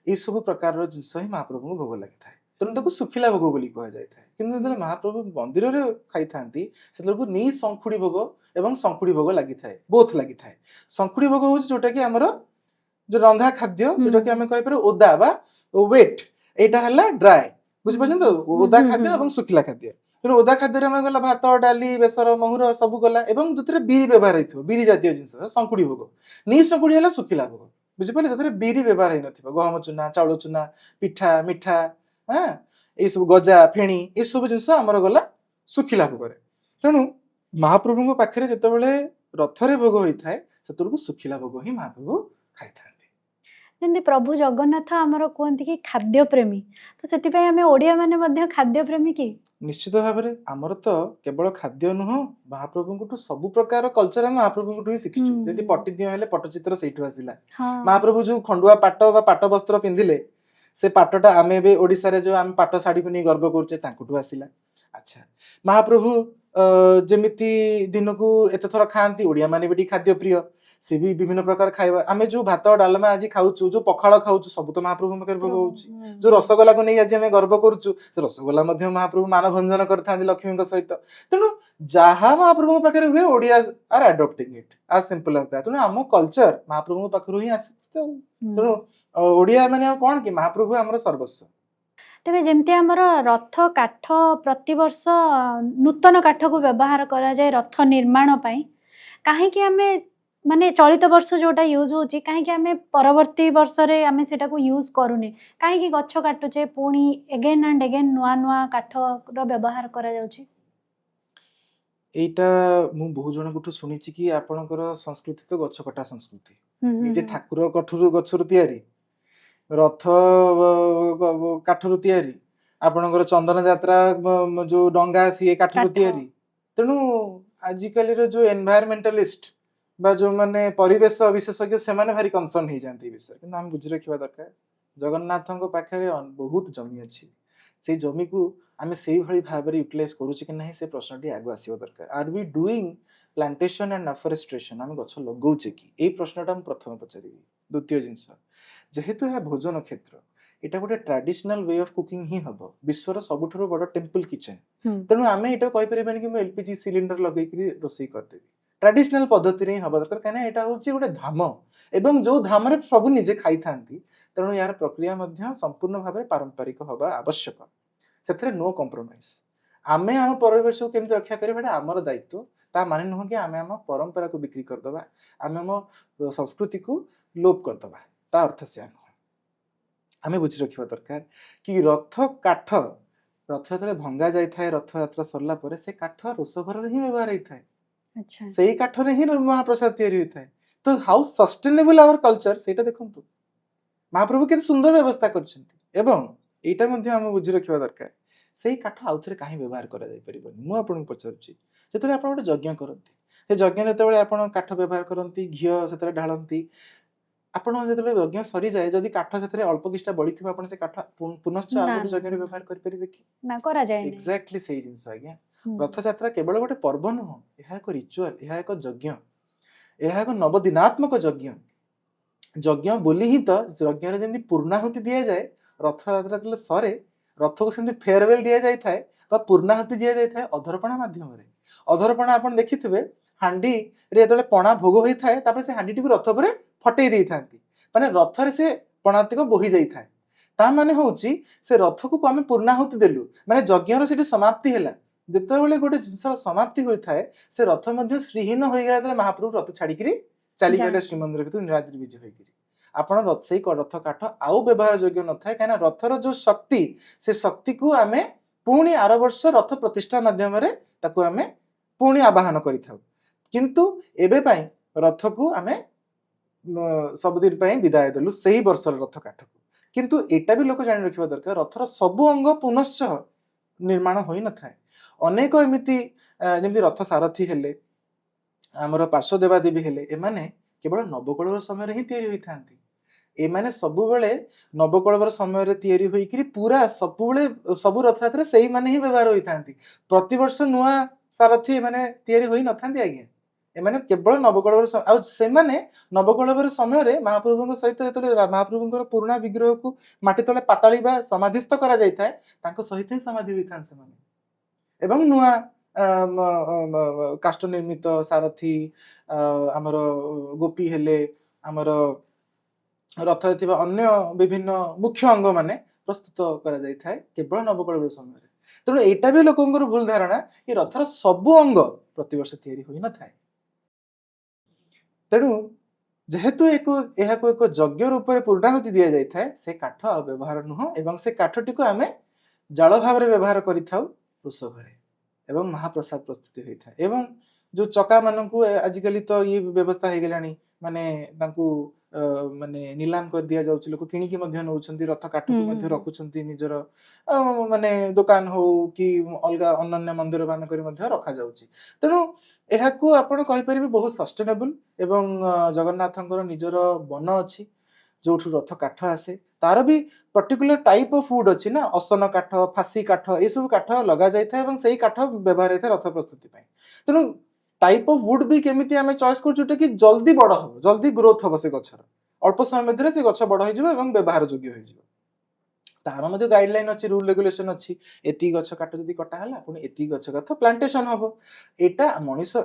ए सब प्रकार रो जिंस ही महाप्रभु को भोग लागि थाए तेणु ताको सुखिला भोग बोली कह जाय थाए किंतु जने महाप्रभु मंदिर रे खाई थांती सेतलको नी संखुड़ी भोग एवं संखुड़ी भोग लागि थाए बोथ लागि थाए संखुड़ी भोग हो जोटा कि हमर जो रंधा खाद्य जोटा कि हमें कहि पर ओदा बा वेट एटा हला ड्राई बुझ पछन तो ओदा खाद्य एवं सुखिला खाद्य तेणु ओदा खाद्य रे हमें गला भात डाली बेसर महुर सब गला एवं जोतरे बीरी व्यवहार हेथो बीरी जातीय जिंस संखुड़ी भोग नी संखुड़ी हला सुखिला भोग बुझ पले जोतरे बीरी व्यवहार हे नथिबो गहम चुना चाउल चुना पिठा मिठा हां ये सब गजा फेणी ये सब जिनस आमर गला सुखिला भोग तेणु महाप्रभु पाखे जिते रथरे भोग होता है से सुखिला भोग ही महाप्रभु खाई था ଯେମିତି ପ୍ରଭୁ ଜଗନ୍ନାଥ ଆମର କୁହନ୍ତି କି ଖାଦ୍ୟ ପ୍ରେମୀ, ତ ସେଥିପାଇଁ ଆମେ ଓଡ଼ିଆ ମାନେ ମଧ୍ୟ ଖାଦ୍ୟ ପ୍ରେମୀ କି? ନିଶ୍ଚିତ ଭାବରେ ଆମର ତ କେବଳ ଖାଦ୍ୟ ନୁହଁ, ମହାପ୍ରଭୁଙ୍କଠୁ ସବୁ ପ୍ରକାର କଲଚର ଆମେ ମହାପ୍ରଭୁଙ୍କଠୁ ହିଁ ଶିଖିଛୁ। ଯଦି ହୁଁ। ପଟିଦିଅ ହେଲେ ପଟ୍ଟଚିତ୍ର ସେଇଠୁ ଆସିଲା। ହଁ ମହାପ୍ରଭୁ ଯୋଉ ଖଣ୍ଡୁଆ ପାଟ ବା ପାଟ ବସ୍ତ୍ର ପିନ୍ଧିଲେ, ସେ ପାଟଟା ଆମେ ଏବେ ଓଡ଼ିଶାରେ ଯୋଉ ଆମେ ପାଟ ଶାଢ଼ୀକୁ ନେଇ ଗର୍ବ କରୁଛେ ତାଙ୍କଠୁ ଆସିଲା। ଆଚ୍ଛା, ମହାପ୍ରଭୁ ଯେମିତି ଦିନକୁ ଏତେ ଥର ଖାଆନ୍ତି, ଓଡ଼ିଆ ମାନେ ବି ଟିକେ ଖାଦ୍ୟ ପ୍ରିୟ, ସେ ବି ବିଭିନ୍ନ ପ୍ରକାର ଖାଇବା, ଆମେ ଯୋଉ ଭାତ ଡାଲମା ଆଜି ଖାଉଛୁ, ଯୋଉ ପଖାଳ ଖାଉଛୁ, ସବୁ ତ ମହାପ୍ରଭୁଙ୍କ ପାଖରେ ଭୋଗ ହଉଛି। ଯୋଉ ରସଗୋଲାକୁ ନେଇ ଆଜି ଆମେ ଗର୍ବ କରୁଛୁ, ସେ ରସଗୋଲା ମଧ୍ୟ ମହାପ୍ରଭୁ ମାନଭଞ୍ଜନ କରିଥାନ୍ତି ଲକ୍ଷ୍ମୀଙ୍କ ସହିତ। ତେଣୁ ଯାହା ମହାପ୍ରଭୁଙ୍କ ପାଖରେ ହୁଏ, ଓଡ଼ିଆ ଆର୍ ଆଡପ୍ଟିଂ ଇଟ୍ ଆଜ୍ ସିମ୍ପଲ ଆଜ୍ ଦ୍ୟାଟ୍। ତେଣୁ ଆମ କଲଚର ମହାପ୍ରଭୁଙ୍କ ପାଖରୁ ହିଁ ଆସିଛି ତ। ତେଣୁ ଓଡ଼ିଆ ମାନେ ଆଉ କଣ କି, ମହାପ୍ରଭୁ ଆମର ସର୍ବସ୍ୱ। ତେବେ ଯେମିତି ଆମର ରଥ କାଠ ପ୍ରତିବର୍ଷ ନୂତନ କାଠକୁ ବ୍ୟବହାର କରାଯାଏ ରଥ ନିର୍ମାଣ ପାଇଁ, କାହିଁକି ଆମେ ମାନେ ଚଳିତ ବର୍ଷ ଯୋଉଟା ୟୁଜ୍ ହଉଛି, କାହିଁକି ଆମେ ପରବର୍ତ୍ତୀ ବର୍ଷରେ ଆମେ ସେଟାକୁ ୟୁଜ୍ କରୁନେ? କାହିଁକି ଗଛ କାଟୁଛେ ପୁଣି ଏଗେନ୍ ଆଣ୍ଡ ଏଗେନ୍ ନୂଆ ନୂଆ କାଠର ବ୍ୟବହାର କରାଯାଉଛି? ଏଇଟା ମୁଁ ବହୁ ଜଣଙ୍କଠୁ ଶୁଣିଛି କି ଆପଣଙ୍କର ସଂସ୍କୃତି ତ ଗଛ କଟା ସଂସ୍କୃତି। ନିଜେ ଠାକୁର ଗଛରୁ ତିଆରି, ରଥ କାଠରୁ ତିଆରି, ଆପଣଙ୍କର ଚନ୍ଦନ ଯାତ୍ରା ଯୋଉ ଡଙ୍ଗା ସିଏ କାଠରୁ କାଠ। ତିଆରି। ତେଣୁ ଆଜିକାଲିର ଯୋଉ ଏନଭାୟରମେଣ୍ଟାଲିଷ୍ଟ ବା ଯୋଉମାନେ ପରିବେଶ ବିଶେଷଜ୍ଞ, ସେମାନେ ଭାରି କନସର୍ନ ହେଇଯାନ୍ତି ଏ ବିଷୟରେ। କିନ୍ତୁ ଆମେ ବୁଝି ରଖିବା ଦରକାର, ଜଗନ୍ନାଥଙ୍କ ପାଖରେ ବହୁତ ଜମି ଅଛି। ସେଇ ଜମିକୁ ଆମେ ସେଇଭଳି ଭାବରେ ୟୁଟିଲାଇଜ କରୁଛେ କି ନାହିଁ, ସେ ପ୍ରଶ୍ନଟି ଆଗ ଆସିବା ଦରକାର। ଆର୍ वी ଡୁଇଂ ପ୍ଲାଣ୍ଟେସନ ଆଣ୍ଡ ଆଫରେଷ୍ଟ୍ରେସନ, ଆମେ ଗଛ ଲଗାଉଛେ କି, ଏଇ ପ୍ରଶ୍ନଟା ମୁଁ ପ୍ରଥମେ ପଚାରିବି। ଦ୍ୱିତୀୟ ଜିନିଷ, ଯେହେତୁ ଏହା ଭୋଜନ କ୍ଷେତ୍ର, এটা ଗୋଟେ ଟ୍ରାଡିସନାଲ ୱେ ଅଫ୍ କୁକିଂ ହିଁ ହବ, ବିଶ୍ୱର ସବୁଠାରୁ ବଡ଼ ଟେମ୍ପଲ କିଚେନ। ତେଣୁ ଆମେ ଏଇଟା କହିପାରିବାନି କି ମୁଁ ଏଲପିଜି ସିଲିଣ୍ଡର ଲଗେଇକି ରୋଷେଇ କରିଦେବି। ଟ୍ରାଡିସନାଲ ପଦ୍ଧତିରେ ହିଁ ହବା ଦରକାର, କାହିଁକିନା ଏଇଟା ହଉଛି ଗୋଟେ ଧାମ, ଏବଂ ଯୋଉ ଧାମରେ ପ୍ରଭୁ ନିଜେ ଖାଇଥାନ୍ତି। ତେଣୁ ଏହାର ପ୍ରକ୍ରିୟା ମଧ୍ୟ ସମ୍ପୂର୍ଣ୍ଣ ଭାବରେ ପାରମ୍ପରିକ ହବା ଆବଶ୍ୟକ, ସେଥିରେ ନୋ କମ୍ପ୍ରୋମାଇଜ। ଆମେ ଆମ ପରିବେଶକୁ କେମିତି ରକ୍ଷା କରିବା, ଏଟା ଆମର ଦାୟିତ୍ୱ। ତା ମାନେ ନୁହଁ କି ଆମେ ଆମ ପରମ୍ପରାକୁ ବିକ୍ରି କରିଦେବା, ଆମେ ଆମ ସଂସ୍କୃତିକୁ ଲୋପ କରିଦେବା, ତା ଅର୍ଥ ସେୟା ନୁହଁ। ଆମେ ବୁଝି ରଖିବା ଦରକାର କି ରଥ କାଠ, ରଥ ଯେତେବେଳେ ଭଙ୍ଗା ଯାଇଥାଏ, ରଥଯାତ୍ରା ସରିଲା ପରେ, ସେ କାଠ ରୋଷଘରରେ ହିଁ ବ୍ୟବହାର ହେଇଥାଏ। ସେଇ କାଠରେ ହିଁ ମହାପ୍ରସାଦ ତିଆରି ହୋଇଥାଏ। ତ ହାଉ ସଷ୍ଟେନେବଲ ଆୱାର କଲଚର, ସେଇଟା ଦେଖନ୍ତୁ ମହାପ୍ରଭୁ କେତେ ସୁନ୍ଦର ବ୍ୟବସ୍ଥା କରିଛନ୍ତି। ଏବଂ ଏଇଟା ମଧ୍ୟ ଆମେ ବୁଝି ରଖିବା ଦରକାର, ସେଇ କାଠ ଆଉଥରେ କାହିଁ ବ୍ୟବହାର କରାଯାଇପାରିବନି। ମୁଁ ଆପଣଙ୍କୁ ପଚାରୁଛି, ଯେତେବେଳେ ଆପଣ ଗୋଟେ ଯଜ୍ଞ କରନ୍ତି, ସେ ଯଜ୍ଞରେ ଯେତେବେଳେ ଆପଣ କାଠ ବ୍ୟବହାର କରନ୍ତି, ଘିଅ ସେଥିରେ ଢାଳନ୍ତି, ଆପଣ ଯେତେବେଳେ ଯଜ୍ଞ ସରିଯାଏ, ଯଦି କାଠ ସେଥିରେ ଅଳ୍ପ କିଛିଟା ବଳିଥିବ, ଆପଣ ସେ କାଠ ପୁନଶ୍ଚ ଆଉ ଗୋଟେ ଯଜ୍ଞରେ ବ୍ୟବହାର କରିପାରିବେ କି? ନା, କରାଯାଏ। ଏକ୍ଜାକ୍ଟଲି ସେଇ ଜିନିଷ ଆଜ୍ଞା। ରଥଯାତ୍ରା କେବଳ ଗୋଟେ ପର୍ବ ନୁହଁ, ଏହା ଏକ ରିଚୁଆଲ, ଏହା ଏକ ଯଜ୍ଞ, ଏହା ଏକ ନବଦିନାତ୍ମକ ଯଜ୍ଞ। ଯଜ୍ଞ ବୋଲି ହିଁ ତ ଯଜ୍ଞରେ ଯେମିତି ପୂର୍ଣ୍ଣାହୁତି ଦିଆଯାଏ, ରଥଯାତ୍ରା ଯେତେବେଳେ ସରେ, ରଥକୁ ସେମିତି ଫେୟାରୱେଲ ଦିଆଯାଇଥାଏ ବା ପୂର୍ଣ୍ଣାହୁତି ଦିଆଯାଇଥାଏ ଅଧରପଣା ମାଧ୍ୟମରେ। ଅଧରପଣା ଆପଣ ଦେଖିଥିବେ, ହାଣ୍ଡିରେ ଯେତେବେଳେ ପଣା ଭୋଗ ହୋଇଥାଏ, ତାପରେ ସେ ହାଣ୍ଡିଟିକୁ ରଥ ଉପରେ ଫଟେଇ ଦେଇଥାନ୍ତି, ମାନେ ରଥରେ ସେ ପଣାତିକ ବୋହି ଯାଇଥାଏ। ତା ମାନେ ହଉଛି ସେ ରଥକୁ ଆମେ ପୂର୍ଣ୍ଣାହୁତି ଦେଲୁ, ମାନେ ଯଜ୍ଞର ସେଠି ସମାପ୍ତି ହେଲା। ଯେତେବେଳେ ଗୋଟେ ଜିନିଷର ସମାପ୍ତି ହୋଇଥାଏ, ସେ ରଥ ମଧ୍ୟ ଶ୍ରୀହୀନ ହୋଇଗଲା, ଯେତେବେଳେ ମହାପ୍ରଭୁ ରଥ ଛାଡିକିରି ଚାଲିଗଲେ ଶ୍ରୀମନ୍ଦିର ଭିତରୁ ନୀଳାଦ୍ରି ବିଜେ ହୋଇକିରି। ଆପଣ ସେଇ ରଥ କାଠ ଆଉ ବ୍ୟବହାର ଯୋଗ୍ୟ ନଥାଏ, କାହିଁକିନା ରଥର ଯୋଉ ଶକ୍ତି, ସେ ଶକ୍ତିକୁ ଆମେ ପୁଣି ଆର ବର୍ଷ ରଥ ପ୍ରତିଷ୍ଠା ମାଧ୍ୟମରେ ତାକୁ ଆମେ ପୁଣି ଆବାହନ କରିଥାଉ। କିନ୍ତୁ ଏବେ ପାଇଁ ରଥକୁ ଆମେ ସବୁଦିନ ପାଇଁ ବିଦାୟ ଦେଲୁ ସେଇ ବର୍ଷର ରଥ କାଠକୁ। କିନ୍ତୁ ଏଇଟା ବି ଲୋକ ଜାଣି ରଖିବା ଦରକାର, ରଥର ସବୁ ଅଙ୍ଗ ପୁନଶ୍ଚ ନିର୍ମାଣ ହୋଇନଥାଏ। ଅନେକ ଏମିତି ଯେମିତି ରଥ ସାରଥୀ ହେଲେ, ଆମର ପାର୍ଶ୍ୱ ଦେବାଦେବୀ ହେଲେ, ଏମାନେ କେବଳ ନବକଳେବର ସମୟରେ ହିଁ ତିଆରି ହୋଇଥାନ୍ତି। ଏମାନେ ସବୁବେଳେ ନବକଳେବର ସମୟରେ ତିଆରି ହୋଇକିରି ପୁରା ସବୁବେଳେ ସବୁ ରଥଯାତ୍ରାରେ ସେଇମାନେ ହିଁ ବ୍ୟବହାର ହୋଇଥାନ୍ତି। ପ୍ରତିବର୍ଷ ନୂଆ ସାରଥୀ ଏମାନେ ତିଆରି ହୋଇନଥାନ୍ତି ଆଜ୍ଞା। ଏମାନେ କେବଳ ନବକଳେବର, ଆଉ ସେମାନେ ନବକଳେବର ସମୟରେ ମହାପ୍ରଭୁଙ୍କ ସହିତ ଯେତେବେଳେ ମହାପ୍ରଭୁଙ୍କର ପୁରୁଣା ବିଗ୍ରହକୁ ମାଟି ତଳେ ପାତାଳି ବା ସମାଧିସ୍ଥ କରାଯାଇଥାଏ, ତାଙ୍କ ସହିତ ହିଁ ସମାଧି ହୋଇଥାନ୍ତି ସେମାନେ। ଏବଂ ନୂଆ କାଷ୍ଠ ନିର୍ମିତ ସାରଥୀ, ଆମର ଗୋପୀ ହେଲେ, ଆମର ରଥରେ ଥିବା ଅନ୍ୟ ବିଭିନ୍ନ ମୁଖ୍ୟ ଅଙ୍ଗ ମାନେ ପ୍ରସ୍ତୁତ କରାଯାଇଥାଏ କେବଳ ନବକଳେବର ସମୟରେ। ତେଣୁ ଏଇଟା ବି ଲୋକଙ୍କର ଭୁଲ ଧାରଣା କି ରଥର ସବୁ ଅଙ୍ଗ ପ୍ରତିବର୍ଷ ତିଆରି ହୋଇନଥାଏ। ତେଣୁ ଯେହେତୁ ଏହାକୁ ଏକ ଯଜ୍ଞ ରୂପରେ ପୂର୍ଣ୍ଣାହୁତି ଦିଆଯାଇଥାଏ, ସେ କାଠ ଆଉ ବ୍ୟବହାର ନୁହଁ, ଏବଂ ସେ କାଠଟିକୁ ଆମେ ଜାଳ ଭାବରେ ବ୍ୟବହାର କରିଥାଉ ରୋଷଘରେ, ଏବଂ ମହାପ୍ରସାଦ ପ୍ରସ୍ତୁତି ହୋଇଥାଏ। ଏବଂ ଯୋଉ ଚକା ମାନଙ୍କୁ ଆଜିକାଲି ତ ଇଏ ବ୍ୟବସ୍ଥା ହେଇଗଲାଣି, ମାନେ ତାଙ୍କୁ ମାନେ ନିଲାମ କରି ଦିଆ ଯାଉଛି, ଲୋକ କିଣିକି ମଧ୍ୟ ନେଉଛନ୍ତି, ରଥ କାଠକୁ ମଧ୍ୟ ରଖୁଛନ୍ତି ନିଜର ମାନେ ଦୋକାନ ହଉ କି ଅଲଗା ଅନନ୍ୟ ମନ୍ଦିର ମାନଙ୍କରେ ମଧ୍ୟ ରଖାଯାଉଛି। ତେଣୁ ଏହାକୁ ଆପଣ କହିପାରିବେ ବହୁତ ସଷ୍ଟେନେବୁଲ, ଏବଂ ଜଗନ୍ନାଥଙ୍କର ନିଜର ବନ ଅଛି ଯୋଉଠୁ ରଥ କାଠ ଆସେ, ତାର ବି पर्टिकुलर टाइप ऑफ वुड अच्छी ना, असन काठ, फासी काठ, ये सब काठ लगा जाए और सही काठ व्यवहार होता है रथ प्रस्तुति। तेणु टाइप ऑफ वुड भी केमिति आमे चॉइस कर जोटा कि जल्दी बड़ हो, जल्दी ग्रोथ हो से गछर, अल्प समय मध्य से गछ बड़ हो एवं व्यवहार योग्य हो। तार मध्य गाइडलाइन अच्छी, रूल रेगुलेशन अच्छी, एति गछ काट जदि कटा हला पुणी एति गछ कथा प्लांटेशन हबो। एटा Manish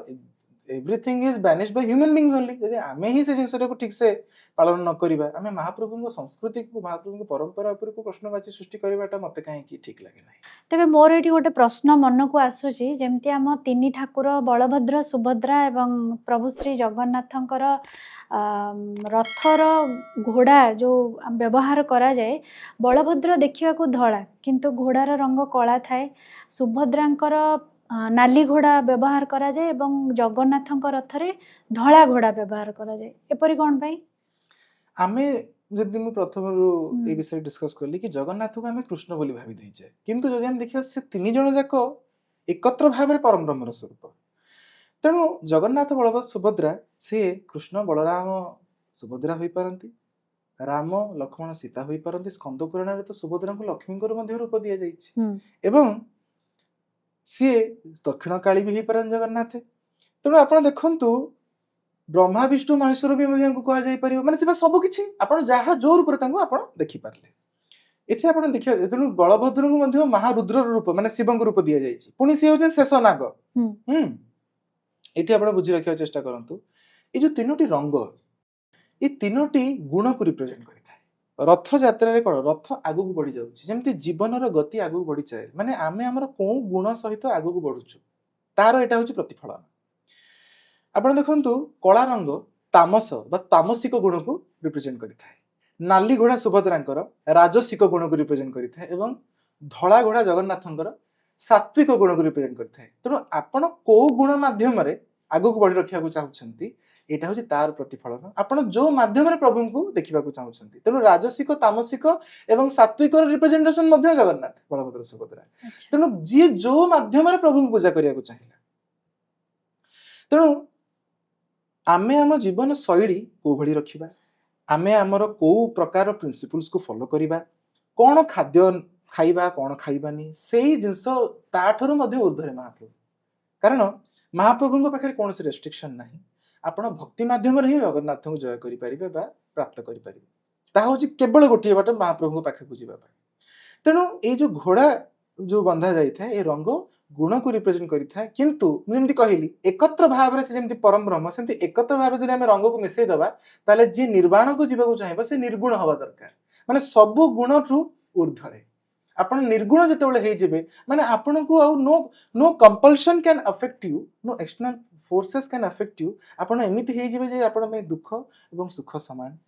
everything is managed by human beings only. यदि आमे ही से जिंसटा को ठीक से पालन न करिबा, आमे महाप्रभु संस्कृति को, महाप्रभु परंपरा ऊपर को प्रश्नवाची सृष्टि करबाटा मते काहे की ठीक लागे नाही। तेबे मोर एठी गोटे प्रश्न मन को आसुची, जेमति आम तीन ठाकुर बलभद्र, सुभद्रा एवं प्रभु श्री जगन्नाथंकर रथर घोड़ा जो व्यवहार करा जाए, बलभद्र देखिया को धड़ा किंतु घोड़ार रंग कला थाए, सुभद्रांकर नाली घोड़ा व्यवहार करा जाए एवं जगन्नाथंक रथरे धला घोड़ा व्यवहार करा जाए, एपरि कोन भाई? आमे जदि मु प्रथम ए विषय डिस्कस करली कि जगन्नाथ को आमे कृष्ण बोली भाबी देइछे, किंतु जदि हम देखिया से तीन जण जाको एकत्र भाबरे परम ब्रह्मर स्वरूप। तेणु जगन्नाथ, बलभद्र, सुभद्रा से कृष्ण बलराम सुभद्रा होई पारंती, राम लक्ष्मण सीता होई पारंती। स्कंद पुराण रे तो सुभद्रा को लक्ष्मी को मध्य रूप दिया जाइछि, एवं सी दक्षिण काली भी होई पारन जगन्नाथ। तेणु आपण देखंतु ब्रह्मा विष्णु महेश्वर भी कह जाई परियो, माने से सब किछि आपण जहा जो रूप रे आपण देखि पारले। एथे आपण देखियो, तेणु बलभद्र को मध्य महारुद्र रूप माने शिव रूप दिया जाइछि, पुणी से होते शेष नाग। एठी आपण बुझी रखिया चेष्टा करंतु, ए जो तीनोटी रंग, ए तीनोटी गुण को रिप्रेजेंट करिथाय। रथ यात्रा रे कोन रथ आगु को बढ़ी जाउछि, जेमति जीवनर गति आगु को बढ़ी जाय, माने आमे हमर को गुण सहित आगु को बढ़ुछु, तार एटा होछि प्रतिफलन। आपण देखंतु कला रंग तामस बा तामसिक गुण को रिप्रेजेंट करिथाय, नाली घोड़ा सुभद्रांकर राजसिक गुण को रिप्रेजेंट करिथाय, एवं धला घोड़ा जगन्नाथंकर सात्विक गुण को रिप्रेजेंट करिथाय। तेणु आपण को गुण माध्यम रे आगु को बढ़ी रखिया को चाहुछंती, एटा होछि तार प्रतिफलन। आपण जो माध्यम रे प्रभु को देखिबा को चाहुछंती, तेणु राजसिक, तामसिक एवं सात्विक रिप्रेजेंटेशन मध्य जगन्नाथ, बलभद्र, सुभद्रा। तेणु जी जो माध्यम रे प्रभु को पूजा करिया को चाहिला, तेणु आमे आम जीवन शैली को भली रखिबा, आमे आमर को प्रकार प्रिंसिपल्स को फॉलो करिबा, कोन खाद्य खाइबा कोन खाइबानी, सेही जिंस ताठरो मध्ये ऊर्ध्वरे महाप्रभु। कारण महाप्रभु को पाखे कोन से रेस्ट्रिक्शन नाही, आपण भक्ति माध्यम रे ही जगन्नाथ को जय करि परिबे बा प्राप्त करि परिबे। ता होछि केवल गोटिए बाट महाप्रभु को पाखे को जिबा पाए। तेणु ए जो घोड़ा जो बंधा जाई था, ए रंग गुण को रिप्रेजेंट करि था, किंतु जेमति कहिली एकत्र भाव रे से जेमति परम ब्रह्म, सेमति एकत्र भाव जदि हम रंग को मिसै दबा, ताले जे निर्वाण को जीवा को चाहिबा से निर्गुण हवा दरकार, माने सब गुण रु ऊर्ध्वरे। आपण निर्गुण जतेबेले हे जेबे, माने आपण को आ no compulsion can affect you, no external forces can affect you. आपण एमिति हे जेबे जे आपण में दुख एवं सुख समान।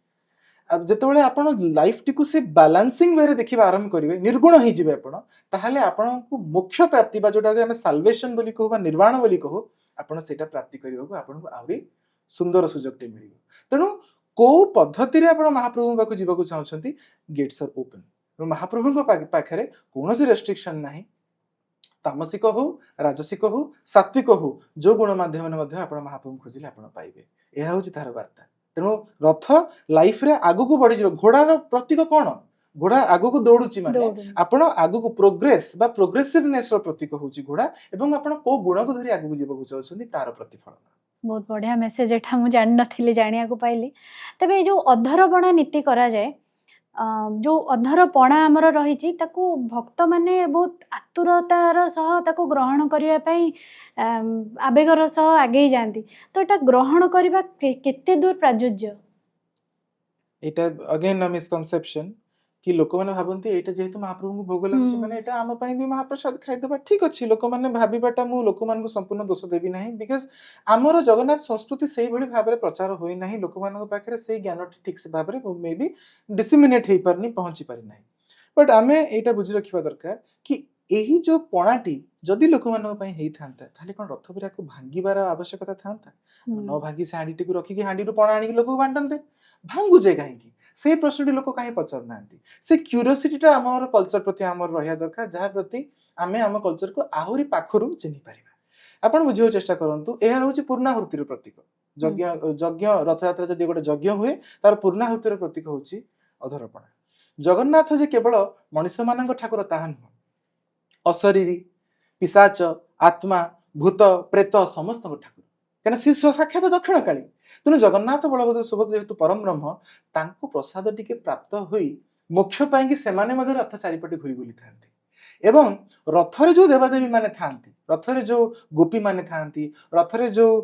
अब जतेबेले आपण लाइफ टी को से बैलेंसिंग वे रे देखिबा आरंभ करिवे, निर्गुण हे जेबे आपण, ताहाले आपण को मोक्ष प्राप्ति बा जोटा के हम साल्वेशन बोली कहू बा निर्वाण बोली कहू, आपण सेटा प्राप्ति करिवो को आपण को आउरी सुंदर सुजोग टे मिलिवो। तेणु को पद्धति रे आपण महाप्रभु बाकू जीवा को चाहछंती, गेट्स आर ओपन। महाप्रभु को पाखरे कोनोसी रेस्ट्रिक्शन नाही, तामसिक हो, राजसिक हो, सात्विक हो, जो गुण माध्यम ने मध्य आपण महाप्रभु खोजिले आपण पाइबे। एहा होछि तार वार्ता। तेणु रथ लाइफ रे आगु को बढ़ी जिवो। घोड़ार प्रतीक कोन? घोड़ा आगु को दौड़ुची, माने आपण आगु को प्रोग्रेस बा प्रोग्रेसिवनेस रो प्रतीक होछि घोड़ा, एवं आपण को गुण को धरि आगु को जीवा को चाहछंती तार प्रतिफलन। बहुत बढ़िया मेसेज एठा मु जान नथिले, जानिया को पाइली। तबे जो अधरपणा नीति करा जाए, जो अधरपणा आमर रही ताकू भक्त माने बहुत आतुरतार सह ताकू ग्रहण करिया पई आवेगर सह आगे जाती, तो एटा ग्रहण करबा केते दूर प्राजुज्य? एटा अगेन मिसकनसेप्शन कि लोक माने भाबंती एटा जेहेतु महाप्रभु को भोग लागुची माने एटा आम पई भी महाप्रसाद खाइ देबा ठीक अछि। लोक माने भाबिबाटा मु लोक मान को संपूर्ण दोष देबी नाही, बिकॉज़ आमर जगन्नाथ संस्कृति सेही भली भाबरे प्रचार होई नाही, लोक मान को पाखरे सेही ज्ञान ठीक से भाबरे मे बी डिसिमिनेट हेई परनी, पहुंची पारि नाही। बट आमे एटा बुझी रखिबा दरकार कि एही जो पणाटी जदि लोक मान पई हेई थांता, ताले कोन रथ बिरा को भांगीबार आवश्यकता थांता? न भांगी से हांडी टिकु रखी कि हांडी रु पणा आनी लोक को बांटनते, ଭାଙ୍ଗୁଛେ କାହିଁକି ସେଇ ପ୍ରଶ୍ନଟି ଲୋକ କାହିଁ ପଚାରୁନାହାନ୍ତି ସେ କ୍ୟୁରିଓସିଟିଟା ଆମର କଲଚର ପ୍ରତି ଆମର ରହିବା ଦରକାର ଯାହା ପ୍ରତି ଆମେ ଆମ କଲଚରକୁ ଆହୁରି ପାଖରୁ ଚିହ୍ନି ପାରିବା ଆପଣ ବୁଝିବାକୁ ଚେଷ୍ଟା କରନ୍ତୁ ଏହା ହେଉଛି ପୂର୍ଣ୍ଣାହୁତିର ପ୍ରତୀକ ଯଜ୍ଞ ଯଜ୍ଞ ରଥଯାତ୍ରା ଯଦି ଗୋଟେ ଯଜ୍ଞ ହୁଏ ତାର ପୂର୍ଣ୍ଣାହୁତିର ପ୍ରତୀକ ହେଉଛି ଅଧରପଣା ଜଗନ୍ନାଥ ଯେ କେବଳ ମଣିଷମାନଙ୍କ ଠାକୁର ତାହା ନୁହଁ ଅଶରୀରୀ ପିଶାଚ ଆତ୍ମା ଭୂତ ପ୍ରେତ ସମସ୍ତଙ୍କ ଠାକୁର କାରଣ ସେ ସାକ୍ଷାତ ଦକ୍ଷିଣ କାଳୀ ତେଣୁ ଜଗନ୍ନାଥ ବଳଭଦ୍ର ସୁଭଦ୍ରା ଯେହେତୁ ପରମ ବ୍ରହ୍ମ ତାଙ୍କୁ ପ୍ରସାଦ ଟିକେ ପ୍ରାପ୍ତ ହୋଇ ମୋକ୍ଷ ପାଇଁକି ସେମାନେ ମଧ୍ୟ ରଥ ଚାରିପଟେ ଘୁରି ବୁଲିଥାନ୍ତି ଏବଂ ରଥରେ ଯୋଉ ଦେବାଦେବୀ ମାନେ ଥାଆନ୍ତି ରଥରେ ଯୋଉ ଗୋପୀ ମାନେ ଥାଆନ୍ତି ରଥରେ ଯୋଉ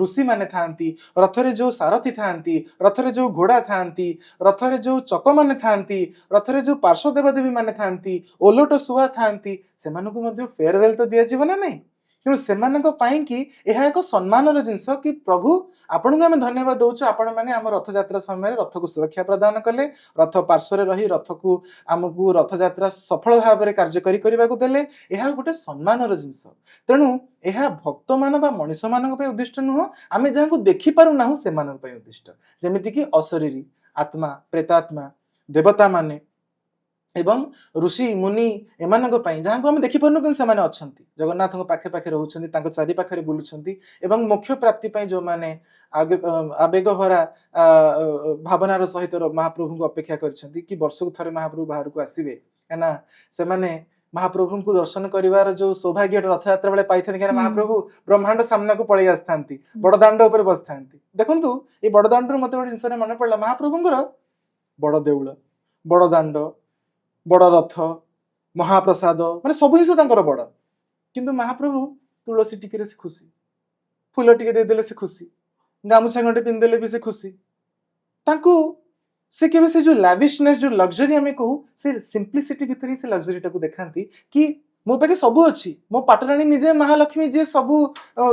ଋଷି ମାନେ ଥାଆନ୍ତି ରଥରେ ଯୋଉ ସାରଥୀ ଥାଆନ୍ତି ରଥରେ ଯୋଉ ଘୋଡ଼ା ଥାଆନ୍ତି ରଥରେ ଯୋଉ ଚକମାନେ ଥାଆନ୍ତି ରଥରେ ଯୋଉ ପାର୍ଶ୍ୱ ଦେବାଦେବୀ ମାନେ ଥାଆନ୍ତି ଓଲଟ ଶୁଆ ଥାଆନ୍ତି ସେମାନଙ୍କୁ ମଧ୍ୟ ଫେୟାରୱେଲ ତ ଦିଆଯିବ ନା ନାହିଁ ତେଣୁ ସେମାନଙ୍କ ପାଇଁକି ଏହା ଏକ ସମ୍ମାନର ଜିନିଷ କି ପ୍ରଭୁ ଆପଣଙ୍କୁ ଆମେ ଧନ୍ୟବାଦ ଦେଉଛୁ ଆପଣମାନେ ଆମ ରଥଯାତ୍ରା ସମୟରେ ରଥକୁ ସୁରକ୍ଷା ପ୍ରଦାନ କଲେ ରଥ ପାର୍ଶ୍ୱରେ ରହି ରଥକୁ ଆମକୁ ରଥଯାତ୍ରା ସଫଳ ଭାବରେ କାର୍ଯ୍ୟକାରୀ କରିବାକୁ ଦେଲେ ଏହା ଗୋଟେ ସମ୍ମାନର ଜିନିଷ ତେଣୁ ଏହା ଭକ୍ତମାନ ବା ମଣିଷମାନଙ୍କ ପାଇଁ ଉଦ୍ଦିଷ୍ଟ ନୁହଁ ଆମେ ଯାହାକୁ ଦେଖିପାରୁନାହୁଁ ସେମାନଙ୍କ ପାଇଁ ଉଦ୍ଦିଷ୍ଟ ଯେମିତିକି ଅଶରୀରୀ ଆତ୍ମା ପ୍ରେତାତ୍ମା ଦେବତାମାନେ ଏବଂ ଋଷି ମୁନି ଏମାନଙ୍କ ପାଇଁ ଯାହାକୁ ଆମେ ଦେଖିପାରୁନୁ କିନ୍ତୁ ସେମାନେ ଅଛନ୍ତି ଜଗନ୍ନାଥଙ୍କ ପାଖେ ପାଖେ ରହୁଛନ୍ତି ତାଙ୍କ ଚାରି ପାଖରେ ବୁଲୁଛନ୍ତି ଏବଂ ମୋକ୍ଷ ପ୍ରାପ୍ତି ପାଇଁ ଯେଉଁମାନେ ଆବେଗ ଭରା ଭାବନାର ସହିତ ମହାପ୍ରଭୁଙ୍କୁ ଅପେକ୍ଷା କରିଛନ୍ତି କି ବର୍ଷକୁ ଥରେ ମହାପ୍ରଭୁ ବାହାରକୁ ଆସିବେ କାହିଁକିନା ସେମାନେ ମହାପ୍ରଭୁଙ୍କୁ ଦର୍ଶନ କରିବାର ଯୋଉ ସୌଭାଗ୍ୟଟା ରଥଯାତ୍ରା ବେଳେ ପାଇଥାନ୍ତି କାହିଁକିନା ମହାପ୍ରଭୁ ବ୍ରହ୍ମାଣ୍ଡ ସାମ୍ନାକୁ ପଳେଇ ଆସିଥାନ୍ତି ବଡ଼ଦାଣ୍ଡ ଉପରେ ବସିଥାନ୍ତି ଦେଖନ୍ତୁ ଏଇ ବଡ଼ଦାଣ୍ଡରୁ ମତେ ଗୋଟେ ଜିନିଷରେ ମନେ ପଡ଼ିଲା ମହାପ୍ରଭୁଙ୍କର ବଡ଼ ଦେଉଳ ବଡ଼ ଦାଣ୍ଡ ବଡ଼ ରଥ ମହାପ୍ରସାଦ ମାନେ ସବୁ ଜିନିଷ ତାଙ୍କର ବଡ଼ କିନ୍ତୁ ମହାପ୍ରଭୁ ତୁଳସୀ ଟିକେରେ ସେ ଖୁସି ଫୁଲ ଟିକେ ଦେଇଦେଲେ ସେ ଖୁସି ଗାମୁଛା ଗଣ୍ଡେ ପିନ୍ଧିଦେଲେ ବି ସେ ଖୁସି ତାଙ୍କୁ ସେ କେବେ ସେ ଯୋଉ ଲାଭିଶନେସ୍ ଯୋଉ ଲକ୍ଜରୀ ଆମେ କହୁ ସେ ସିମ୍ପ୍ଲିସିଟି ଭିତରେ ସେ ଲକ୍ଜରୀଟାକୁ ଦେଖାନ୍ତି କି ମୋ ପାଖେ ସବୁ ଅଛି ମୋ ପାଟରାଣୀ ନିଜେ ମହାଲକ୍ଷ୍ମୀ ଯିଏ ସବୁ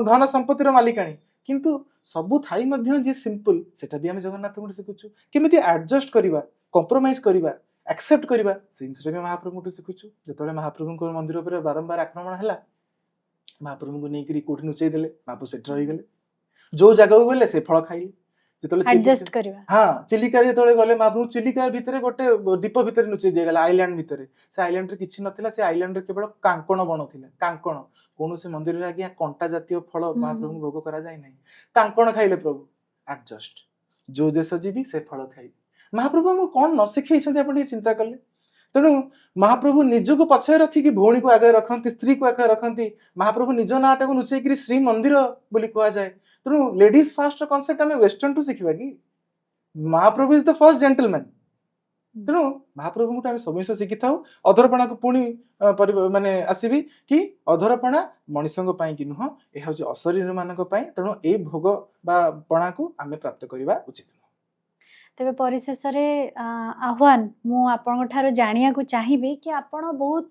ଧନ ସମ୍ପତ୍ତିର ମାଲିକାଣୀ କିନ୍ତୁ ସବୁ ଥାଇ ମଧ୍ୟ ଯିଏ ସିମ୍ପଲ ସେଟା ବି ଆମେ ଜଗନ୍ନାଥଙ୍କଠୁ ଶିଖୁଛୁ କେମିତି ଆଡଜଷ୍ଟ କରିବା କମ୍ପ୍ରୋମାଇଜ କରିବା ଆକ୍ସେପ୍ଟ କରିବା ସେ ଜିନିଷଟା ବି ମହାପ୍ରଭୁଙ୍କଠୁ ଶିଖୁଛୁ ଯେତେବେଳେ ମହାପ୍ରଭୁଙ୍କ ମନ୍ଦିର ଉପରେ ବାରମ୍ବାର ଆକ୍ରମଣ ହେଲା ମହାପ୍ରଭୁଙ୍କୁ ନେଇକରି କୋଉଠି ଲୁଚେଇ ଦେଲେ ମହାପ୍ରଭୁ ସେଠି ରହିଗଲେ ଯୋଉ ଜାଗାକୁ ଗଲେ ସେ ଫଳ ଖାଇଲେ ଯେତେବେଳେ ହଁ ଚିଲିକା ଯେତେବେଳେ ଗଲେ ମହାପ୍ରଭୁ ଚିଲିକା ଭିତରେ ଗୋଟେ ଦ୍ୱୀପ ଭିତରେ ଲୁଚେଇ ଦିଆଗଲା ଆଇଲ୍ୟାଣ୍ଡ ଭିତରେ ସେ ଆଇଲ୍ୟାଣ୍ଡରେ କିଛି ନଥିଲା ସେ ଆଇଲ୍ୟାଣ୍ଡରେ କେବଳ କାଙ୍କଣ ବଣ ଥିଲା କାଙ୍କଣ କୌଣସି ମନ୍ଦିରରେ ଆଜ୍ଞା କଣ୍ଟା ଜାତୀୟ ଫଳ ମହାପ୍ରଭୁଙ୍କୁ ଭୋଗ କରାଯାଏ ନାହିଁ କାଙ୍କଣ ଖାଇଲେ ପ୍ରଭୁ ଆଡଜଷ୍ଟ ଯୋଉ ଦେଶ ଯିବି ସେ ଫଳ ଖାଇବି ମହାପ୍ରଭୁ ଆମକୁ କଣ ନ ଶିଖେଇଛନ୍ତି ଆପଣ ଟିକେ ଚିନ୍ତା କଲେ ତେଣୁ ମହାପ୍ରଭୁ ନିଜକୁ ପଛରେ ରଖିକି ଭଉଣୀକୁ ଆଗରେ ରଖନ୍ତି ସ୍ତ୍ରୀକୁ ଆଗରେ ରଖନ୍ତି ମହାପ୍ରଭୁ ନିଜ ନାଁଟାକୁ ଲୁଚେଇକିରି ଶ୍ରୀ ମନ୍ଦିର ବୋଲି କୁହାଯାଏ ତେଣୁ ଲେଡିଜ ଫାର୍ଷ୍ଟ କନସେପ୍ଟ ଆମେ ୱେଷ୍ଟର୍ଣ୍ଣ ଟୁ ଶିଖିବା କି ମହାପ୍ରଭୁ ଇଜ ଦ ଫର୍ଷ୍ଟ ଜେଣ୍ଟଲମ୍ୟାନ ତେଣୁ ମହାପ୍ରଭୁଙ୍କଠୁ ଆମେ ସବୁ ଜିନିଷ ଶିଖିଥାଉ ଅଧରପଣାକୁ ପୁଣି ମାନେ ଆସିବି କି ଅଧରପଣା ମଣିଷଙ୍କ ପାଇଁ କି ନୁହଁ ଏହା ହେଉଛି ଅଶରୀର ମାନଙ୍କ ପାଇଁ ତେଣୁ ଏଇ ଭୋଗ ବା ପଣାକୁ ଆମେ ପ୍ରାପ୍ତ କରିବା ଉଚିତ ନୁହଁ ତେବେ ପରିଶେଷରେ ଆହ୍ୱାନ ମୁଁ ଆପଣଙ୍କ ଠାରୁ ଜାଣିବାକୁ ଚାହିଁବି କି ଆପଣ ବହୁତ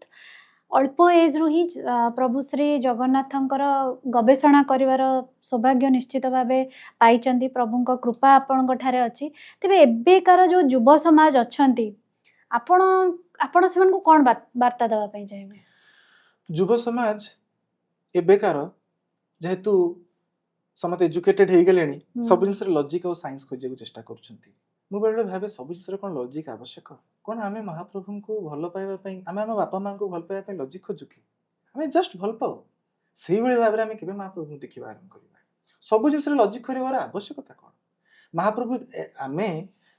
ଅଳ୍ପ ଏଜ୍ରୁ ହିଁ ପ୍ରଭୁ ଶ୍ରୀ ଜଗନ୍ନାଥଙ୍କର ଗବେଷଣା କରିବାର ସୌଭାଗ୍ୟ ନିଶ୍ଚିତ ଭାବେ ପାଇଛନ୍ତି ପ୍ରଭୁଙ୍କ କୃପା ଆପଣଙ୍କ ଠାରେ ଅଛି ତେବେ ଏବେକାର ଯେଉଁ ଯୁବ ସମାଜ ଅଛନ୍ତି ଆପଣ ଆପଣ ସେମାନଙ୍କୁ କ'ଣ ବାର୍ତ୍ତା ଦେବା ପାଇଁ ଚାହିଁବେ ଯୁବ ସମାଜ ଏବେକାର ଯେହେତୁ ସମସ୍ତେ ଏଜୁକେଟେଡ ହେଇଗଲେଣି ସବୁ ଜିନିଷରେ ଲଜିକ ଆଉ ସାଇନ୍ସ ଖୋଜିବାକୁ ଚେଷ୍ଟା କରୁଛନ୍ତି ମୁଁ ବେଳେବେଳେ ଭାବେ ସବୁ ଜିନିଷରେ କ'ଣ ଲଜିକ ଆବଶ୍ୟକ କ'ଣ ଆମେ ମହାପ୍ରଭୁଙ୍କୁ ଭଲ ପାଇବା ପାଇଁ ଆମେ ଆମ ବାପା ମାଆଙ୍କୁ ଭଲ ପାଇବା ପାଇଁ ଲଜିକ ଖୋଜୁ କି ଆମେ ଜଷ୍ଟ ଭଲ ପାଉ ସେଇଭଳି ଭାବରେ ଆମେ କେବେ ମହାପ୍ରଭୁଙ୍କୁ ଦେଖିବା ଆରମ୍ଭ କରିବା ସବୁ ଜିନିଷରେ ଲଜିକ କରିବାର ଆବଶ୍ୟକତା କ'ଣ ମହାପ୍ରଭୁ ଆମେ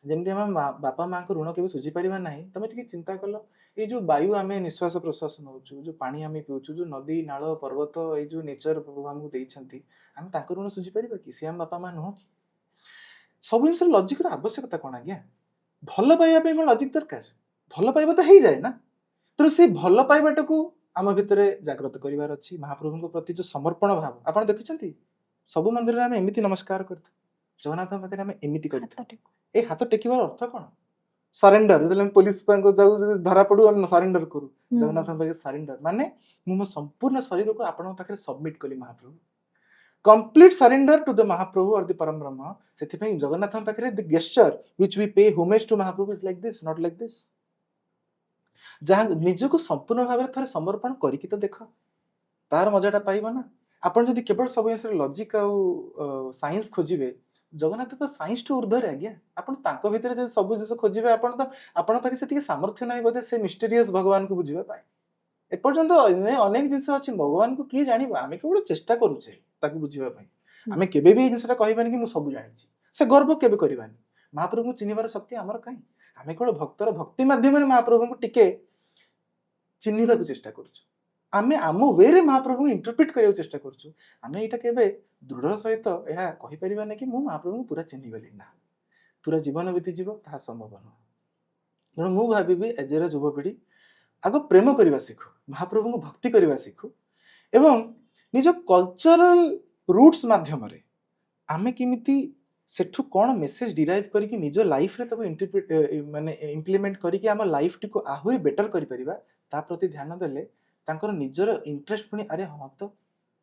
ଯେମିତି ଆମେ ବାପା ମାଆଙ୍କ ଋଣ କେବେ ସୁଝିପାରିବା ନାହିଁ ତମେ ଟିକେ ଚିନ୍ତା କଲ ଏଇ ଯୋଉ ବାୟୁ ଆମେ ନିଶ୍ୱାସ ପ୍ରଶ୍ୱାସ ନେଉଛୁ ଯୋଉ ପାଣି ଆମେ ପିଉଛୁ ଯୋଉ ନଦୀ ନାଳ ପର୍ବତ ଏଇ ଯୋଉ ନେଚର ପ୍ରଭୁ ଆମକୁ ଦେଇଛନ୍ତି ଆମେ ତାଙ୍କ ଋଣ ସୁଝିପାରିବା କି ସେ ଆମ ବାପା ମା ନୁହଁ କି ସବୁ ଜିନିଷର ଲଜିକର ଆବଶ୍ୟକତା କ'ଣ ଆଜ୍ଞା ଭଲ ପାଇବା ପାଇଁ କ'ଣ ଲଜିକ ଦରକାର ଭଲ ପାଇବା ତ ହେଇଯାଏ ନା ତେଣୁ ସେଇ ଭଲ ପାଇବାଟାକୁ ଆମ ଭିତରେ ଜାଗ୍ରତ କରିବାର ଅଛି ମହାପ୍ରଭୁଙ୍କ ପ୍ରତି ଯୋଉ ସମର୍ପଣ ଭାବ ଆପଣ ଦେଖିଛନ୍ତି ସବୁ ମନ୍ଦିରରେ ଆମେ ଏମିତି ନମସ୍କାର କରିଥାଉ ଜଗନ୍ନାଥଙ୍କ ପାଖରେ ଆମେ ଏମିତି କରିଥାଉ ଏଇ ହାତ ଟେକିବାର ଅର୍ଥ କ'ଣ ସରେଣ୍ଡର ଯେତେବେଳେ ଆମେ ପୋଲିସ ଯାଉ ଧରା ପଡୁ ଆମେ ସରେଣ୍ଡର କରୁ ଜଗନ୍ନାଥଙ୍କ ପାଖରେ ସରେଣ୍ଡର ମାନେ ମୁଁ ମୋ ସମ୍ପୂର୍ଣ୍ଣ ଶରୀରକୁ ଆପଣଙ୍କ ପାଖରେ ସବମିଟ କଲି ମହାପ୍ରଭୁ complete surrender to the Mahaprabhu or the Param Brahma ସେଥିପାଇଁ ଜଗନ୍ନାଥଙ୍କ ପାଖରେ the gesture which we pay homage to Mahaprabhu is like this not like this ଯାହା ନିଜକୁ ସମ୍ପୂର୍ଣ୍ଣ ଭାବରେ ଥରେ ସମର୍ପଣ କରିକି ତ ଦେଖ ତାର ମଜାଟା ପାଇବ ନା ଆପଣ ଯଦି କେବଳ ସବୁ ଜିନିଷରେ ଲଜିକ ଆଉ ସାଇନ୍ସ ଖୋଜିବେ ଜଗନ୍ନାଥ ତ ସାଇନ୍ସ ଟୁ ଉର୍ଦ୍ଧ୍ୱରେ ଆଜ୍ଞା। ଆପଣ ତାଙ୍କ ଭିତରେ ଯଦି ସବୁ ଜିନିଷ ଖୋଜିବେ ଆପଣ ଆପଣଙ୍କ ପାଖରେ ସେତିକି ସାମର୍ଥ୍ୟ ନାହିଁ ବୋଧେ ସେ ମିଷ୍ଟେରିୟସ୍ ଭଗବାନଙ୍କୁ ବୁଝିବା ପାଇଁ। ଏପର୍ଯ୍ୟନ୍ତ ଅନେକ ଜିନିଷ ଅଛି ଭଗବାନଙ୍କୁ କିଏ ଜାଣିବ, ଆମେ କେବଳ ଚେଷ୍ଟା କରୁଛେ ତାକୁ ବୁଝିବା ପାଇଁ। ଆମେ କେବେ ବି ଏଇ ଜିନିଷଟା କହିବାନି କି ମୁଁ ସବୁ ଜାଣିଛି, ସେ ଗର୍ବ କେବେ କରିବାନି। ମହାପ୍ରଭୁଙ୍କୁ ଚିହ୍ନିବାର ଶକ୍ତି ଆମର କାହିଁ? ଆମେ କେବଳ ଭକ୍ତର ଭକ୍ତି ମାଧ୍ୟମରେ ମହାପ୍ରଭୁଙ୍କୁ ଟିକେ ଚିହ୍ନିବାକୁ ଚେଷ୍ଟା କରୁଛୁ। ଆମେ ଆମ ୱେରେ ମହାପ୍ରଭୁଙ୍କୁ ଇଣ୍ଟରପ୍ରିଟ କରିବାକୁ ଚେଷ୍ଟା କରୁଛୁ। ଆମେ ଏଇଟା କେବେ ଦୃଢ଼ ସହିତ ଏହା କହିପାରିବାନି କି ମୁଁ ମହାପ୍ରଭୁଙ୍କୁ ପୁରା ଚିହ୍ନିଗଲି, ନା, ପୁରା ଜୀବନ ବିତିଯିବ, ତାହା ସମ୍ଭବ ନୁହଁ। ତେଣୁ ମୁଁ ଭାବିବି ଆଜିର ଯୁବପିଢ଼ି ଆଗ ପ୍ରେମ କରିବା ଶିଖୁ, ମହାପ୍ରଭୁଙ୍କୁ ଭକ୍ତି କରିବା ଶିଖୁ, ଏବଂ ନିଜ କଲଚରାଲ ରୁଟ୍ସ ମାଧ୍ୟମରେ ଆମେ କେମିତି ସେଠୁ କ'ଣ ମେସେଜ ଡିରାଇଭ୍ କରିକି ନିଜ ଲାଇଫରେ ତାକୁ ମାନେ ଇମ୍ପ୍ଲିମେଣ୍ଟ କରିକି ଆମ ଲାଇଫଟିକୁ ଆହୁରି ବେଟର କରିପାରିବା, ତା ପ୍ରତି ଧ୍ୟାନ ଦେଲେ ତାଙ୍କର ନିଜର ଇଣ୍ଟରେଷ୍ଟ ପୁଣି ଆରେ ହଁ ତ,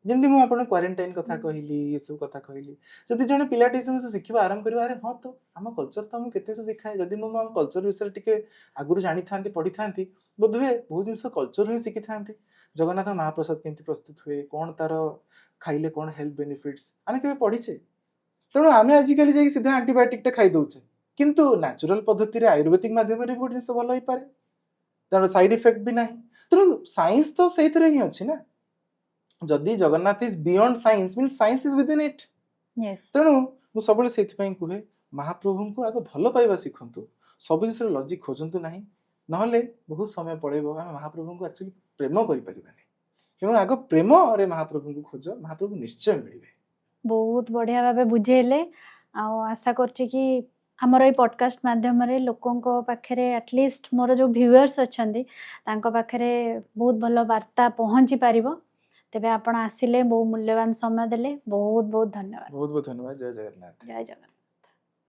ଯେମିତି ମୁଁ ଆପଣଙ୍କୁ କ୍ୱାରେଣ୍ଟାଇନ୍ କଥା କହିଲି, ଏସବୁ କଥା କହିଲି, ଯଦି ଜଣେ ପିଲାଟି ସେ ଶିଖିବା ଆରମ୍ଭ କରିବା, ଆରେ ହଁ ତ ଆମ କଲଚର ତ ଆମକୁ କେତେ ଶିଖାଏ, ଯଦି ମୁଁ ଆମ କଲଚର ବିଷୟରେ ଟିକେ ଆଗରୁ ଜାଣିଥାନ୍ତି, ପଢିଥାନ୍ତି, ବୋଧହୁଏ ବହୁତ ଜିନିଷ କଲଚର ହିଁ ଶିଖିଥାନ୍ତି। ଜଗନ୍ନାଥ ମହାପ୍ରସାଦ କେମିତି ପ୍ରସ୍ତୁତ ହୁଏ, କ'ଣ ତାର ଖାଇଲେ କ'ଣ ହେଲ୍ଥ ବେନିଫିଟ୍ସ ଆମେ କେବେ ପଢିଛେ? ତେଣୁ ଆମେ ଆଜିକାଲି ଯାଇକି ସିଧା ଆଣ୍ଟିବାୟୋଟିକଟା ଖାଇ ଦଉଛେ, କିନ୍ତୁ ନ୍ୟାଚୁରାଲ ପଦ୍ଧତିରେ ଆୟୁର୍ବେଦିକ ମାଧ୍ୟମରେ ବି ଗୋଟେ ଜିନିଷ ଭଲ ହେଇପାରେ, ତାର ସାଇଡ୍ ଇଫେକ୍ଟ ବି ନାହିଁ। ତେଣୁ ସାଇନ୍ସ ତ ସେଇଥିରେ ହିଁ ଅଛି ନା, ଯଦି Jagannath is beyond science means science is within it. ତେଣୁ ମୁଁ ସବୁବେଳେ ସେଇଥିପାଇଁ କୁହେ ମହାପ୍ରଭୁଙ୍କୁ ଆଗ ଭଲ ପାଇବା ଶିଖନ୍ତୁ, ସବୁ ଜିନିଷରେ ଲଜିକ୍ ଖୋଜନ୍ତୁ ନାହିଁ, ନହେଲେ ବହୁତ ସମୟ ପଳେଇବ, ଆମେ ମହାପ୍ରଭୁଙ୍କୁ ଆକ୍ଚୁଆଲି ପ୍ରେମ କରିପାରିବାନି। ତେଣୁ ଆଗ ପ୍ରେମରେ ମହାପ୍ରଭୁଙ୍କୁ ଖୋଜ, ମହାପ୍ରଭୁ ନିଶ୍ଚୟ ମିଳିବେ। ବହୁତ ବଢ଼ିଆ ଭାବେ ବୁଝେଇଲେ, ଆଉ ଆଶା କରୁଛି କି ଆମର ଏଇ ପଡକାଷ୍ଟ ମାଧ୍ୟମରେ ଲୋକଙ୍କ ପାଖରେ ଆଟଲିଷ୍ଟ ମୋର ଯେଉଁ ଭ୍ୟୁଅର୍ସ ଅଛନ୍ତି ତାଙ୍କ ପାଖରେ ବହୁତ ଭଲ ବାର୍ତ୍ତା ପହଞ୍ଚି ପାରିବ। ତେବେ ଆପଣ ଆସିଲେ, ବହୁ ମୂଲ୍ୟବାନ ସମୟ ଦେଲେ, ବହୁତ ବହୁତ ଧନ୍ୟବାଦ। ବହୁତ ବହୁତ ଧନ୍ୟବାଦ। ଜୟ ଜଗନ୍ନାଥ। ଜୟ ଜଗନ୍ନାଥ।